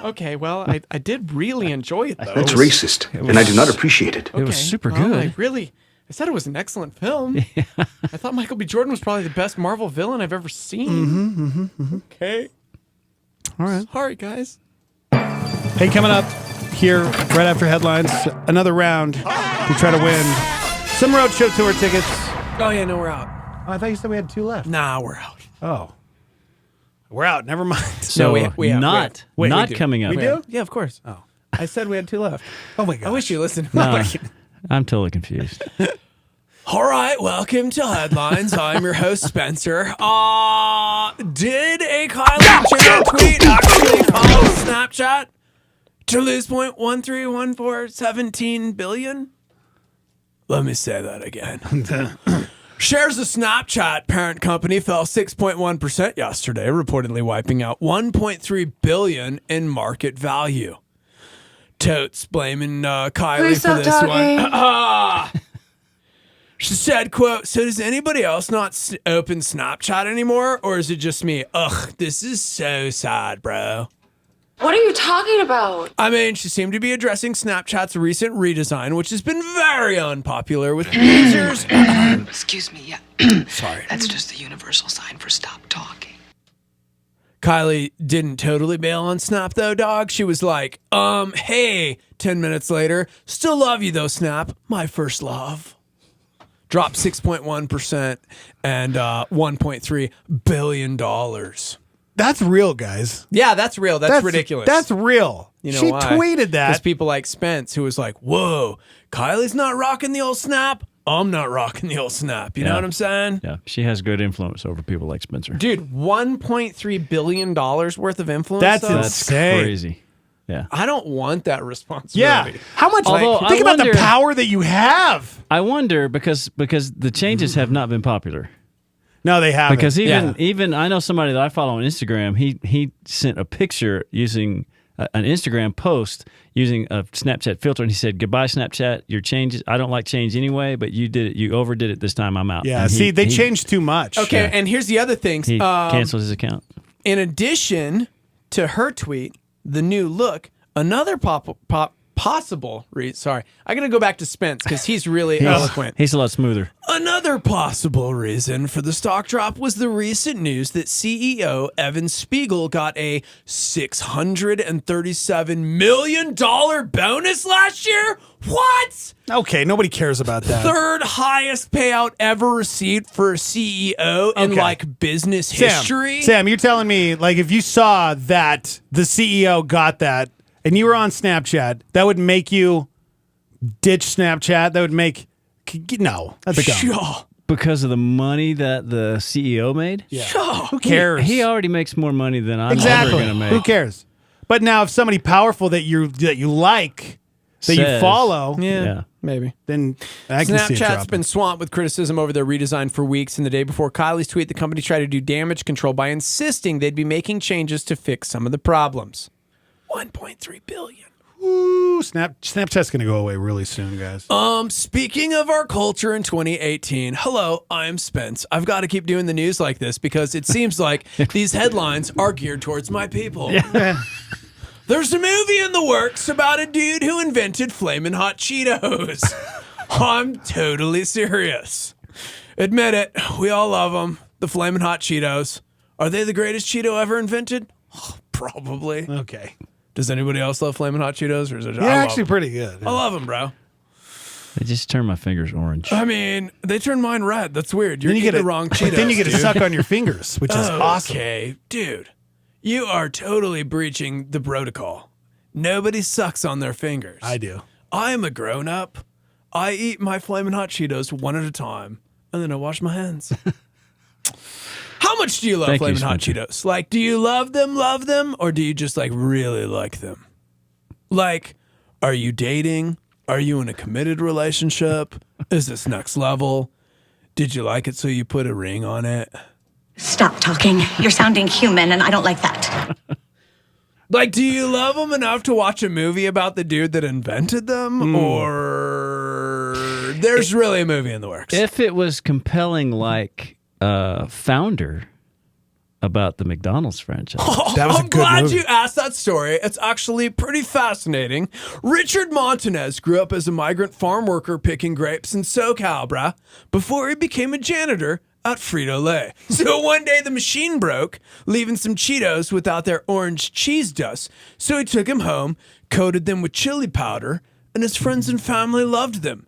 Okay, well, I did really enjoy it, though. That's racist, and I do not appreciate it. It was super Well, good. I said it was an excellent film. I thought Michael B. Jordan was probably the best Marvel villain I've ever seen. Okay. All right. Sorry, guys. Hey, coming up here right after headlines, another round to try to win some roadshow tour tickets. Oh, yeah, no, we're out. Oh, I thought you said we had 2 left. Nah, we're out. Oh. We're out. Never mind. So we not we do. coming up. We do? Yeah, of course. Oh. I said we had 2 left. Oh, my God. I wish you listened. No, I'm totally confused. All right, welcome to Headlines. I'm your host, Spencer. Did a Kylie Jenner tweet actually cause Snapchat to lose 0.131417 billion? Let me say that again. Shares of Snapchat parent company fell 6.1% yesterday, reportedly wiping out $1.3 billion in market value. Totes blaming Kylie for this one. She said, quote, so does anybody else not open Snapchat anymore? Or is it just me? Ugh, this is so sad, bro. What are you talking about? I mean, she seemed to be addressing Snapchat's recent redesign, which has been very unpopular with users. Excuse me, yeah. Sorry. That's just the universal sign for stop talking. Kylie didn't totally bail on Snap, though, dog. She was like, hey, 10 minutes later, still love you, though, Snap. My first love. Dropped 6.1% and $1.3 billion. That's real, guys. Yeah, that's real. That's ridiculous. That's real. You know she why? tweeted that. Because people like Spence, who was like, whoa, Kylie's not rocking the old Snap. I'm not rocking the old Snap. You know what I'm saying? Yeah, she has good influence over people like Spencer. Dude, $1.3 billion worth of influence. That's though? insane. Crazy. Yeah. I don't want that responsibility. Yeah. How much? Although, think I about wonder- the power that you have. I wonder because the changes have not been popular. No, they haven't. Because even I know somebody that I follow on Instagram. He sent a picture using an Instagram post using a Snapchat filter, and he said, "Goodbye, Snapchat. Your changes. I don't like change anyway, but you did it. You overdid it this time. I'm out." Yeah. And See, they changed too much. Okay, and here's the other thing. He canceled his account. In addition to her tweet, the new look, another possible reason. Sorry, I got to go back to Spence because he's really eloquent. He's a lot smoother. Another possible reason for the stock drop was the recent news that CEO Evan Spiegel got a $637 million bonus last year. What? Okay, nobody cares about that. Third highest payout ever received for a CEO in like business history. Sam, you're telling me like if you saw that the CEO got that and you were on Snapchat, that would make you ditch Snapchat? That would make no. That's a go. Because of the money that the CEO made? Yeah. Who cares? He already makes more money than I'm exactly. ever going to make. Who cares? But now if somebody powerful that you like, that you follow, yeah, maybe. Then I can see it Snapchat's dropping. been swamped with criticism over their redesign for weeks, and the day before Kylie's tweet, the company tried to do damage control by insisting they'd be making changes to fix some of the problems. $1.3 billion. Ooh, Snapchat's going to go away really soon, guys. Speaking of our culture in 2018, hello, I'm Spence. I've got to keep doing the news like this because it seems like these headlines are geared towards my people. Yeah. There's a movie in the works about a dude who invented Flamin' Hot Cheetos. I'm totally serious. Admit it, we all love them. The Flamin' Hot Cheetos. Are they the greatest Cheeto ever invented? Probably. Okay. Does anybody else love Flamin' Hot Cheetos? Or is it? Yeah, actually pretty good. I love them, bro. They just turn my fingers orange. I mean, they turn mine red. That's weird. You're eating the wrong Cheetos. But then you get to dude. suck on your fingers, which is awesome. Okay, dude. You are totally breaching the protocol. Nobody sucks on their fingers. I do. I'm a grown-up. I eat my Flamin' Hot Cheetos one at a time, and then I wash my hands. How much do you love Thank you, Flamin' Hot Spencer. Cheetos? Like, do you love them, or do you just like really like them? Like, are you dating? Are you in a committed relationship? Is this next level? Did you like it so you put a ring on it? Stop talking. You're sounding human, and I don't like that. Like, do you love them enough to watch a movie about the dude that invented them? Or there's really a movie in the works? If it was compelling like Founder about the McDonald's franchise. I'm glad you asked that story. It's actually pretty fascinating. Richard Montanez grew up as a migrant farm worker picking grapes in SoCal, brah, before he became a janitor at Frito-Lay. So one day the machine broke, leaving some Cheetos without their orange cheese dust. So he took them home, coated them with chili powder, and his friends and family loved them.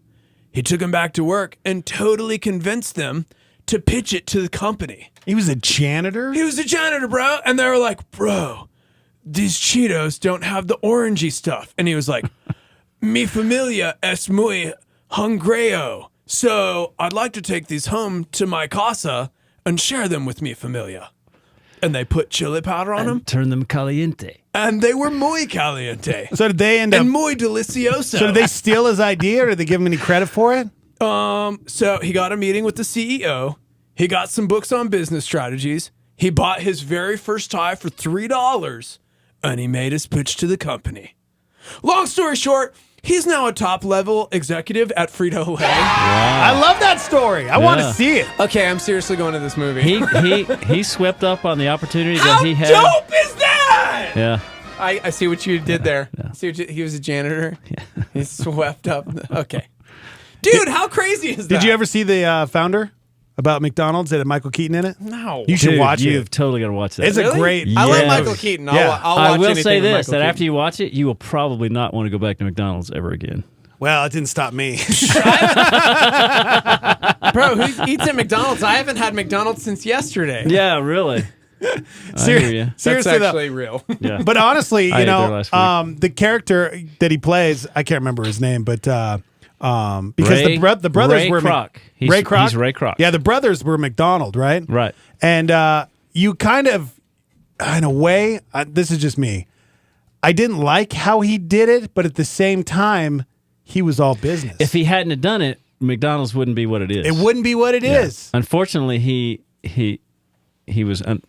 He took them back to work and totally convinced them to pitch it to the company. He was a janitor? He was a janitor, bro. And they were like, bro, these Cheetos don't have the orangey stuff. And he was like, mi familia es muy hungreo. So I'd like to take these home to my casa and share them with mi familia. And they put chili powder on them. Turn them caliente. And they were muy caliente. So did they end up... And muy delicioso. So did they steal his idea or did they give him any credit for it? So he got a meeting with the CEO. He got some books on business strategies. He bought his very first tie for $3, and he made his pitch to the company. Long story short, he's now a top-level executive at Frito-Lay. Wow. I love that story. I want to see it. Okay, I'm seriously going to this movie. He swept up on the opportunity that he had. How dope is that? Yeah. I see what you did there. See what he was a janitor. Yeah. He swept up. Okay. Dude, how crazy is that? Did you ever see the Founder about McDonald's that had Michael Keaton in it? No. You should watch it. You've totally got to watch that. It's a great... I like Michael Keaton. I'll watch I will anything say with this, Michael that Keaton. after you watch it, you will probably not want to go back to McDonald's ever again. Well, it didn't stop me. Bro, who eats at McDonald's? I haven't had McDonald's since yesterday. Yeah, really. Seriously, That's actually real. Yeah. But honestly, I you ate there know, last week. the character that he plays, I can't remember his name, but because Ray- the brothers Ray were Kroc. Ray Kroc. He's Ray Kroc. Yeah, the brothers were McDonald, right? Right. And you kind of, in a way, this is just me. I didn't like how he did it, but at the same time, he was all business. If he hadn't have done it, McDonald's wouldn't be what it is. It wouldn't be what it is. Unfortunately, he was a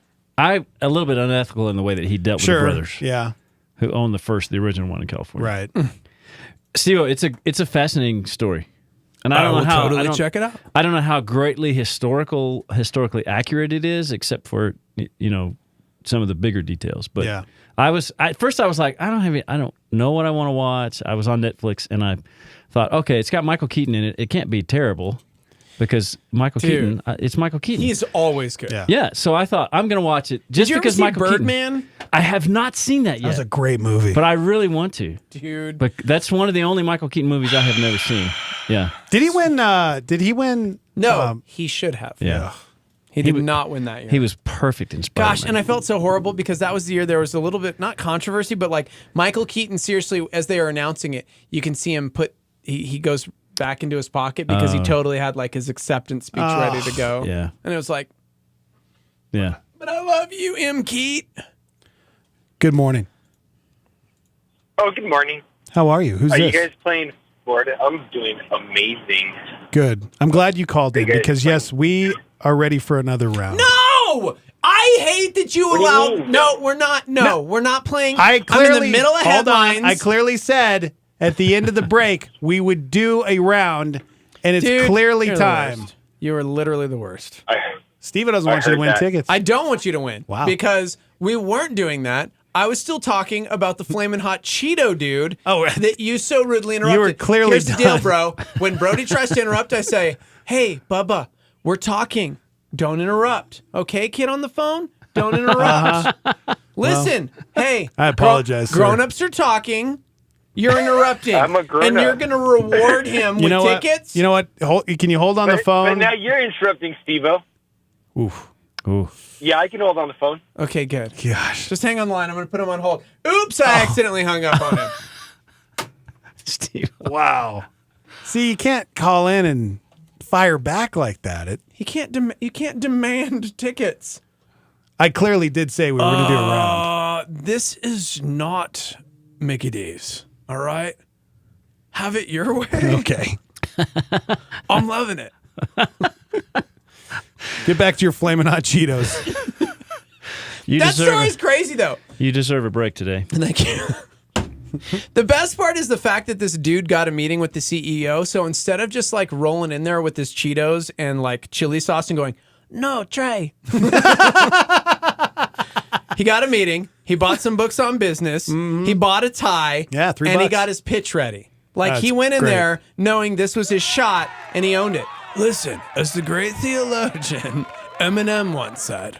little bit unethical in the way that he dealt with the brothers. Yeah. Who owned the original one in California. Right. Steve, it's a fascinating story. And I don't know how totally check it out. I don't know how greatly historically accurate it is, except for some of the bigger details. But yeah. At first I was like, I don't know what I want to watch. I was on Netflix and I thought, okay, it's got Michael Keaton in it. It can't be terrible because Keaton. It's Michael Keaton. He's always good. Yeah. So I thought I'm going to watch it just Did you because ever see Michael Birdman? Keaton. I have not seen that yet. That was a great movie. But I really want to. Dude. But that's one of the only Michael Keaton movies I have never seen. Yeah. Did he win? No, he should have. Yeah. He did not win that year. He was perfect in Spider-Man. Gosh, and I felt so horrible because that was the year there was a little bit, not controversy, but like Michael Keaton, seriously, as they are announcing it, you can see him he goes back into his pocket because he totally had like his acceptance speech ready to go. Yeah. And it was like, yeah. But I love you, M. Keat. Good morning. Oh, good morning. How are you? Who's Are this? you guys playing Florida? I'm doing amazing. Good. I'm glad you called in because, yes, we are ready for another round. No! I hate that you What do you allowed. mean? No, we're not. No, we're not playing. I'm in the middle of hold on. headlines. I clearly said at the end of the break we would do a round, and it's Dude, clearly you're the time. worst. You are literally the worst. Steven doesn't want you to win tickets. I don't want you to win. Wow. Because we weren't doing that. I was still talking about the Flamin' Hot Cheeto dude that you so rudely interrupted. You were clearly Here's the deal, done. bro. When Brody tries to interrupt, I say, hey, Bubba, we're talking. Don't interrupt. Okay, kid on the phone? Don't interrupt. Listen, hey. I apologize, sir. Grown-ups are talking. You're interrupting. I'm a grown-up. And you're going to reward him with tickets? You know what? Can you hold on the But phone? now you're interrupting, Steve-O. Oof. Yeah, I can hold on the phone. Okay, good. Gosh. Just hang on the line. I'm going to put him on hold. Oops, I accidentally hung up on him. Steve. Wow. See, you can't call in and fire back like that. You can't demand tickets. I clearly did say we were going to do a round. This is not Mickey D's. All right? Have it your way. Okay. I'm loving it. Get back to your Flamin' Hot Cheetos. That story's crazy, though. You deserve a break today. Thank you. The best part is the fact that this dude got a meeting with the CEO. So instead of just like rolling in there with his Cheetos and like chili sauce and going, no, Trey. He got a meeting. He bought some books on business. Mm-hmm. He bought a tie. Yeah, $3. And he got his pitch ready. Like he went in there knowing this was his shot and he owned it. Listen, as the great theologian Eminem once said,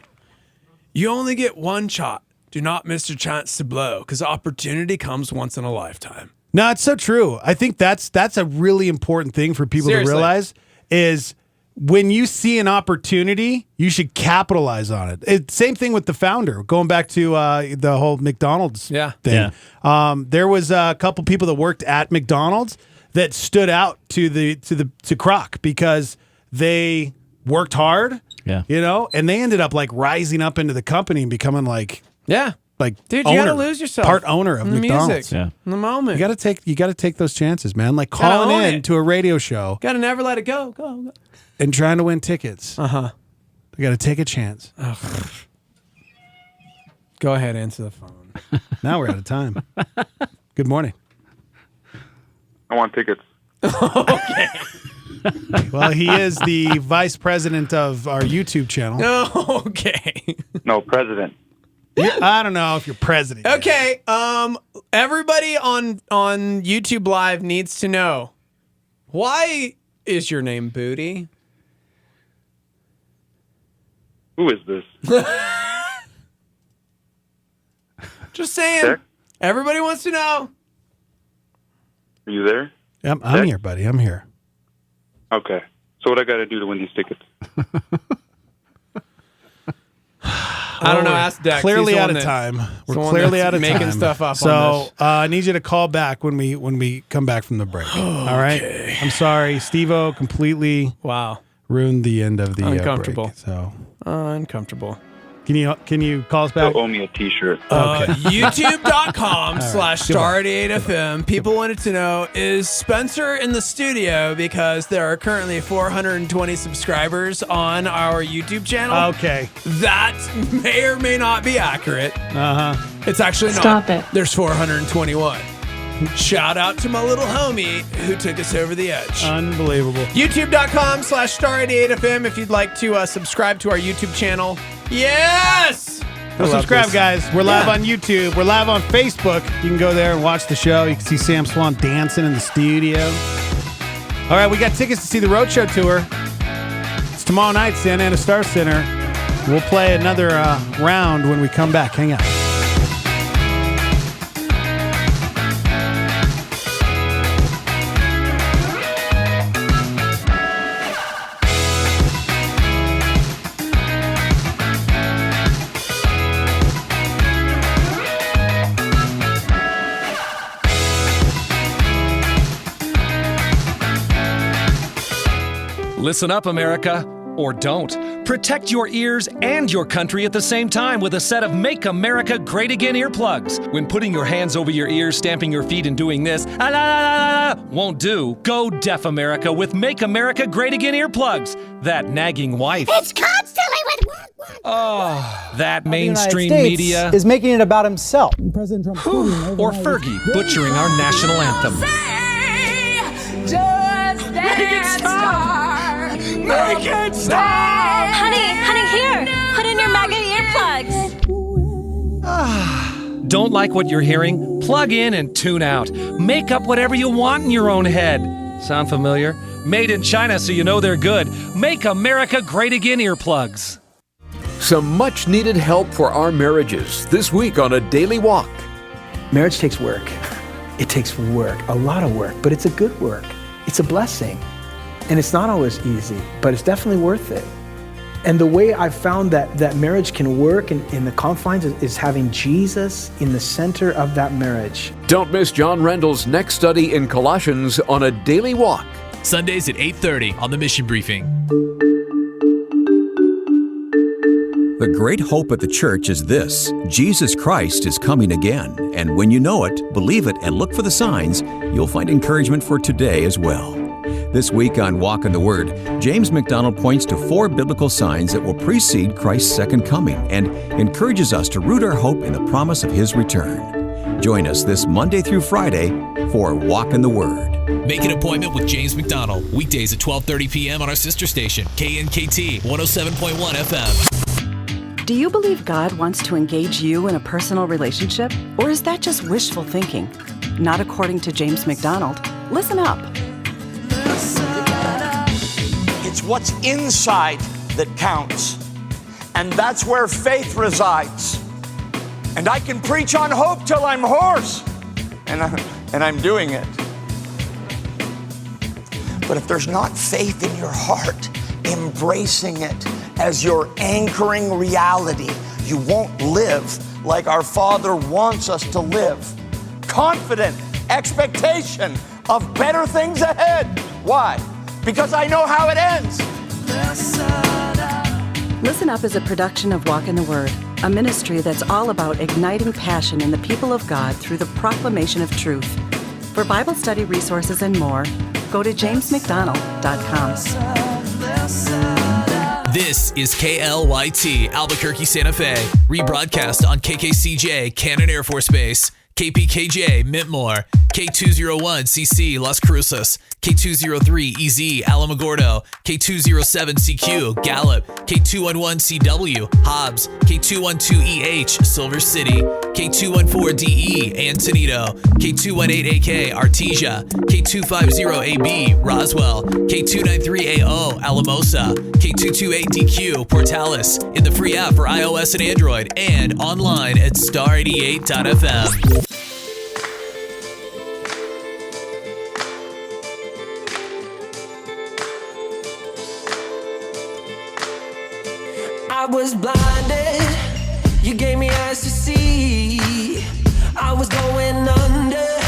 you only get one shot. Do not miss your chance to blow, because opportunity comes once in a lifetime. No, it's so true. I think that's a really important thing for people to realize is when you see an opportunity, you should capitalize on it. Same thing with the founder, going back to the whole McDonald's thing. Yeah. There was a couple people that worked at McDonald's that stood out to Kroc because they worked hard, and they ended up like rising up into the company and becoming like dude, you gotta lose yourself. Part owner of in the McDonald's. music, in the moment. You gotta take those chances, man. Like calling in to a radio show. Gotta never let it go. Go. And trying to win tickets. You gotta take a chance. Go ahead, answer the phone. Now we're out of time. Good morning. I want tickets. Okay. Well, he is the vice president of our YouTube channel. Okay. No, president. I don't know if you're president. Okay. Everybody on YouTube Live needs to know, why is your name Booty? Who is this? Just saying. There? Everybody wants to know. Are you there? I'm here, buddy. I'm here. Okay. So what I got to do to win these tickets? I don't know. Ask Dex. Clearly out of time. We're clearly out of time. Making stuff up. So on this. I need you to call back when we come back from the break. All right. I'm sorry, Steve-O completely ruined the end of the uncomfortable. Break, so uncomfortable. Can you call us back? You'll owe me a T-shirt. Okay. YouTube.com/Star88FM. People wanted to know, is Spencer in the studio? Because there are currently 420 subscribers on our YouTube channel. Okay. That may or may not be accurate. It's actually not. Stop it. There's 421. Shout out to my little homie who took us over the edge. Unbelievable. YouTube.com/Star88FM if you'd like to subscribe to our YouTube channel. Yes! Go subscribe, guys. We're live on YouTube. We're live on Facebook. You can go there and watch the show. You can see Sam Swann dancing in the studio. All right, we got tickets to see the Roadshow tour. It's tomorrow night, Santa Ana Star Center. We'll play another round when we come back. Hang out. Listen up, America, or don't. Protect your ears and your country at the same time with a set of Make America Great Again earplugs. When putting your hands over your ears, stamping your feet, and doing this, won't do. Go deaf, America, with Make America Great Again earplugs. That nagging wife. It's constantly with work. Oh, that mainstream the United media. States is making it about himself. President Trump or Fergie butchering our national anthem. Make it stop! Honey, here. Put in your magnet earplugs. Don't like what you're hearing? Plug in and tune out. Make up whatever you want in your own head. Sound familiar? Made in China so you know they're good. Make America Great Again earplugs. Some much-needed help for our marriages this week on A Daily Walk. Marriage takes work. It takes work, a lot of work, but it's a good work. It's a blessing. And it's not always easy, but it's definitely worth it. And the way I've found that marriage can work in the confines is having Jesus in the center of that marriage. Don't miss John Randall's next study in Colossians on A Daily Walk. Sundays at 8:30 on the Mission Briefing. The great hope at the church is this: Jesus Christ is coming again. And when you know it, believe it, and look for the signs, you'll find encouragement for today as well. This week on Walk in the Word, James MacDonald points to 4 biblical signs that will precede Christ's second coming and encourages us to root our hope in the promise of His return. Join us this Monday through Friday for Walk in the Word. Make an appointment with James MacDonald, weekdays at 12:30 p.m. on our sister station, KNKT 107.1 FM. Do you believe God wants to engage you in a personal relationship? Or is that just wishful thinking? Not according to James MacDonald. Listen up. It's what's inside that counts. And that's where faith resides. And I can preach on hope till I'm hoarse. And I'm doing it. But if there's not faith in your heart, embracing it as your anchoring reality, you won't live like our Father wants us to live. Confident expectation of better things ahead. Why? Because I know how it ends. Listen Up is a production of Walk in the Word, a ministry that's all about igniting passion in the people of God through the proclamation of truth. For Bible study resources and more, go to jamesmcdonald.com. This is KLYT Albuquerque, Santa Fe, rebroadcast on KKCJ, Cannon Air Force Base, KPKJ, Mintmore, K201CC, Las Cruces, K203EZ, Alamogordo, K207CQ, Gallup, K211CW, Hobbs, K212EH, Silver City, K214DE, Antonito, K218AK, Artesia, K250AB, Roswell, K293AO, Alamosa, K228DQ, Portales, in the free app for iOS and Android, and online at star88.fm. I was blinded, you gave me eyes to see. I was going under,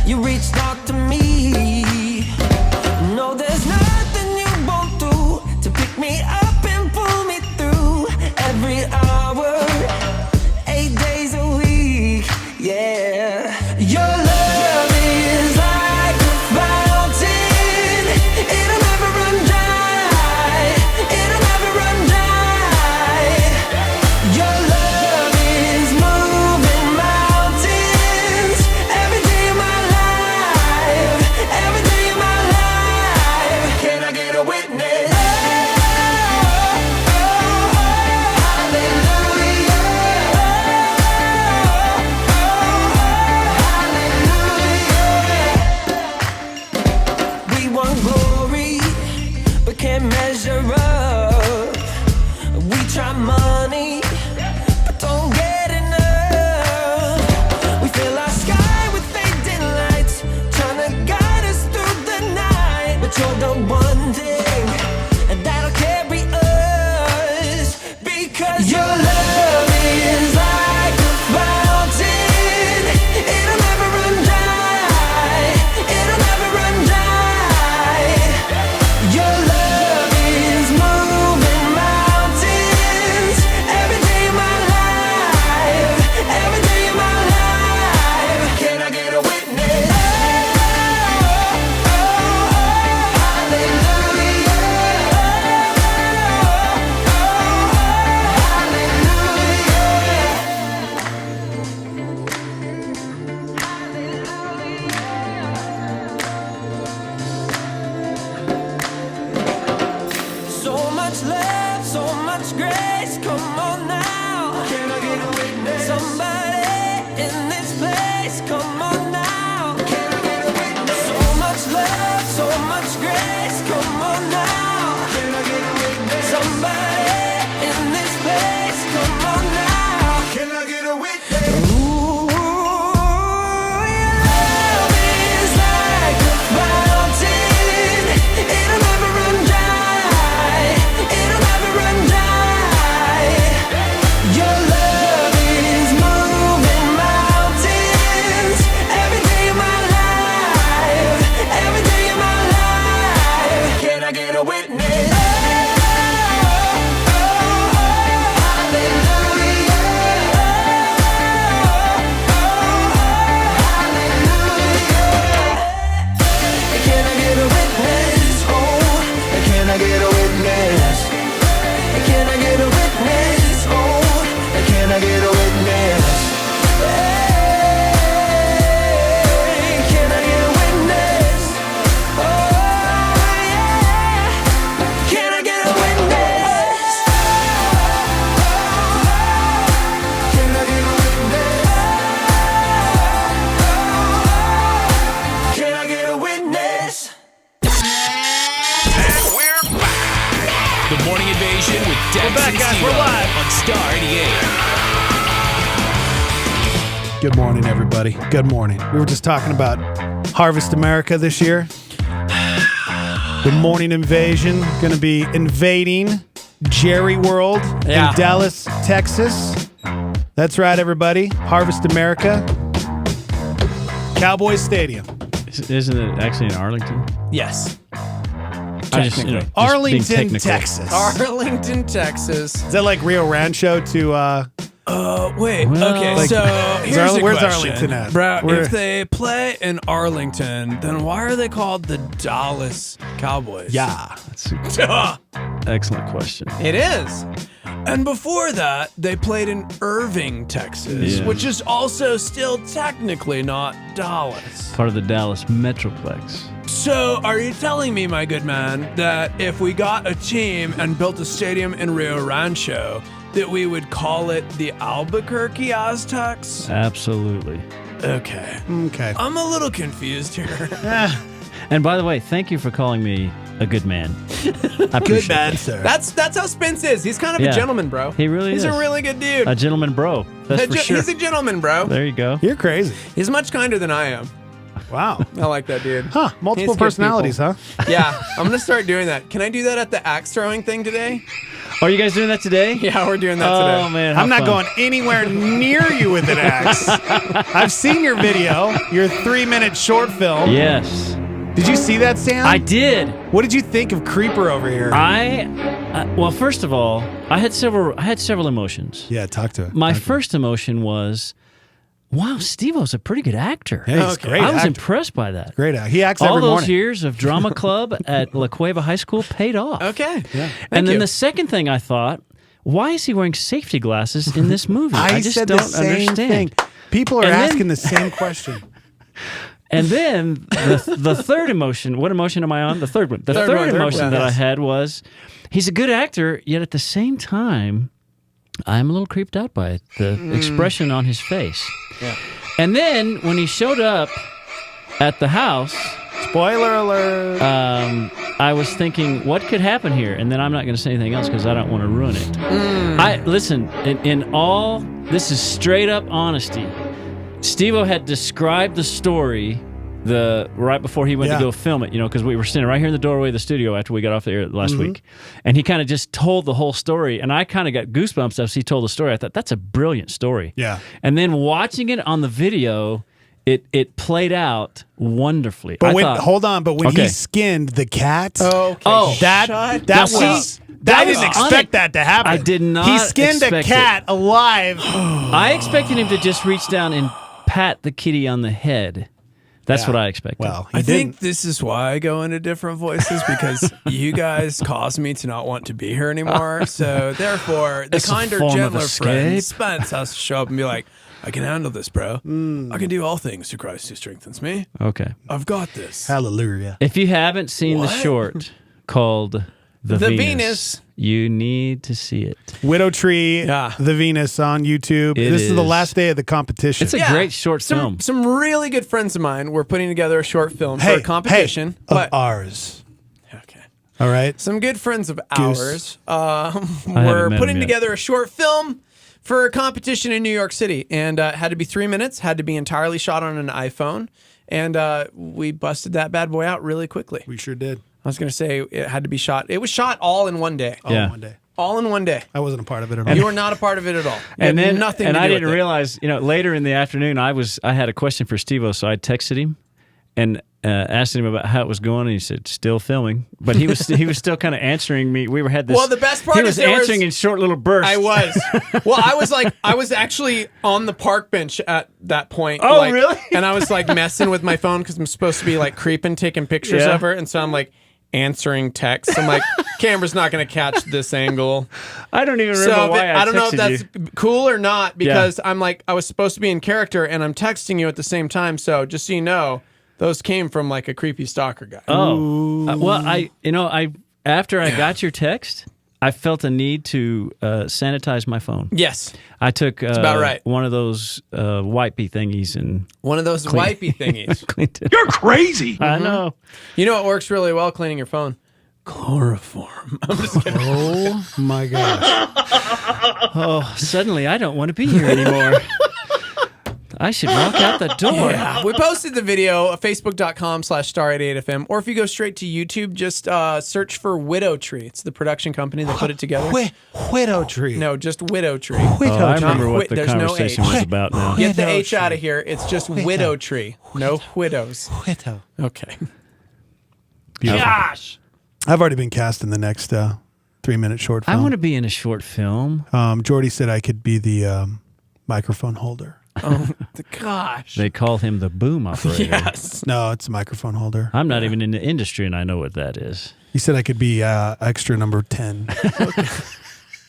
you reached out to me. No, there's nothing you won't do to pick me up and pull me through. Every hour, 8 days a week, yeah. Your love is like a fountain, it'll never run dry, it'll never run dry. Your love is moving mountains every day of my life. Dax back, and guys. Steve-O We're live. on Star 88. Good morning, everybody. Good morning. We were just talking about Harvest America this year. The morning invasion going to be invading Jerry World Yeah. in Dallas, Texas. That's right, everybody. Harvest America. Cowboys Stadium. Isn't it actually in Arlington? Yes. I just, you know, just being Arlington, technical. Texas. Arlington, Texas. Is that like Rio Rancho to Wait. Well, Okay, like- so here's the where's question. Arlington at? Bro, Where- if they play in Arlington, then why are they called the Dallas Cowboys? Yeah. That's an excellent question. It is. And before that, they played in Irving, Texas, Yeah. which is also still technically not Dallas. Part of the Dallas Metroplex. So, are you telling me, my good man, that if we got a team and built a stadium in Rio Rancho, that we would call it the Albuquerque Aztecs? Absolutely. Okay. Okay. I'm a little confused here. And by the way, thank you for calling me a good man. I appreciate that. sir. That's how Spence is. He's kind of Yeah. a gentleman, bro. He really He's is. a really good dude. A gentleman bro. That's for sure. He's a gentleman, bro. There you go. You're crazy. He's much kinder than I am. Wow. I like that dude. Huh. Multiple He's good personalities, people. huh? Yeah, I'm gonna start doing that. Can I do that at the axe throwing thing today? Are you guys doing that today? Yeah, we're doing that Oh, today. man. how I'm not fun. going anywhere near you with an axe. I've seen your video, your 3-minute short film. Yes. Did you see that, Sam? I did. What did you think of Creeper over here? Well, first of all, I had several emotions. Yeah, talk to it. My first emotion was, wow, Steve-O's a pretty good actor. Yeah, he's a great I was actor. impressed by that. Great actor. He acts All every those morning. years of drama club at La Cueva High School paid off. Okay. Yeah. And then you. the second thing I thought, why is he wearing safety glasses in this movie? I just said don't the same understand. thing. People are And then- asking the same question. And then the third emotion, what emotion am I on? The third one. The Third third one, emotion that I yes. had was, he's a good actor, yet at the same time, I'm a little creeped out by it. The expression on his face. Yeah. And then when he showed up at the house, Spoiler alert. I was thinking, what could happen here? And then I'm not going to say anything else because I don't want to ruin it. Listen, in all, this is straight up honesty. Steve-O had described the story right before he went to go film it, because we were standing right here in the doorway of the studio after we got off the air last week. And he kind of just told the whole story. And I kind of got goosebumps as he told the story. I thought, that's a brilliant story. Yeah. And then watching it on the video, it played out wonderfully. But hold on. But when he skinned the cat, Okay. that Now, was. see, I that didn't was expect that to happen. I did not He skinned a expect cat alive. I expected him to just reach down and pat the kitty on the head. That's what I expected. Well, I think this is why I go into different voices, because you guys cause me to not want to be here anymore. So therefore, the It's a kinder, form of gentler friend escape. Spence has to show up and be like, I can handle this, bro. I can do all things through Christ who strengthens me. Okay. I've got this. Hallelujah. If you haven't seen the What? short called The Venus, you need to see it. Widow Tree, The Venus on YouTube. It This is the is. last day of the competition. It's a great short film. Some really good friends of mine were putting together a short film for a competition. of ours. Okay. All right. Some good friends of Goose. ours haven't were met putting him yet. together a short film for a competition in New York City, and it had to be 3 minutes, had to be entirely shot on an iPhone, and we busted that bad boy out really quickly. We sure did. I was going to say it had to be shot. It was shot all in one day. All in one day. All in one day. I wasn't a part of it at all. You were not a part of it at all. You And had then nothing and to do I with didn't it. realize, later in the afternoon, I had a question for Steve-O, so I texted him and asked him about how it was going, and he said, still filming. But he was still kind of answering me. We had this. Well, the best part he is was there answering in short little bursts. I was. Well, I was actually on the park bench at that point. Oh, really? And I was like messing with my phone because I'm supposed to be like creeping, taking pictures Yeah. of her. And so I'm like answering texts. I'm like, camera's not going to catch this angle. I don't even remember why I don't know if texted that's cool or not, because I'm like, I was supposed to be in character and I'm texting you at the same time. So just so you know, those came from like a creepy stalker guy. Oh, well, after I got your text, I felt a need to sanitize my phone. Yes. I took about right. one of those wipey thingies and One of those wipey thingies. cleaned it. You're crazy. I know. You know what works really well cleaning your phone? Chloroform. I'm just kidding. Oh my gosh. Oh, suddenly I don't want to be here anymore. I should walk out the door. Yeah, we posted the video, facebook.com/star88fm, or if you go straight to YouTube, just search for Widow Tree. It's the production company that put it together. Widow Tree. No, just Widow Tree. I remember what the There's conversation no H. was about now. Get the Widow H out Tree. of here. It's just Widow Tree. No widows. Widow. Okay. Gosh. I've already been cast in the next 3-minute short film. I want to be in a short film. Jordy said I could be the microphone holder. Oh, gosh. They call him the boom operator. Yes. No, it's a microphone holder. I'm not even in the industry, and I know what that is. He said I could be extra number 10.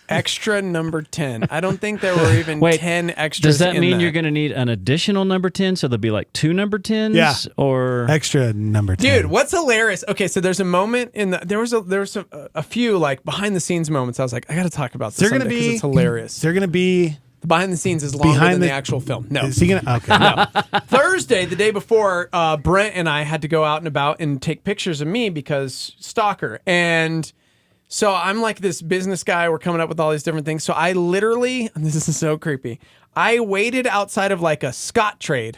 Extra number 10. I don't think there were even 10 extras. Does that in mean you're going to need an additional number 10? So there'll be like 2 number 10s? Yeah. Or Extra number 10. Dude, what's hilarious? Okay, so there's a moment in the there was a few like behind the scenes moments. I was like, I got to talk about this. They're going to someday 'cause be it's hilarious. They're going to be The behind the scenes is longer than the actual film. No. Is he going to? Okay. No. Thursday, the day before, Brent and I had to go out and about and take pictures of me because stalker. And so I'm like this business guy. We're coming up with all these different things. So I literally, and this is so creepy, I waited outside of like a Scottrade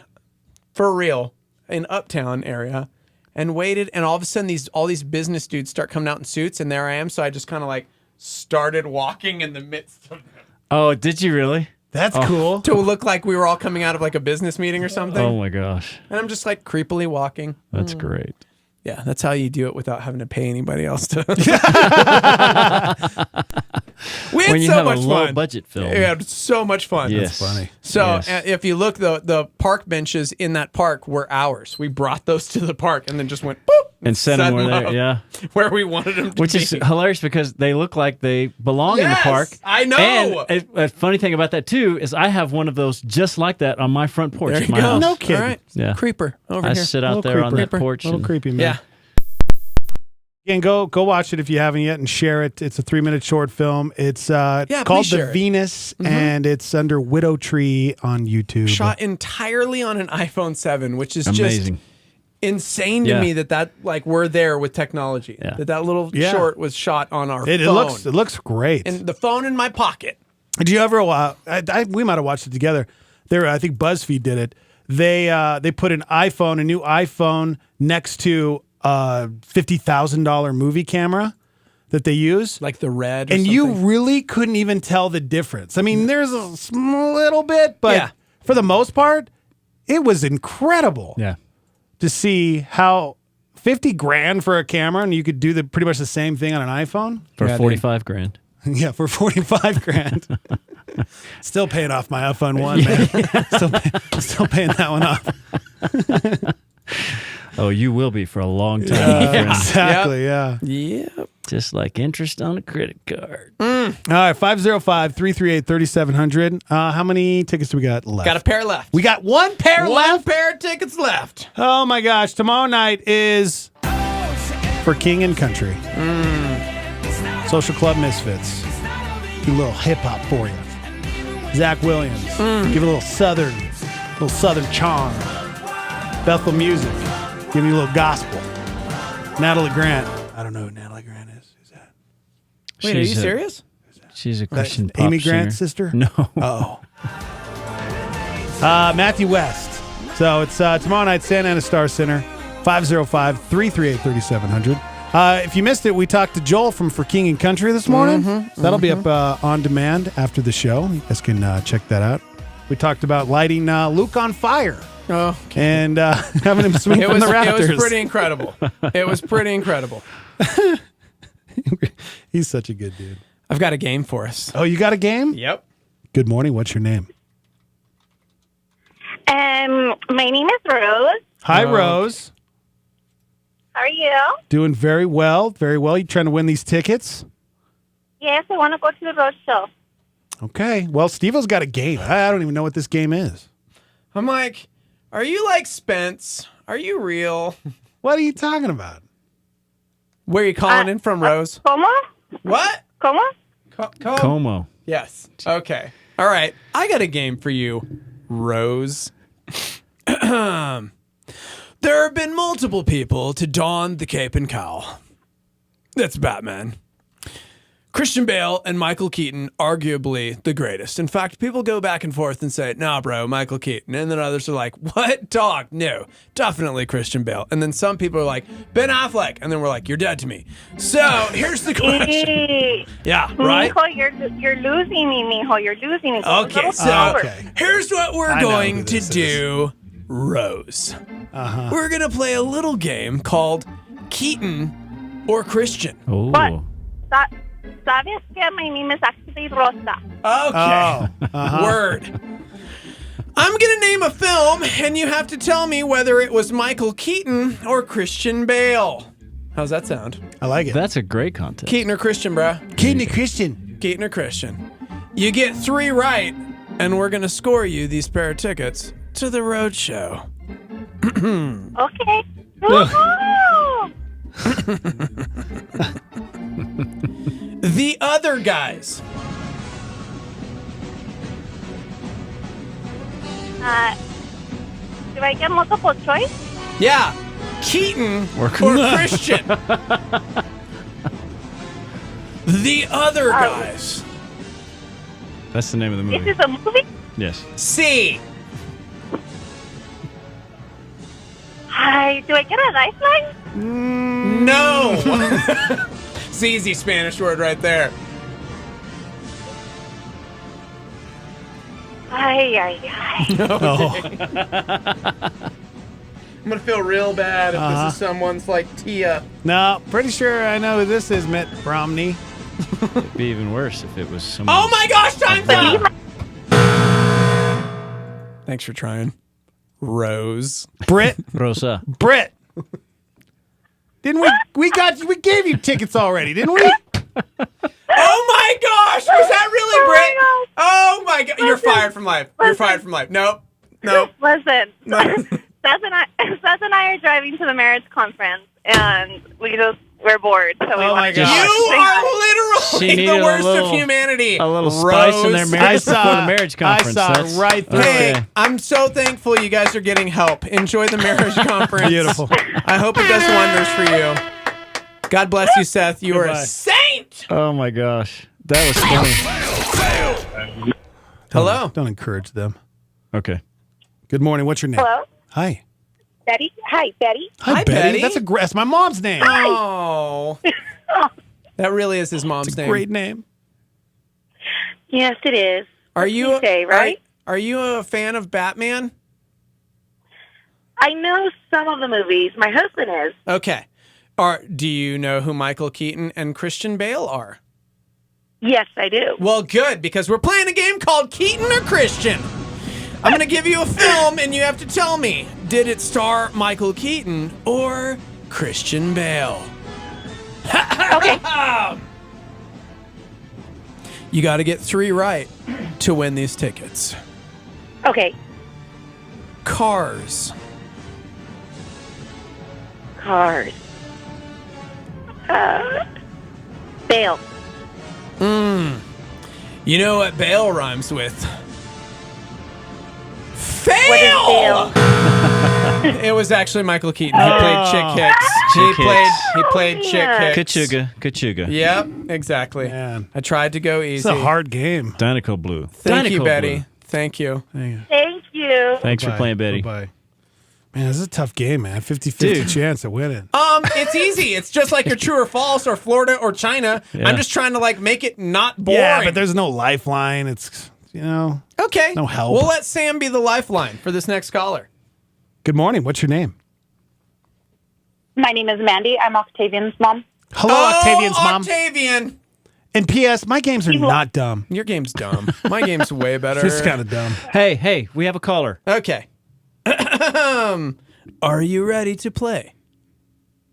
for real in Uptown area and waited. And all of a sudden, all these business dudes start coming out in suits. And there I am. So I just kind of like started walking in the midst of them. Oh, did you really? That's cool. To look like we were all coming out of like a business meeting or something. Oh my gosh. And I'm just like creepily walking. That's great. Yeah, that's how you do it without having to pay anybody else to. We had When you so have a much low fun. budget film. We had so much fun. Yes. That's funny. So Yes. if you look, the park benches in that park were ours. We brought those to the park and then just went boop And send them where up they yeah. where we wanted them to Which be. is hilarious because they look like they belong in the Yes, park. I know. And a funny thing about that too is I have one of those just like that on my front porch There at you my go. house. No kidding. All right. Yeah. Creeper over I here. sit out Little there on that creeper. porch. Little and- creepy, man. Yeah. Again, go watch it if you haven't yet and share it. It's a 3-minute short film. It's called please share The it. Venus, and it's under Widow Tree on YouTube. Shot entirely on an iPhone 7, which is Amazing. just insane to Yeah. me that like we're there with technology. Yeah. That little Yeah. short was shot on our It phone. looks great. And the phone in my pocket. Did you ever? We might have watched it together. I think BuzzFeed did it. They put a new iPhone next to a $50,000 movie camera that they use, Like the red or and something. you really couldn't even tell the difference. I mean, there's a little bit, but Yeah. for the most part, it was incredible. Yeah. To see how $50,000 for a camera, and you could do pretty much the same thing on an iPhone. For Yeah, dude. 45 grand. Yeah, for $45,000. Still paying off my iPhone 1, man. Still paying that one off. Oh, you will be for a long time, my friend. Exactly, yeah. Yep. Just like interest on a credit card. All right, 505-338-3700. How many tickets do we got left? Got a pair left. We got one pair One left. pair of tickets left. Oh my gosh, tomorrow night is for King and Country. Social Club Misfits. Do a little hip hop for you. Zach Williams. Give it a little southern charm. Bethel Music. Give me a little gospel. Natalie Grant. I don't know who Natalie Grant is. Who's that? Wait, are you She's a- serious? She's a Christian pop Amy singer. Grant's sister? No. Oh. Matthew West. So it's tomorrow night, Santa Ana Star Center, 505-338-3700. If you missed it, we talked to Joel from For King and Country this morning. That'll be up on demand after the show. You guys can check that out. We talked about lighting Luke on fire. Oh, and having him swing from the rafters. It was pretty incredible. It was pretty incredible. He's such a good dude. I've got a game for us. Oh, you got a game? Yep. Good morning. What's your name? My name is Rose. Hi, Rose. How are you? Doing very well. Very well. You trying to win these tickets? Yes, I want to go to the road show. Okay. Well, Steve-O's got a game. I don't even know what this game is. I'm like, are you like Spence? Are you real? What are you talking about? Where are you calling in from, Rose? Como? What? Como? Como. Yes. Okay. All right. I got a game for you, Rose. There have been multiple people to don the cape and cowl. That's Batman. Christian Bale and Michael Keaton, arguably the greatest. In fact, people go back and forth and say, nah, bro, Michael Keaton. And then others are like, what? Dog? No, definitely Christian Bale. And then some people are like, Ben Affleck. And then we're like, you're dead to me. So here's the question. Yeah, right? Mijo, you're losing me, Mijo. You're losing me. Okay, so here's what we're going to do, Rose. We're going to play a little game called Keaton or Christian. Oh. But, ¿sabes que my name is actually Rosa? Okay. Word. I'm going to name a film, and you have to tell me whether it was Michael Keaton or Christian Bale. How's that sound? I like it. That's a great contest. Keaton or Christian, bruh? Keaton or Christian. Keaton or Christian. You get 3 right, and we're going to score you these pair of tickets to the road show. Okay. Woohoo! The Other Guys. Do I get multiple choice? Yeah. Keaton or Christian. The Other Guys. That's the name of the movie. This is a movie? Yes. C. Hi. Do I get a lifeline? No. It's an easy Spanish word right there. Ay. I'm going to feel real bad if this is someone's like Tia. No, pretty sure I know who this is, Mitt Romney. It'd be even worse if it was someone. Oh my gosh, time's up! Thanks for trying. Rose. Rosa. Britt. Didn't we gave you tickets already, didn't we? Oh my gosh! Was that really Britt? Oh my god! You're fired from life. You're fired from life. Nope. Listen. Seth and I are driving to the marriage conference, and we're bored. So we want to. You are literally the worst of humanity. A little spice in their marriage before the marriage conference. I saw right through. Hey, I'm so thankful you guys are getting help. Enjoy the marriage conference. Beautiful. I hope it does wonders for you. God bless you, Seth. You are a saint. Oh my gosh, that was funny. Hello. Don't encourage them. Okay. Good morning. What's your name? Hello? Hi. Betty? Hi, Betty. Hi, Betty. That's my mom's name. Oh. That really is his mom's name. Great name. Yes, it is. Are you right? Are you a fan of Batman? I know some of the movies. My husband is. Okay. Do you know who Michael Keaton and Christian Bale are? Yes, I do. Well, good, because we're playing a game called Keaton or Christian. I'm going to give you a film, and you have to tell me, did it star Michael Keaton or Christian Bale? Okay. You got to get 3 right to win these tickets. Okay. Cars. Bale. You know what Bale rhymes with? Fail! What is Bale? It was actually Michael Keaton. He played Chick Hicks. He played Chick Hicks. Kachuga. Yep, exactly. Man. I tried to go easy. It's a hard game. Dynaco Blue. Thank you, Dynaco Betty. Blue. Thank you. Thank you. Thanks for playing, Betty. Bye. Man, this is a tough game, man. 50-50 chance of winning. It's easy. It's just like your true or false or Florida or China. Yeah. I'm just trying to make it not boring. Yeah, but there's no lifeline. It's, okay. No help. We'll let Sam be the lifeline for this next caller. Good morning. What's your name? My name is Mandy. I'm Octavian's mom. Hello, Octavian's mom. Octavian. And P.S., my games are not dumb. Your game's dumb. My game's way better. This is kind of dumb. Hey, we have a caller. Okay. Are you ready to play?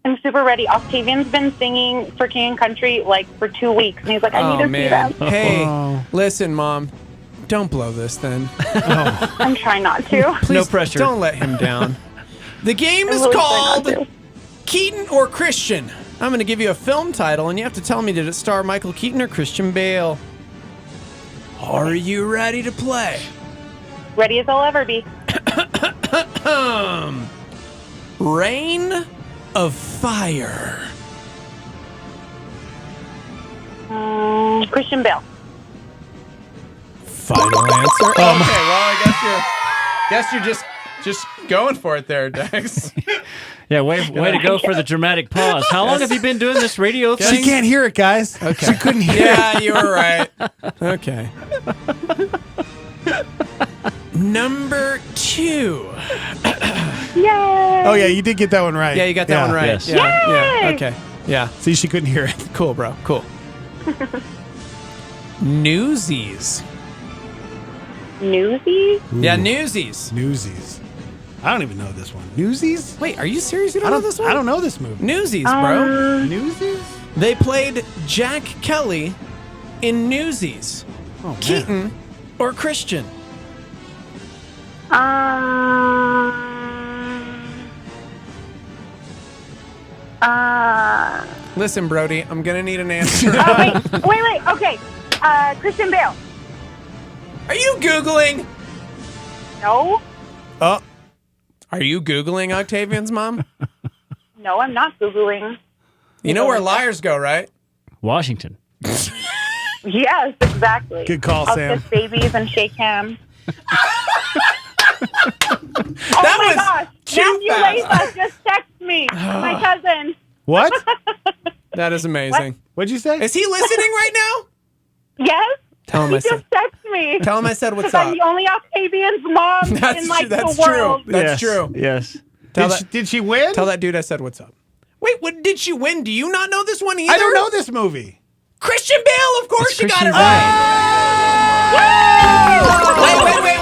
I'm super ready. Octavian's been singing for King and Country for 2 weeks, and he's like, I need to see them. Hey, listen, Mom. Don't blow this then. I'm trying not to. Please, no pressure. Don't let him down. The game is really called Keaton or Christian. I'm going to give you a film title, and you have to tell me, did it star Michael Keaton or Christian Bale? Are you ready to play? Ready as I'll ever be. Reign of Fire. Christian Bale. Final answer. Okay, well, I guess you're just going for it there, Dex. Yeah, way to go for the dramatic pause. How long have you been doing this radio thing? She can't hear it, guys. Okay. She couldn't hear it. Yeah, you were right. Okay. Number 2. Yay! Oh, yeah, you did get that one right. Yeah, you got that one right. Yes. Yeah. Okay. Yeah. See, she couldn't hear it. Cool, bro. Cool. Newsies. Newsies? Yeah, Newsies. Newsies. I don't even know this one. Newsies? Wait, are you serious? You don't know this one? I don't know this movie. Newsies, bro. Newsies? They played Jack Kelly in Newsies. Oh, man. Keaton or Christian? Listen, Brody, I'm going to need an answer. Wait. Okay. Christian Bale. Are you Googling? No. Oh. Are you Googling Octavian's mom? No, I'm not Googling. You know where liars go, right? Washington. Yes, exactly. Good call, I'll Sam. kiss babies and shake hands. That was gosh. too Matthew fast. Leza just texted me. My cousin. What? That is amazing. What'd you say? Is he listening right now? Yes. Tell him He I said. just texted me. Tell him I said what's I'm up. the only Octavian's mom in like That's the world. true. That's true. Yes. Did she win? Tell that dude I said what's up. Wait, what did she win? Do you not know this one either? I don't know this movie. Christian Bale, of course It's you got it Christian right.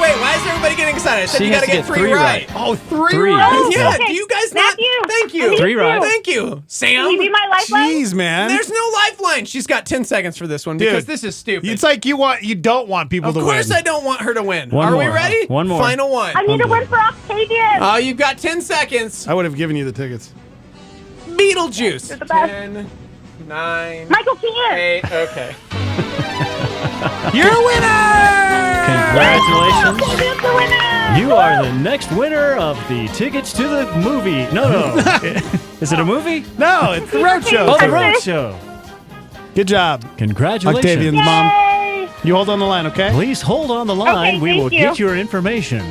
Wait. Why is everybody getting excited? I said She you has got to to get get 3 three right. right. Oh, 3 Three. right? Yeah, Okay. do you guys not? Matthew, Thank you. 3 right. Thank you. Sam. Can you be my lifeline? Jeez, man. There's no lifeline. She's got 10 seconds for this one because Dude, this is stupid. It's like you don't want people Of to win. course I don't want her to win. One Are we more. ready? One more. Final one. I need to win for Octavian. Oh, you've got 10 seconds. I would have given you the tickets. Beetlejuice. You're the best. 10, 9, Michael Keaton. 8. Okay. You're a winner! Congratulations. Octavian's the winner. You are the next winner of the tickets to the movie. No. Is it a movie? No, it's the road show. Oh, the road show. Good job. Congratulations. Octavian's mom. Yay. You hold on the line, okay? Please hold on the line. Okay, We will thank you. get your information.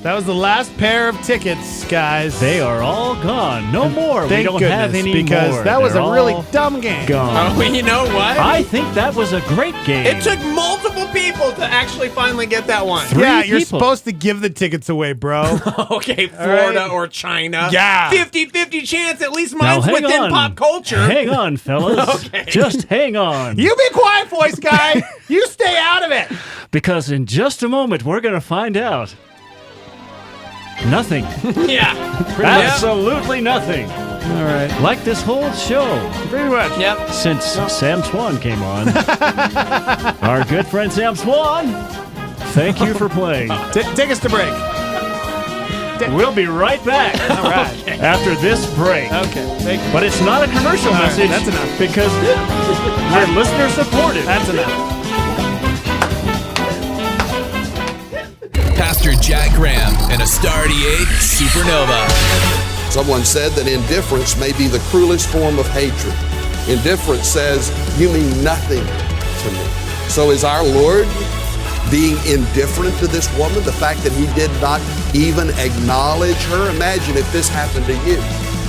That was the last pair of tickets, guys. They are all gone. No more. Thank we don't goodness, have any because more. that was They're a really all dumb game. gone. Oh, you know what? I think that was a great game. It took multiple people to actually finally get that one. Yeah, you're people. supposed to give the tickets away, bro. Okay, Florida right. or China. Yeah. 50-50 chance. At least Now, mine's hang within on. pop culture. Hang on, fellas. Okay. Just hang on. You be quiet, voice guy. You stay out of it. Because in just a moment, we're going to find out. Nothing. Yeah. Absolutely nothing. All right. Like this whole show. Pretty much. Yep. Since Sam Swann came on. Our good friend Sam Swann, thank you for playing. Take us to break. We'll be right back. All right. After this break. Okay. Thank you. But it's not a commercial All right, message. that's enough. Because we're listener supported. That's enough. Pastor Jack Graham and a Star 88 Supernova. Someone said that indifference may be the cruelest form of hatred. Indifference says, you mean nothing to me. So is our Lord being indifferent to this woman? The fact that he did not even acknowledge her? Imagine if this happened to you.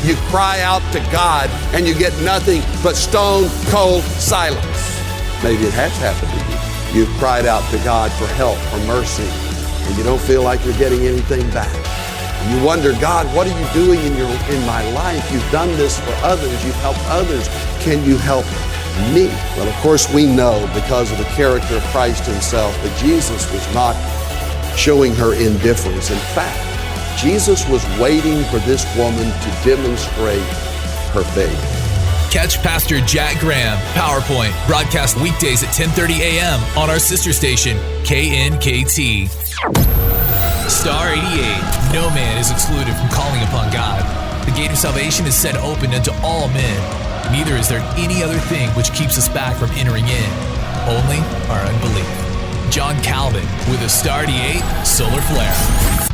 You cry out to God and you get nothing but stone cold silence. Maybe it has happened to you. You've cried out to God for help, for mercy, and you don't feel like you're getting anything back. And you wonder, God, what are you doing in my life? You've done this for others. You've helped others. Can you help me? Well, of course, we know because of the character of Christ himself that Jesus was not showing her indifference. In fact, Jesus was waiting for this woman to demonstrate her faith. Catch Pastor Jack Graham, PowerPoint, broadcast weekdays at 10:30 a.m. on our sister station, KNKT. Star 88, no man is excluded from calling upon God. The gate of salvation is set open unto all men. Neither is there any other thing which keeps us back from entering in, only our unbelief. John Calvin with a Star 88 solar flare.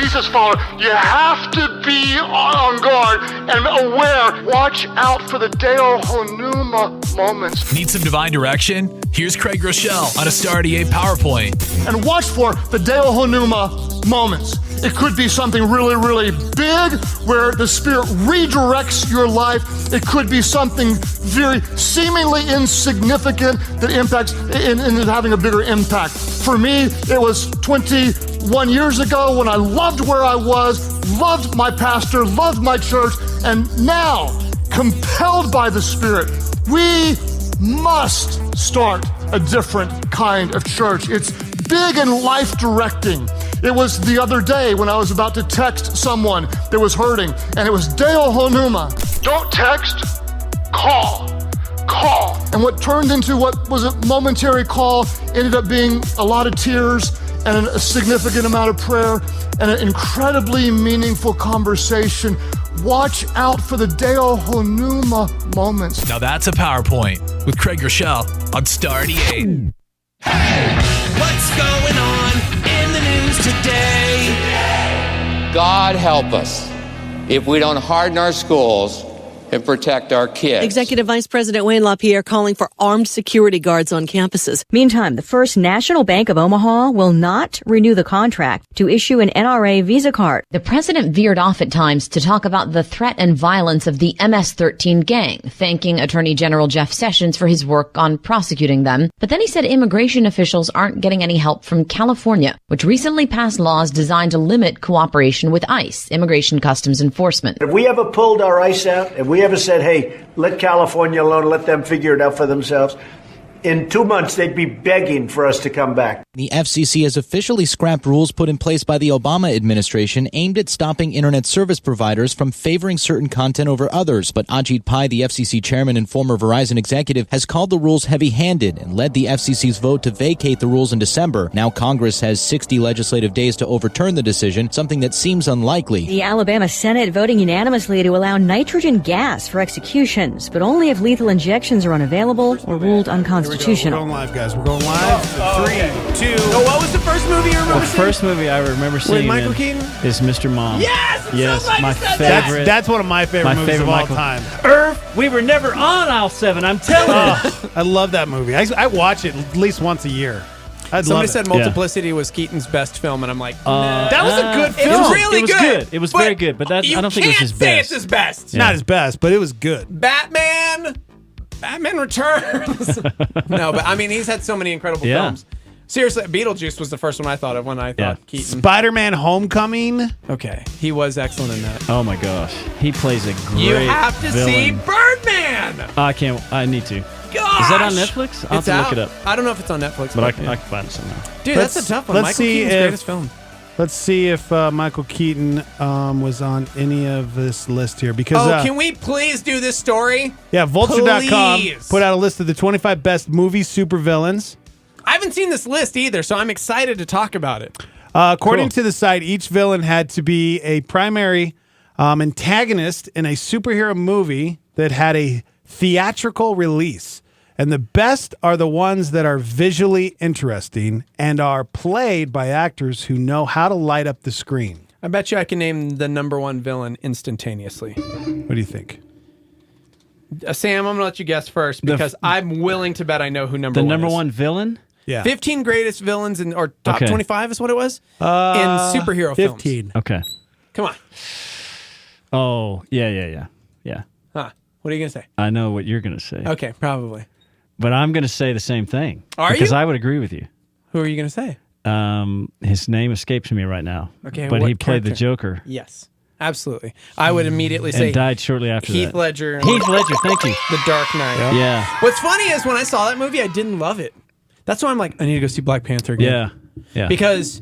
Jesus follower, you have to be on guard and aware. Watch out for the Deo Honuma moments. Need some divine direction? Here's Craig Rochelle on a Star 88 PowerPoint. And watch for the Deo Honuma moments. It could be something really, really big where the Spirit redirects your life. It could be something very seemingly insignificant that impacts in having a bigger impact. For me, it was 21 years ago when I loved where I was, loved my pastor, loved my church, and now, compelled by the Spirit, we must start a different kind of church. It's big and life-directing. It was the other day when I was about to text someone that was hurting, and it was Deo Honuma. Don't text, call. And what turned into what was a momentary call ended up being a lot of tears and a significant amount of prayer and an incredibly meaningful conversation. Watch out for the Deo Honuma moments. Now that's a PowerPoint with Craig Rochelle on Star 88. Hey, what's going on in the news today? God help us if we don't harden our schools and protect our kids. Executive Vice President Wayne LaPierre calling for armed security guards on campuses. Meantime, the First National Bank of Omaha will not renew the contract to issue an NRA Visa card. The president veered off at times to talk about the threat and violence of the MS-13 gang, thanking Attorney General Jeff Sessions for his work on prosecuting them. But then he said immigration officials aren't getting any help from California, which recently passed laws designed to limit cooperation with ICE, Immigration Customs Enforcement. If we ever pulled our ICE out, if we ever said, hey, let California alone, let them figure it out for themselves, in 2 months, they'd be begging for us to come back. The FCC has officially scrapped rules put in place by the Obama administration aimed at stopping internet service providers from favoring certain content over others. But Ajit Pai, the FCC chairman and former Verizon executive, has called the rules heavy-handed and led the FCC's vote to vacate the rules in December. Now Congress has 60 legislative days to overturn the decision, something that seems unlikely. The Alabama Senate voting unanimously to allow nitrogen gas for executions, but only if lethal injections are unavailable or ruled unconstitutional. We're going live, guys. We're going live. 3, 2. Oh, what was the first movie you remember The seeing? first movie I remember seeing Michael Keaton? is Mr. Mom. Yes, my said favorite. That's one of my favorite movies of all time. Irv, we were never on aisle 7. I'm telling you. I love that movie. I watch it at least once a year. Somebody said Multiplicity was Keaton's best film, and I'm like, nah. That was a good film. It was really good. It was very good, but I don't think it was his best. You can't say it's his best. Not his best, but it was good. Batman Returns. No, but I mean, he's had so many incredible films. Seriously, Beetlejuice was the first one I thought of when I thought Keaton. Spider-Man Homecoming. Okay, he was excellent in that. Oh my gosh, he plays a great You have to villain. see Birdman. I need to. Gosh! Is that on Netflix? I'll have to look it up. I don't know if it's on Netflix, but I can find it somehow. Dude, that's a tough one. Michael Keaton's greatest film. Let's see if Michael Keaton was on any of this list here. Because can we please do this story? Yeah, Vulture.com Please. put out a list of the 25 best movie supervillains. I haven't seen this list either, so I'm excited to talk about it. According to the site, each villain had to be a primary antagonist in a superhero movie that had a theatrical release. And the best are the ones that are visually interesting and are played by actors who know how to light up the screen. I bet you I can name the number one villain instantaneously. What do you think? Sam, I'm going to let you guess first because I'm willing to bet I know who number The one number is. one villain? Yeah. 15 greatest villains or top 25 is what it was? In superhero 15. films. Okay. Come on. Oh, yeah. Huh. What are you going to say? I know what you're going to say. Okay, probably. But I'm going to say the same thing. Are because you? I would agree with you. Who are you going to say? His name escapes me right now. Okay, but what he played the character? Joker. Yes, absolutely. I would immediately say And died shortly after Heath that. Ledger. Heath Ledger, thank you. The Dark Knight. Yeah. What's funny is when I saw that movie, I didn't love it. That's why I'm like, I need to go see Black Panther again. Yeah. Because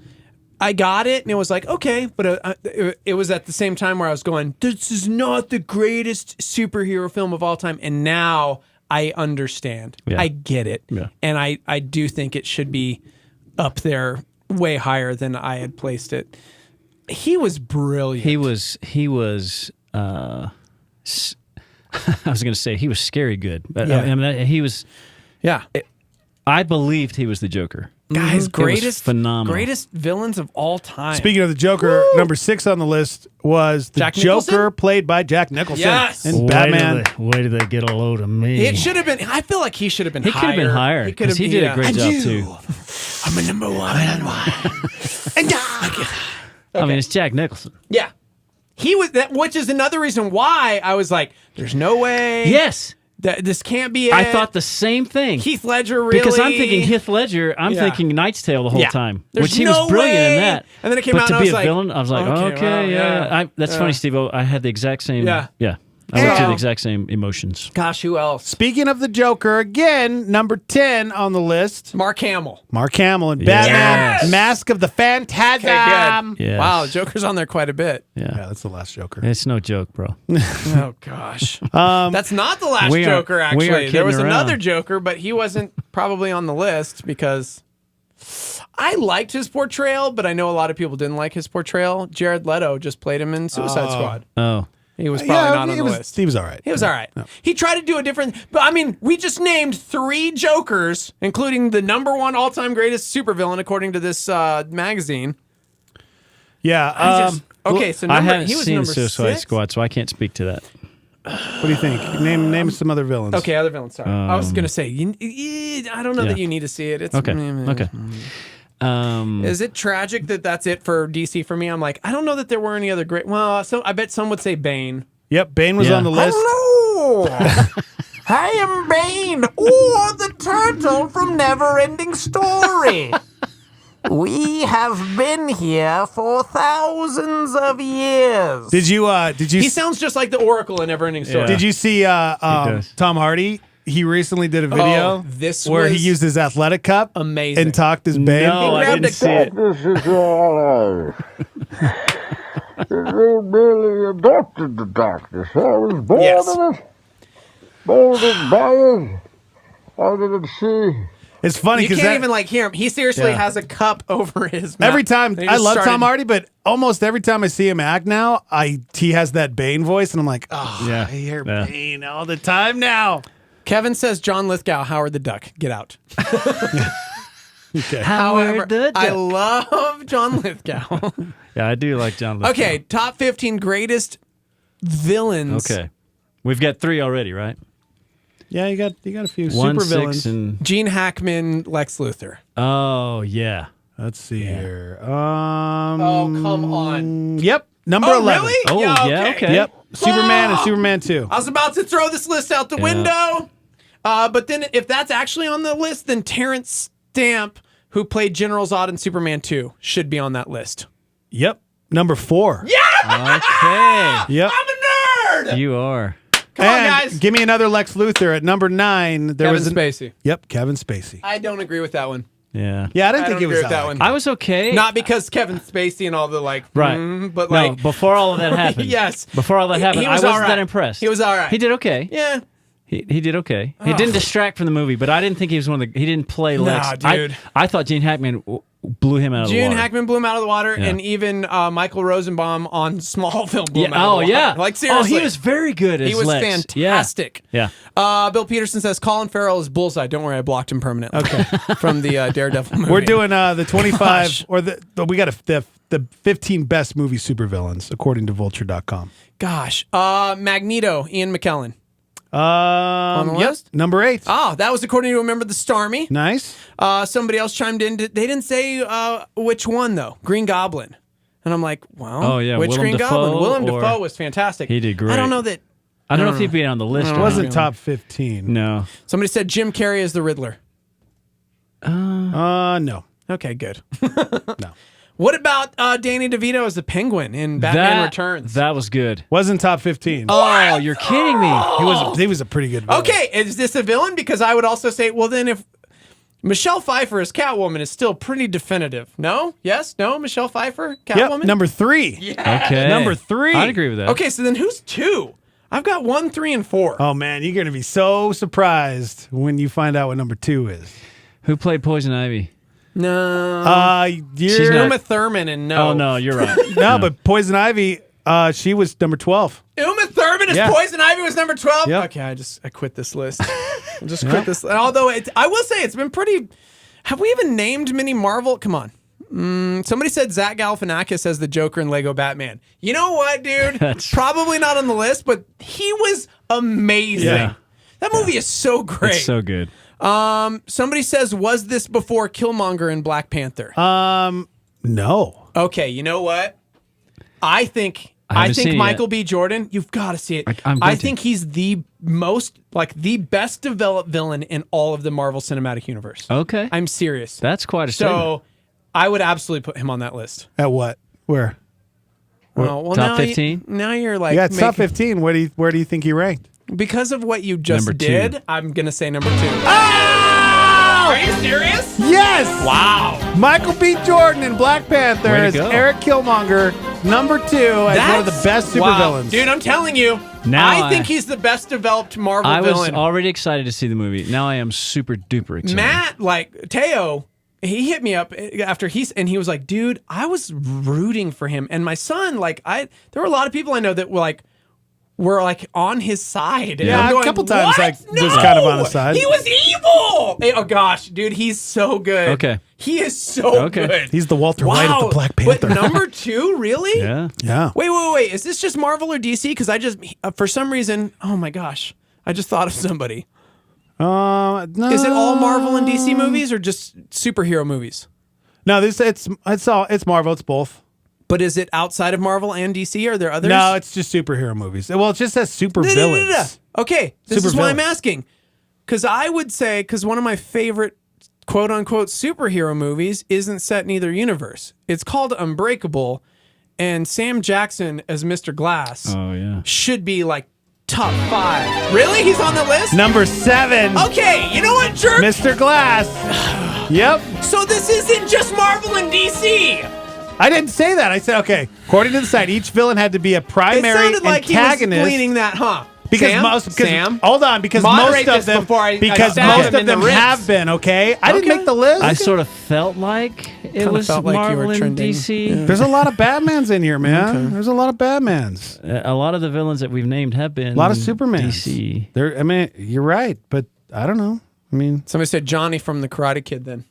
I got it, and it was like, okay, but it was at the same time where I was going, this is not the greatest superhero film of all time, and now I understand. Yeah. I get it. Yeah. And I do think it should be up there way higher than I had placed it. He was brilliant. He was I was going to say he was scary good. But Yeah. I mean, he was Yeah. I believed he was the Joker. Guys, It was phenomenal. greatest villains of all time. Speaking of the Joker, number 6 on the list was the Jack Joker Nicholson? played by Jack Nicholson Yes. in Batman. Wait till they get a load of me. It should have been. I feel like he should have been. He could have been higher because he did a great job too. I'm a number one. I mean, it's Jack Nicholson. Yeah, he was that, which is another reason why I was like, "There's no way." Yes. That this can't be it. I thought the same thing. Heath Ledger really. Because I'm thinking Heath Ledger, I'm Yeah. thinking Knight's Tale the whole Yeah. time, There's which he no was brilliant way. in that. And then it came but out to and I be was a like, villain, I was like, okay, okay, well, yeah. That's yeah. funny, Steve-O. I had the exact same. Yeah. I went through So- the exact same emotions. Gosh, who else? Speaking of the Joker, again, number 10 on the list. Mark Hamill. Mark Hamill in Yes. Batman, Mask of the Phantasm. Okay, good. Yes. Wow, Joker's on there quite a bit. Yeah. That's the last Joker. It's no joke, bro. Oh gosh, that's not the last we are- Joker. we are Actually, there kidding was around. another Joker, but he wasn't probably on the list because I liked his portrayal, but I know a lot of people didn't like his portrayal. Jared Leto just played him in Suicide Squad. Oh. He was probably not on he the was, list. He was all right. He was all right. He tried to do a different, but I mean, we just named 3 Jokers, including the number 1 all-time greatest supervillain according to this magazine. Yeah. Okay, so I number, haven't he was seen number Suicide 6? Squad, so I can't speak to that. What do you think? Name some other villains. Okay, other villains. Sorry, I was gonna say I don't know yeah. that you need to see it. It's Okay. Okay. Is it tragic that that's it for DC for me? I'm like, I don't know that there were any other great. Well, so I bet some would say Bane. Yep, Bane was Yeah. on the list. Hello, I am Bane, or the turtle from Neverending Story. We have been here for thousands of years. Did you? He sounds just like the Oracle in Neverending Story. Did you see does. Tom Hardy? He recently did a video this where he was used his athletic cup amazing. and talked as Bane. No, I didn't see it. This is all they really adopted the darkness. I was born Yes. in it, molded by it. I didn't see. It's funny You because can't even like hear him. He seriously Yeah. has a cup over his mouth. every time And he I just love started- Tom Hardy, but almost every time I see him act now, he has that Bane voice, and I'm like, oh, Yeah. I hear Yeah. Bane all the time now. Kevin says John Lithgow, Howard the Duck. Get out. Okay. However, the I Duck. love John Lithgow. Yeah, I do like John Lithgow. Okay, top 15 greatest villains. Okay. We've got 3 already, right? Yeah, you got a few 1, super 6, villains. and Gene Hackman, Lex Luthor. oh yeah. Let's see here. Oh, come on. Yep, number Oh, 11. really? Oh Yeah, yeah. okay. Okay. Yep, Superman and Superman 2. I was about to throw this list out the window. But then if that's actually on the list, then Terrence Stamp, who played General Zod in Superman 2, should be on that list. Yep, number 4. Yeah! Okay. Yep. I'm a nerd! You are. Come on, And guys. give me another Lex Luthor at number 9. There Kevin was Spacey. Yep, Kevin Spacey. I don't agree with that one. Yeah. Yeah, I didn't I think don't it was agree with that one. I was okay. Not because Kevin Spacey and all the like, Right. but no, like, before all of that happened. Yes. Before all that happened, He I was wasn't all right. that impressed. He was all right. He did okay. yeah. He did okay. He didn't distract from the movie, but I didn't think he was one of the. He didn't play Lex. Nah, dude. I thought Gene Hackman blew him out of the Gene water. Hackman blew him out of the water, Yeah. and even Michael Rosenbaum on Smallville blew him out of the Oh water. yeah. Like seriously, Oh, he was very good as he was Lex. fantastic. Yeah. Bill Peterson says Colin Farrell is Bullseye. Don't worry, I blocked him permanently. Okay, from the Daredevil movie. We're doing the 25 Gosh. or we got the 15 best movie supervillains according to vulture.com. Gosh, Magneto, Ian McKellen. On the Yep, list? number 8. Oh, that was according to Remember the Starmy. Nice. Somebody else chimed in. They didn't say which one though. Green Goblin, and I'm like, well, Oh, yeah, which Willem Green Goblin? Dafoe Willem or- Dafoe was fantastic. He did great. I don't know that. I don't know if he'd be on the list. It or wasn't not. top 15. No. Somebody said Jim Carrey is the Riddler. No. Okay, good. No. What about Danny DeVito as the Penguin in Batman Returns? That was good. Wasn't top 15. Oh, you're kidding me. He was a pretty good villain. Okay, is this a villain? Because I would also say, well, then if Michelle Pfeiffer as Catwoman is still pretty definitive. No? Yes? No? Michelle Pfeiffer? Catwoman? Yep, number 3. Yeah. Okay. Number 3. I'd agree with that. Okay, so then who's 2? I've got 1, 3, and 4. Oh man, you're going to be so surprised when you find out what number 2 is. Who played Poison Ivy? No. She's not- Uma Thurman and no. Oh, no, you're right. No, but Poison Ivy, she was number 12. Uma Thurman goodness, Yeah. Poison Ivy was number 12? Yep. Okay, I quit this list. I'll just quit this. Although, I will say it's been pretty... Have we even named many Marvel? Come on. Somebody said Zach Galifianakis as the Joker in Lego Batman. You know what, dude? Probably not on the list, but he was amazing. Yeah. That movie is so great. It's so good. Somebody says, was this before Killmonger in Black Panther? No. Okay, you know what? I think haven't seen it Michael yet. B. Jordan, you've got to see it. I'm going I to. think he's the best developed villain in all of the Marvel Cinematic Universe. Okay. I'm serious. That's quite a statement. So I would absolutely put him on that list. At what? Where? Oh, well, Top now 15? Now you're like, Yeah, it's top 15. Where do you think he ranked? because of what you just Number 2. did, I'm gonna say number 2. Oh! Are you serious? Yes! Wow. Michael B. Jordan in Black Panther Way to as go. Eric Killmonger, number 2, as one of the best supervillains. Dude, I'm telling you, Now I think he's the best developed Marvel I was villain. already excited to see the movie. Now I am super duper excited. Matt, like Teo, he hit me up after he was like, dude, I was rooting for him. And my son, there were a lot of people I know that were on his side. And Yeah, I'm a going, couple times, "What? was kind of on his side. He was evil. Hey, oh gosh, dude, he's so good. Okay. He is so Okay. good. He's the Walter White of the Black Panther. But number 2, really? Yeah. Yeah. Wait. Is this just Marvel or DC? Because I just, for some reason, oh my gosh, I just thought of somebody. No. Is it all Marvel and DC movies or just superhero movies? No, it's Marvel. It's both. But is it outside of Marvel and DC? Are there others? No, it's just superhero movies. Well, it just says super villains. Okay, this Super is why I'm villains. asking. Because I would say, one of my favorite quote unquote superhero movies isn't set in either universe. It's called Unbreakable, and Sam Jackson as Mr. Glass Oh yeah. should be top 5. Really? He's on the list? Number 7. Okay, you know what, jerk? Mr. Glass. Yep. So this isn't just Marvel and DC. I didn't say that. I said, okay, according to the site, each villain had to be a It primary sounded like he antagonist. was leaning that, huh? Because Sam? hold on, because Moderate most of this them, before I because stab most him in of the them ribs. have been. Okay, I didn't make the list. I sort of felt like it Kinda was felt like you were Marvel and trending. DC. There's a lot of Batmans in here, man. There's a lot of Batmans. A lot of the villains that we've named have been A lot of Supermans. DC. I mean, you're right, but I don't know. I mean, Somebody said Johnny from the Karate Kid. Then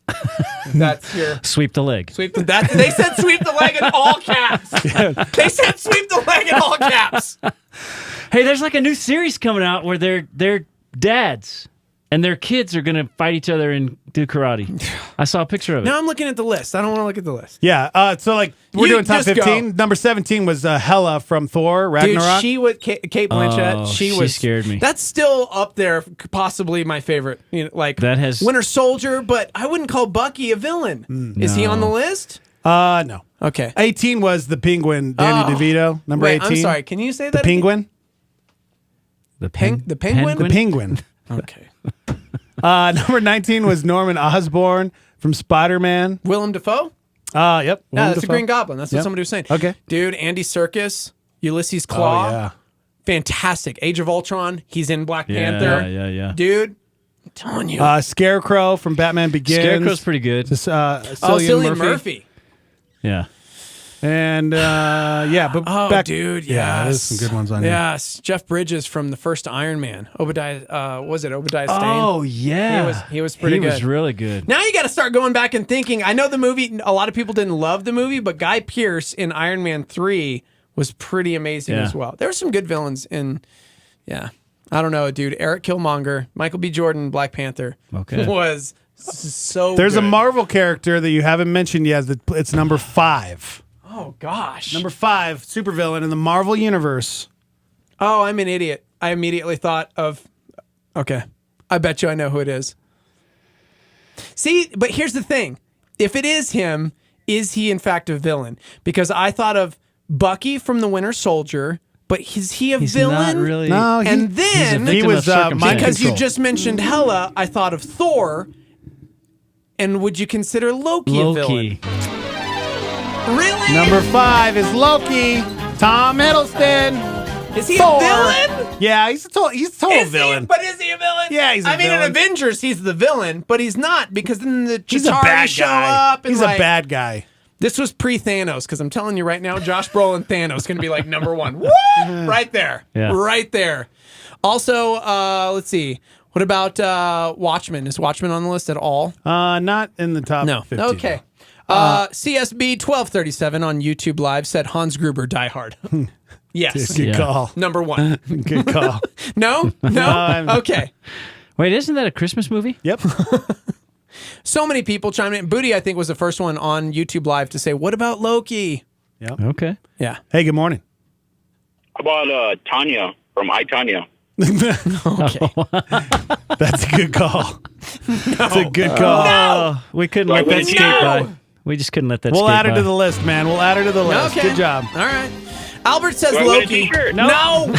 that's your Sweep the leg. sweep. They said sweep the leg in all caps. They said sweep the leg in all caps. Hey, there's a new series coming out where they're dads and their kids are gonna fight each other and do karate. I saw a picture of it. Now I'm looking at the list. I don't want to look at the list. yeah. So we're You doing top just go. 15. Number 17 was Hela from Thor Ragnarok. Dude, she was Kate Blanchett. Oh, she she was scared me. That's still up there, possibly my favorite. That has- Winter Soldier, but I wouldn't call Bucky a villain. Is he on the list? No. Okay. 18 was the Penguin, Danny DeVito. Number Wait, 18. I'm sorry. Can you say The that? again? Penguin. The The Penguin? The Penguin. Okay. Number 19 was Norman Osborn from Spider-Man. Willem Dafoe? Yep. Yeah, Willem that's the Dafoe. Green Goblin. That's what Yep. somebody was saying. Okay. Dude, Andy Serkis, Ulysses Claw. Oh, yeah. Fantastic. Age of Ultron. He's in Black Yeah, Panther. yeah. Dude, I'm telling you. Scarecrow from Batman Begins. Scarecrow's pretty good. Just, Cillian Murphy. Yeah. And but Oh, back, dude, yeah, there's some good ones on here. Yes, Jeff Bridges from the first Iron Man. Obadiah, was it Obadiah Stane? Oh yeah. He was pretty good. He was really good. Now you got to start going back and thinking. I know the movie, a lot of people didn't love the movie, but Guy Pearce in Iron Man 3 was pretty amazing Yeah. as well. There were some good villains in, I don't know, dude. Eric Killmonger, Michael B. Jordan, Black Panther was so There's good. a Marvel character that you haven't mentioned yet. It's number 5. Oh, gosh. Number 5, supervillain in the Marvel Universe. Oh, I'm an idiot. I immediately thought of, okay, I bet you I know who it is. See, but here's the thing. If it is him, is he in fact a villain? Because I thought of Bucky from the Winter Soldier, but is he a He's villain? not really. No, And He's a then, victim he was, of circumstance. because you control. just mentioned Hela, I thought of Thor. And would you consider Loki a villain? Loki. Really? Number 5 is Loki. Tom Hiddleston. Is he Thor. a villain? Yeah, he's a total Is villain. He, but is he a villain? Yeah, he's a I mean, in villain. Avengers, he's the villain, but he's not because then the He's a Chitauri bad show guy. up. And He's a bad guy. This was pre-Thanos, because I'm telling you right now, Josh Brolin Thanos going to be like number one. Woo! Right there. Yeah. Right there. Also, let's see. What about Watchmen? Is Watchmen on the list at all? Not in the top 15. Okay. CSB 1237 on YouTube Live said Hans Gruber, Die Hard. Yes. Good call. Number one. Good call. No? Okay. Wait, isn't that a Christmas movie? Yep. So many people chiming in. Booty, I think, was the first one on YouTube Live to say, what about Loki? Yep. Okay. Yeah. Hey, good morning. How about Tanya from I, Tanya? Okay. That's a good call. That's a good call. No! We couldn't let that skate by. We just couldn't let that skate by. We'll add her to the list, man. We'll add her to the list. Okay. Good job. All right. Albert says Do I win a Loki. t-shirt? No.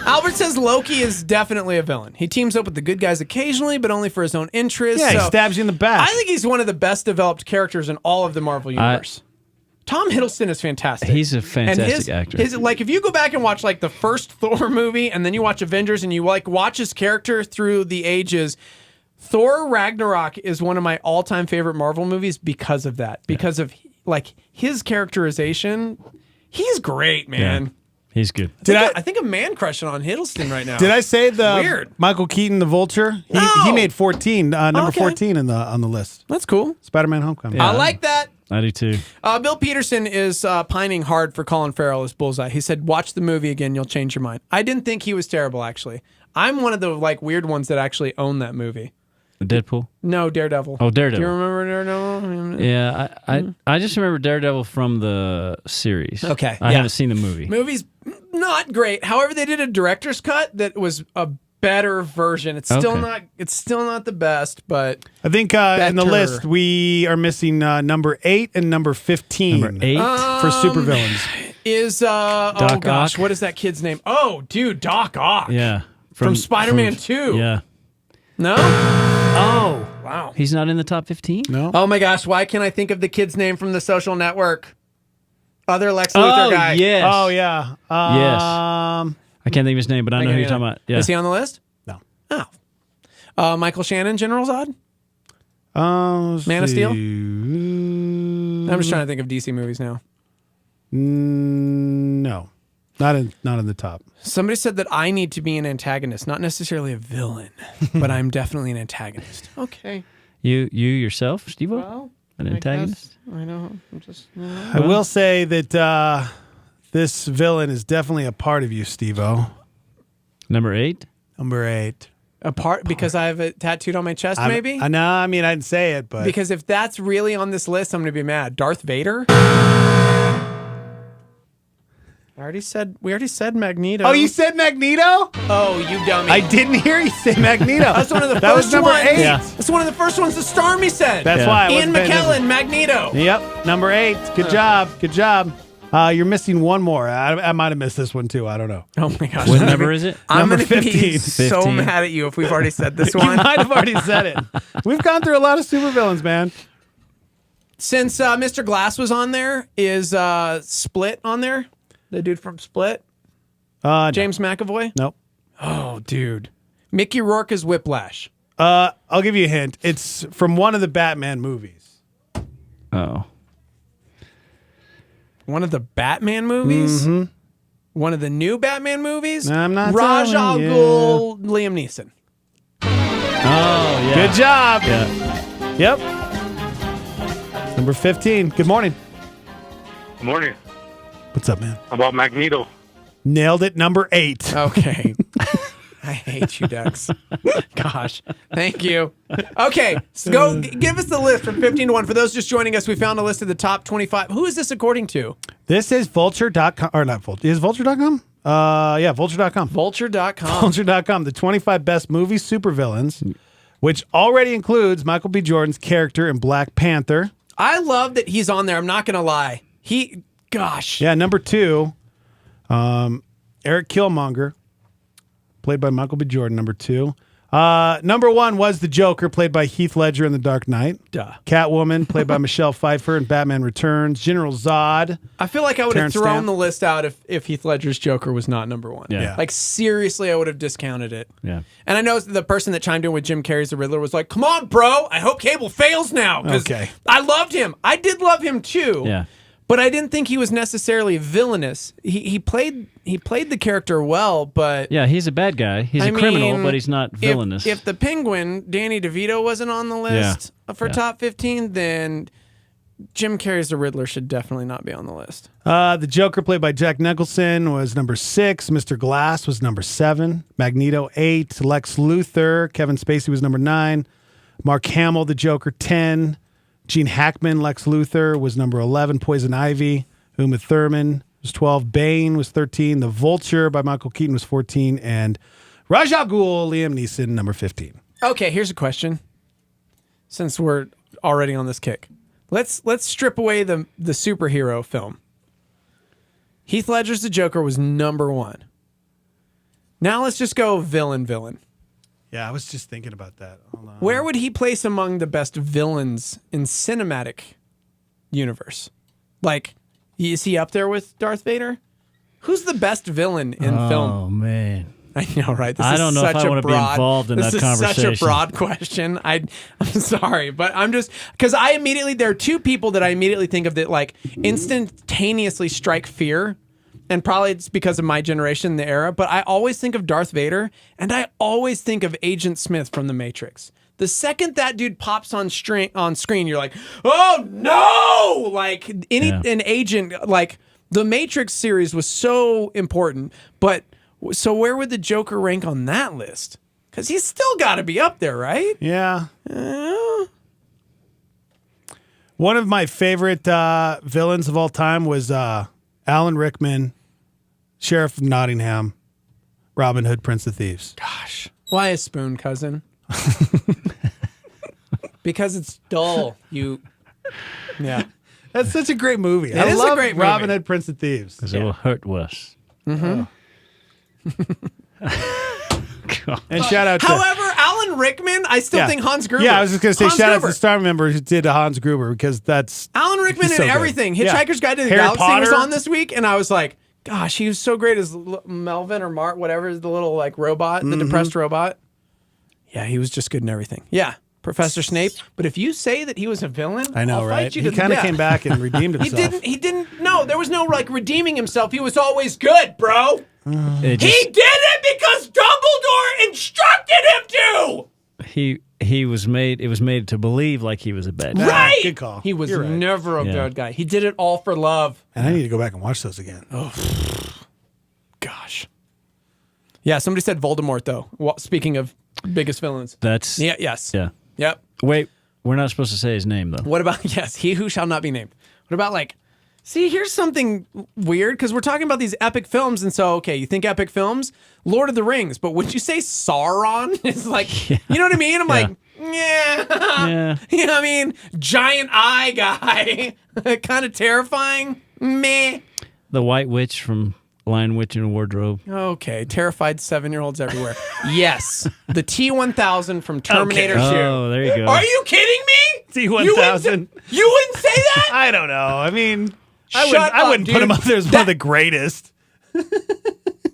Albert says Loki is definitely a villain. He teams up with the good guys occasionally, but only for his own interests. Yeah, he stabs you in the back. I think he's one of the best developed characters in all of the Marvel universe. Tom Hiddleston is fantastic. He's a fantastic actor. Like, if you go back and watch like the first Thor movie, and then you watch Avengers, and you like watch his character through the ages, Thor Ragnarok is one of my all-time favorite Marvel movies because of that. Because of like his characterization. He's great, man. Yeah, he's good. I think a man crushing on Hiddleston right now. Did I say the Weird. Michael Keaton, the Vulture? He made 14, number 14 on the list. That's cool. Spider-Man Homecoming. I like that. I do too. Bill Peterson is pining hard for Colin Farrell as Bullseye. He said, watch the movie again, you'll change your mind. I didn't think he was terrible, actually. I'm one of the like weird ones that actually own that movie. Deadpool? No, Daredevil. Oh, Daredevil. Do you remember Daredevil? Yeah, I just remember Daredevil from the series. Okay, I haven't seen the movie. Movie's not great. However, they did a director's cut that was a better version. It's still not the best, but I think in the list we are missing number 8 and number 15. Number 8 for supervillains. Is oh gosh, what is that kid's name? Oh, dude, Doc Ock. Yeah, from Spider-Man 2. Yeah. No? Oh, wow. He's not in the top 15? No. Oh my gosh, why can't I think of the kid's name from The Social Network? Other Lex Luthor guy. Yes. Oh, yeah. Yes. I can't think of his name, but I know who you're talking about. Yeah. Is he on the list? No. Oh. Michael Shannon, General Zod? Man of Steel? I'm just trying to think of DC movies now. No. Not in the top. Somebody said that I need to be an antagonist, not necessarily a villain, but I'm definitely an antagonist. Okay. You yourself, Steve-O? Well, an antagonist? I know. I'm just. I will say that this villain is definitely a part of you, Steve-O. Number 8? Number 8. A part because I have it tattooed on my chest, maybe? I know. I mean, I didn't say it, but because if that's really on this list, I'm going to be mad. Darth Vader? We already said Magneto. Oh, you said Magneto? Oh, you dummy. I didn't hear you say Magneto. That's one of the that first was number ones. 8. Yeah. That's one of the first ones that Stormy said. That's why I Ian wasn't paying McKellen, Magneto. Yep, number 8. Good job. Good job. You're missing one more. I might have missed this one too. I don't know. Oh my gosh. What number is it? I'm Number going to be 15. so mad at you if we've already said this You one. might have already said it. We've gone through a lot of supervillains, man. Since Mr. Glass was on there, is Split on there? The dude from Split? James McAvoy? Nope. Oh, dude. Mickey Rourke is Whiplash. I'll give you a hint. It's from one of the Batman movies. Oh. One of the Batman movies? Mm-hmm. One of the new Batman movies? I'm not Raj Al telling you. Ghul, Liam Neeson. Oh, yeah. Good job. Yeah. Yep. Number 15. Good morning. Good morning. What's up, man? How about Magneto? Nailed it. Number 8. Okay. I hate you, Dex. Gosh. Thank you. Okay. So go give us the list from 15 to 1. For those just joining us, we found a list of the top 25. Who is this according to? This is vulture.com. Or not vulture. Is vulture.com? Yeah, vulture.com. Vulture.com. Vulture.com. The 25 best movie supervillains, which already includes Michael B. Jordan's character in Black Panther. I love that he's on there. I'm not going to lie. Gosh. Yeah, number 2, Eric Killmonger, played by Michael B. Jordan, number 2. Number 1 was the Joker, played by Heath Ledger in The Dark Knight. Duh. Catwoman, played by Michelle Pfeiffer in Batman Returns. General Zod. I feel like I would have Terrence thrown Stamp. the list out if Heath Ledger's Joker was not number 1. Yeah. Like, seriously, I would have discounted it. Yeah. And I know the person that chimed in with Jim Carrey's The Riddler was like, come on, bro. I hope Cable fails now. 'Cause Okay. I loved him. I did love him, too. Yeah. But I didn't think he was necessarily villainous. He played the character well, but Yeah, he's a bad guy. He's a criminal, but he's not villainous. If the Penguin, Danny DeVito, wasn't on the list for top 15, then Jim Carrey's The Riddler should definitely not be on the list. The Joker, played by Jack Nicholson, was number 6. Mr. Glass was number 7. Magneto, 8. Lex Luthor, Kevin Spacey was number 9. Mark Hamill, the Joker, 10. Gene Hackman, Lex Luthor, was number 11. Poison Ivy, Uma Thurman, was 12. Bane was 13. The Vulture by Michael Keaton was 14. And Ra's al Ghul, Liam Neeson, number 15. Okay, here's a question. Since we're already on this kick, let's strip away the superhero film. Heath Ledger's The Joker was number 1. Now let's just go villain. Yeah, I was just thinking about that. Hold on. Where would he place among the best villains in cinematic universe? Like, is he up there with Darth Vader? Who's the best villain in film? Oh, man. I know, right? I don't know if I want to be involved in that conversation. This is such a broad question. I'm sorry, but I'm just because there are two people that I immediately think of that like instantaneously strike fear, and probably it's because of my generation, the era. But I always think of Darth Vader, and I always think of Agent Smith from The Matrix. The second that dude pops on screen, you're like, oh no! Like an agent, like The Matrix series was so important, but. So where would the Joker rank on that list? Because he's still got to be up there, right? Yeah. One of my favorite villains of all time was Alan Rickman, Sheriff of Nottingham, Robin Hood, Prince of Thieves. Gosh. Why a spoon, cousin? Because it's dull. Yeah. That's such a great movie. I love a great movie. Robin Hood, Prince of Thieves. Because it will hurt worse. Mm-hmm. And shout out to... However, Alan Rickman, I still think Hans Gruber. Yeah, I was just going to say Hans shout out Gruber. to the star member who did Hans Gruber because that's... Alan Rickman he's so and good. everything. Yeah. Hitchhiker's Guide to the Harry Galaxy was Potter. on this week, and I was like, gosh, he was so great as Melvin or Mart, whatever, the little like robot, the depressed robot. Yeah, he was just good in everything. Yeah, Professor Snape. But if you say that he was a villain, I know, I'll right? fight you He to the kind of death. came back and redeemed himself. He didn't, no, there was no like redeeming himself. He was always good, bro. It He just- did it because Dumbledore instructed him to. He was made. It was made to believe like he was a bad guy. Right. Good call. He was You're right. never a Yeah. bad guy. He did it all for love. And I need to go back and watch those again. Oh, gosh. Yeah, somebody said Voldemort, though. Speaking of biggest villains. That's Yeah, yes. yeah. Yep. Wait, we're not supposed to say his name though. What about, yes, he who shall not be named. What about, like, see, here's something weird, because we're talking about these epic films, and so, okay, you think epic films? Lord of the Rings, but would you say Sauron? It's like, you know what I mean? I'm like, yeah. You know what I mean? Giant eye guy. Kind of terrifying. Meh. The White Witch from Lion Witch in a Wardrobe. Okay, terrified 7-year-olds everywhere. Yes, the T-1000 from Terminator 2. Oh, there you go. Are you kidding me? T-1000. You wouldn't say that? I don't know. I mean, I Shut wouldn't up, put him dude. up there as one of the greatest.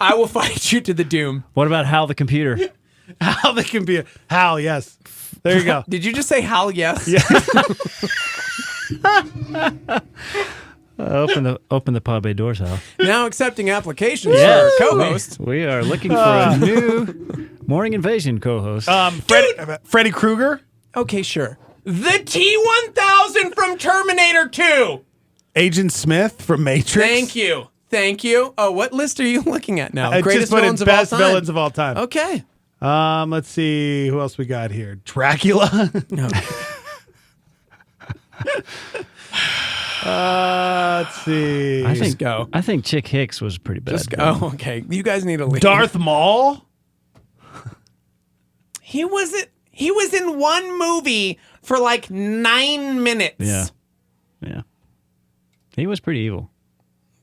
I will fight you to the doom. What about Hal the computer? Hal the computer. Hal, yes. There you go. Did you just say Hal? Yes. Yeah. Open the pod bay doors, Hal. Now accepting applications Yes. for co-host. We are looking for a new Morning Invasion co-host. Freddy Krueger. Okay, sure. The T-1000 from Terminator 2. Agent Smith from Matrix. Thank you. Oh, what list are you looking at now? I Greatest just put in villains of all best time. villains of all time. Okay. Let's see who else we got here. Dracula. Let's see. I think Chick Hicks was pretty bad. Just go. Oh, okay. You guys need to leave. Darth Maul. He was in one movie for like 9 minutes. Yeah. He was pretty evil.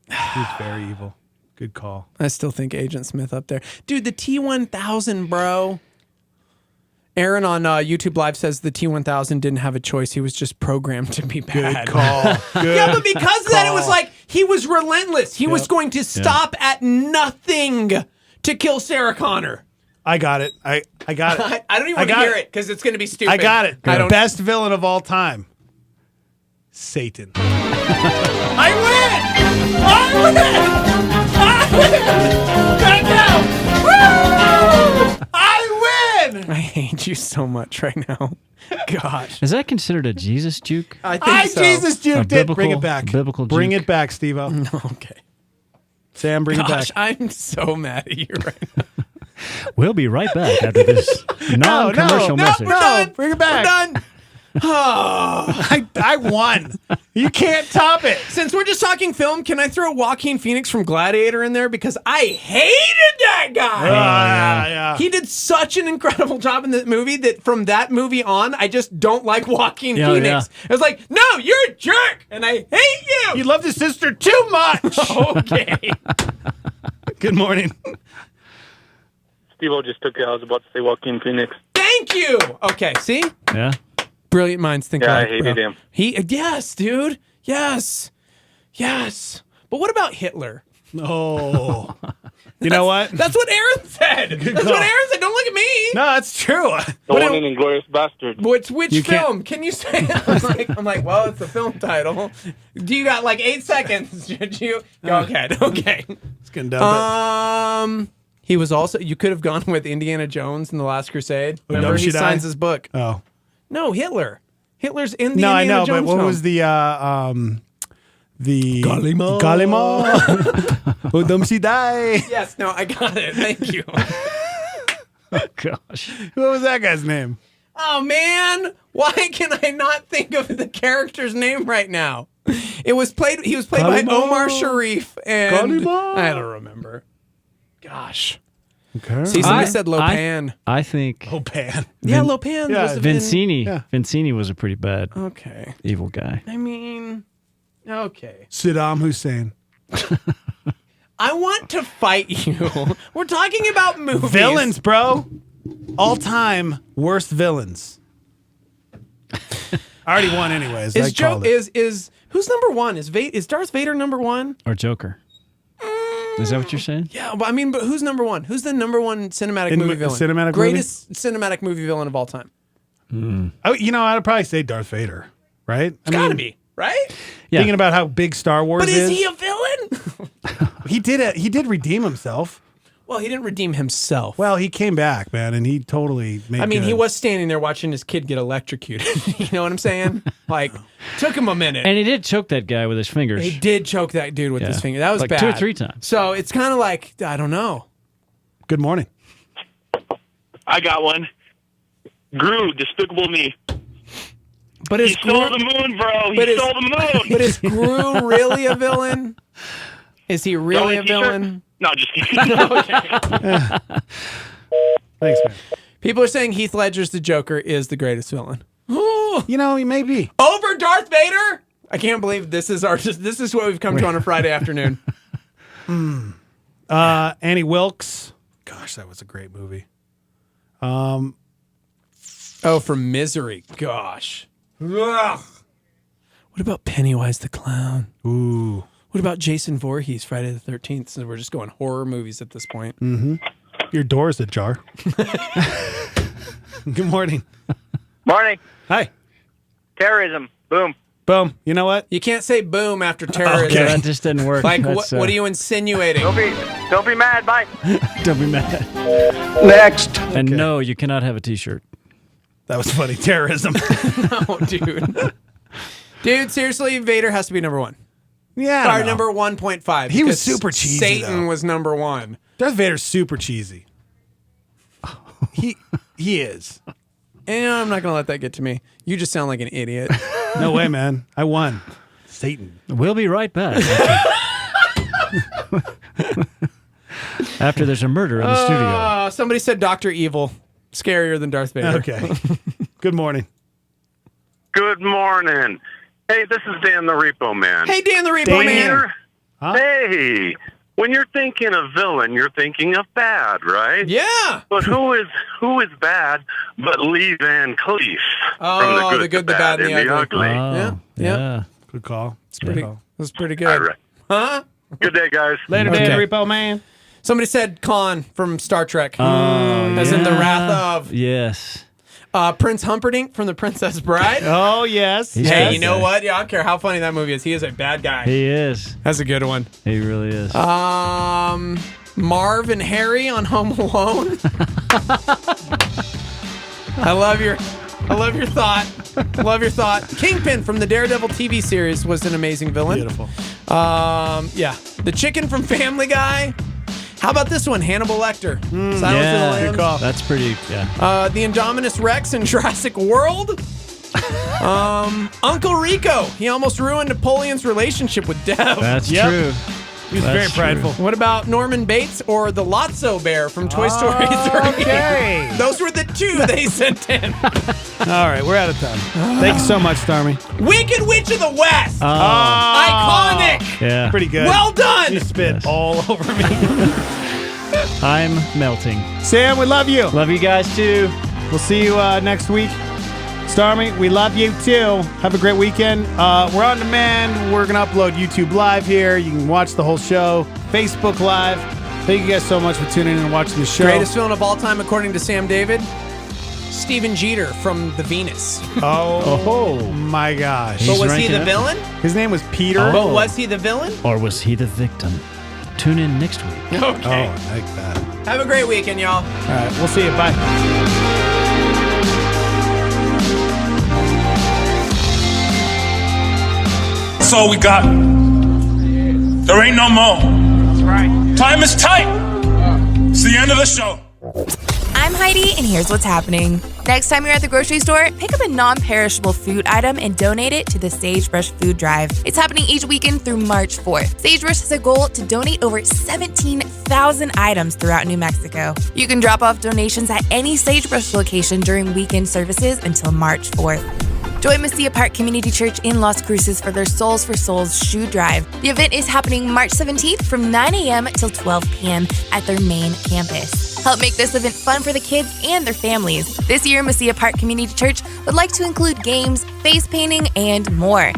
He was very evil. Good call. I still think Agent Smith up there. Dude, the T-1000, bro. Aaron on YouTube Live says the T-1000 didn't have a choice. He was just programmed to be bad. Good call. Good yeah, but because of that, it was like he was relentless. He was going to stop at nothing to kill Sarah Connor. I got it. I got it. I don't even want to hear it because it's going to be stupid. I got it. I don't. Best villain of all time. Satan. I win! Right now! Woo! I win! I hate you so much right now. Gosh. Is that considered a Jesus juke? I think so. Jesus juked it. Bring it biblical- back. biblical Bring juke. it back, Steve-O. Okay. Sam, bring it Gosh, back. I'm so mad at you right now. We'll be right back after this non-commercial message. No, bring it back. We're done. Oh. I won. You can't top it. Since we're just talking film, can I throw Joaquin Phoenix from Gladiator in there? Because I hated that guy. Yeah. He did such an incredible job in that movie that from that movie on, I just don't like Joaquin Phoenix. Yeah. It was like, no, you're a jerk, and I hate you. You loved his sister too much. Okay. Good morning. Steve-O just took it. I was about to say Joaquin Phoenix. Thank you. Okay, see? Yeah. Brilliant minds think Yeah, alike. I hated bro. him. Yes, dude. Yes. But what about Hitler? Oh. You know what? That's what Aaron said. That's call. what Aaron said. Don't look at me. No, that's true. The one in Inglourious Bastard. Which You can't- film? Can you say? I'm like, well, it's a film title. Do you got like 8 seconds? Should you? Go ahead. Okay. It's getting done. He was also. You could have gone with Indiana Jones in the Last Crusade. Remember, he should signs I? his book. Oh. No, Hitler. Hitler's in the No, Indiana I know, Jones but what film. was the Galima. Udom si die. Yes, no, I got it. Thank you. Oh, gosh. What was that guy's name? Oh man, why can I not think of the character's name right now? He was played by Galima. Omar Sharif and Galima. I don't remember. Gosh. Okay. See, somebody said Lopan. I think Lopan. Yeah, Lopan. yeah, was been- Vincini. Yeah. Vincini was a pretty bad Okay. evil guy. I mean, okay. Saddam Hussein. I want to fight you. We're talking about movies. Villains, bro. All time worst villains. I already won anyways. Is who's number one? Is Darth Vader number one? Or Joker. Is that what you're saying? Yeah, but I mean, but who's number one? Who's the number one cinematic In movie villain? cinematic Greatest cinematic movie villain of all time. Oh, you know, I'd probably say Darth Vader, right? It's gotta be, right? Yeah. Thinking about how big Star Wars But is. is he a villain? He did redeem himself. Well, he didn't redeem himself. Well, he came back, man, and he totally made I mean, good. he was standing there watching his kid get electrocuted. You know what I'm saying? Like, took him a minute. And he did choke that guy with his fingers. He did choke that dude with Yeah. his finger. That was Like bad. 2 or 3 times. So it's kind of like, I don't know. Good morning. I got one. Gru, Despicable Me. But He is stole Gru, the moon, bro. He but is- stole the moon. but is Gru really a villain? Is he really a T-shirt? villain? No, just kidding. Thanks, man. People are saying Heath Ledger's the Joker is the greatest villain. You know, he may be. Over Darth Vader? I can't believe this is what we've come to on a Friday afternoon. Annie Wilkes. Gosh, that was a great movie. Oh, from Misery. Gosh. Ugh. What about Pennywise the Clown? Ooh. What about Jason Voorhees, Friday the 13th? So we're just going horror movies at this point. Mm-hmm. Your door's ajar. Good morning. Morning. Hi. Terrorism. Boom. Boom. You know what? You can't say boom after terrorism. Okay, that just didn't work. Like, That's, what are you insinuating? Don't be mad. Bye. Don't be mad. Next. And no, you cannot have a T-shirt. That was funny. Terrorism. No, dude. Dude, seriously, Vader has to be number one. Yeah. I Or don't know. number 1.5. He was because super cheesy, Satan though. was number one. Darth Vader's super cheesy. He is. And I'm not going to let that get to me. You just sound like an idiot. No way, man. I won. Satan. We'll be right back. After there's a murder in the studio. Somebody said Dr. Evil. Scarier than Darth Vader. Okay. Good morning. Good morning. Hey, this is Dan the Repo Man. Hey, Dan the Repo Dan. Man. Huh? Hey, when you're thinking of villain, you're thinking of bad, right? Yeah. But who is bad but Lee Van Cleef from the good, the bad, and the ugly. Oh, Yeah. Good call. That's pretty good. All right. Huh? Good day, guys. Later, Okay. Dan, Repo Man. Somebody said Khan from Star Trek. Oh, As in the Wrath of. Yes. Prince Humperdinck from The Princess Bride. Oh, yes. Hey, you know what? Yeah, I don't care how funny that movie is. He is a bad guy. He is. That's a good one. He really is. Marv and Harry on Home Alone. I love your thought. Love your thought. Kingpin from the Daredevil TV series was an amazing villain. Beautiful. Yeah. The chicken from Family Guy. How about this one? Hannibal Lecter. Silence of the Lambs. Good call. That's pretty, yeah. The Indominus Rex in Jurassic World. Uncle Rico. He almost ruined Napoleon's relationship with Dev. That's true. He was very prideful. What about Norman Bates or the Lotso Bear from Toy Story 3? Okay. Those were the two they sent in. All right, we're out of time. Thank you so much, Stormy. Wicked Witch of the West. Oh. Iconic. Yeah. Pretty good. Well done. You spit all over me. I'm melting. Sam, we love you. Love you guys too. We'll see you next week. Stormy, we love you too. Have a great weekend. We're on demand. We're going to upload YouTube Live here. You can watch the whole show. Facebook Live. Thank you guys so much for tuning in and watching the show. Greatest villain of all time, according to Sam David. Stephen Jeter from The Venus. Oh my gosh. But was he the villain? His name was Peter. But was he the villain? Or was he the victim? Tune in next week. Okay. Oh, I like that. Have a great weekend, y'all. All right, we'll see you. Bye. That's all we got. There ain't no more. That's right. Time is tight. It's the end of the show. I'm Heidi, and here's what's happening. Next time you're at the grocery store, pick up a non-perishable food item and donate it to the Sagebrush Food Drive. It's happening each weekend through March 4th. Sagebrush has a goal to donate over 17,000 items throughout New Mexico. You can drop off donations at any Sagebrush location during weekend services until March 4th. Join Mesilla Park Community Church in Las Cruces for their Souls for Souls shoe drive. The event is happening March 17th from 9 a.m. till 12 p.m. at their main campus. Help make this event fun for the kids and their families. This year, Mesilla Park Community Church would like to include games, face painting, and more.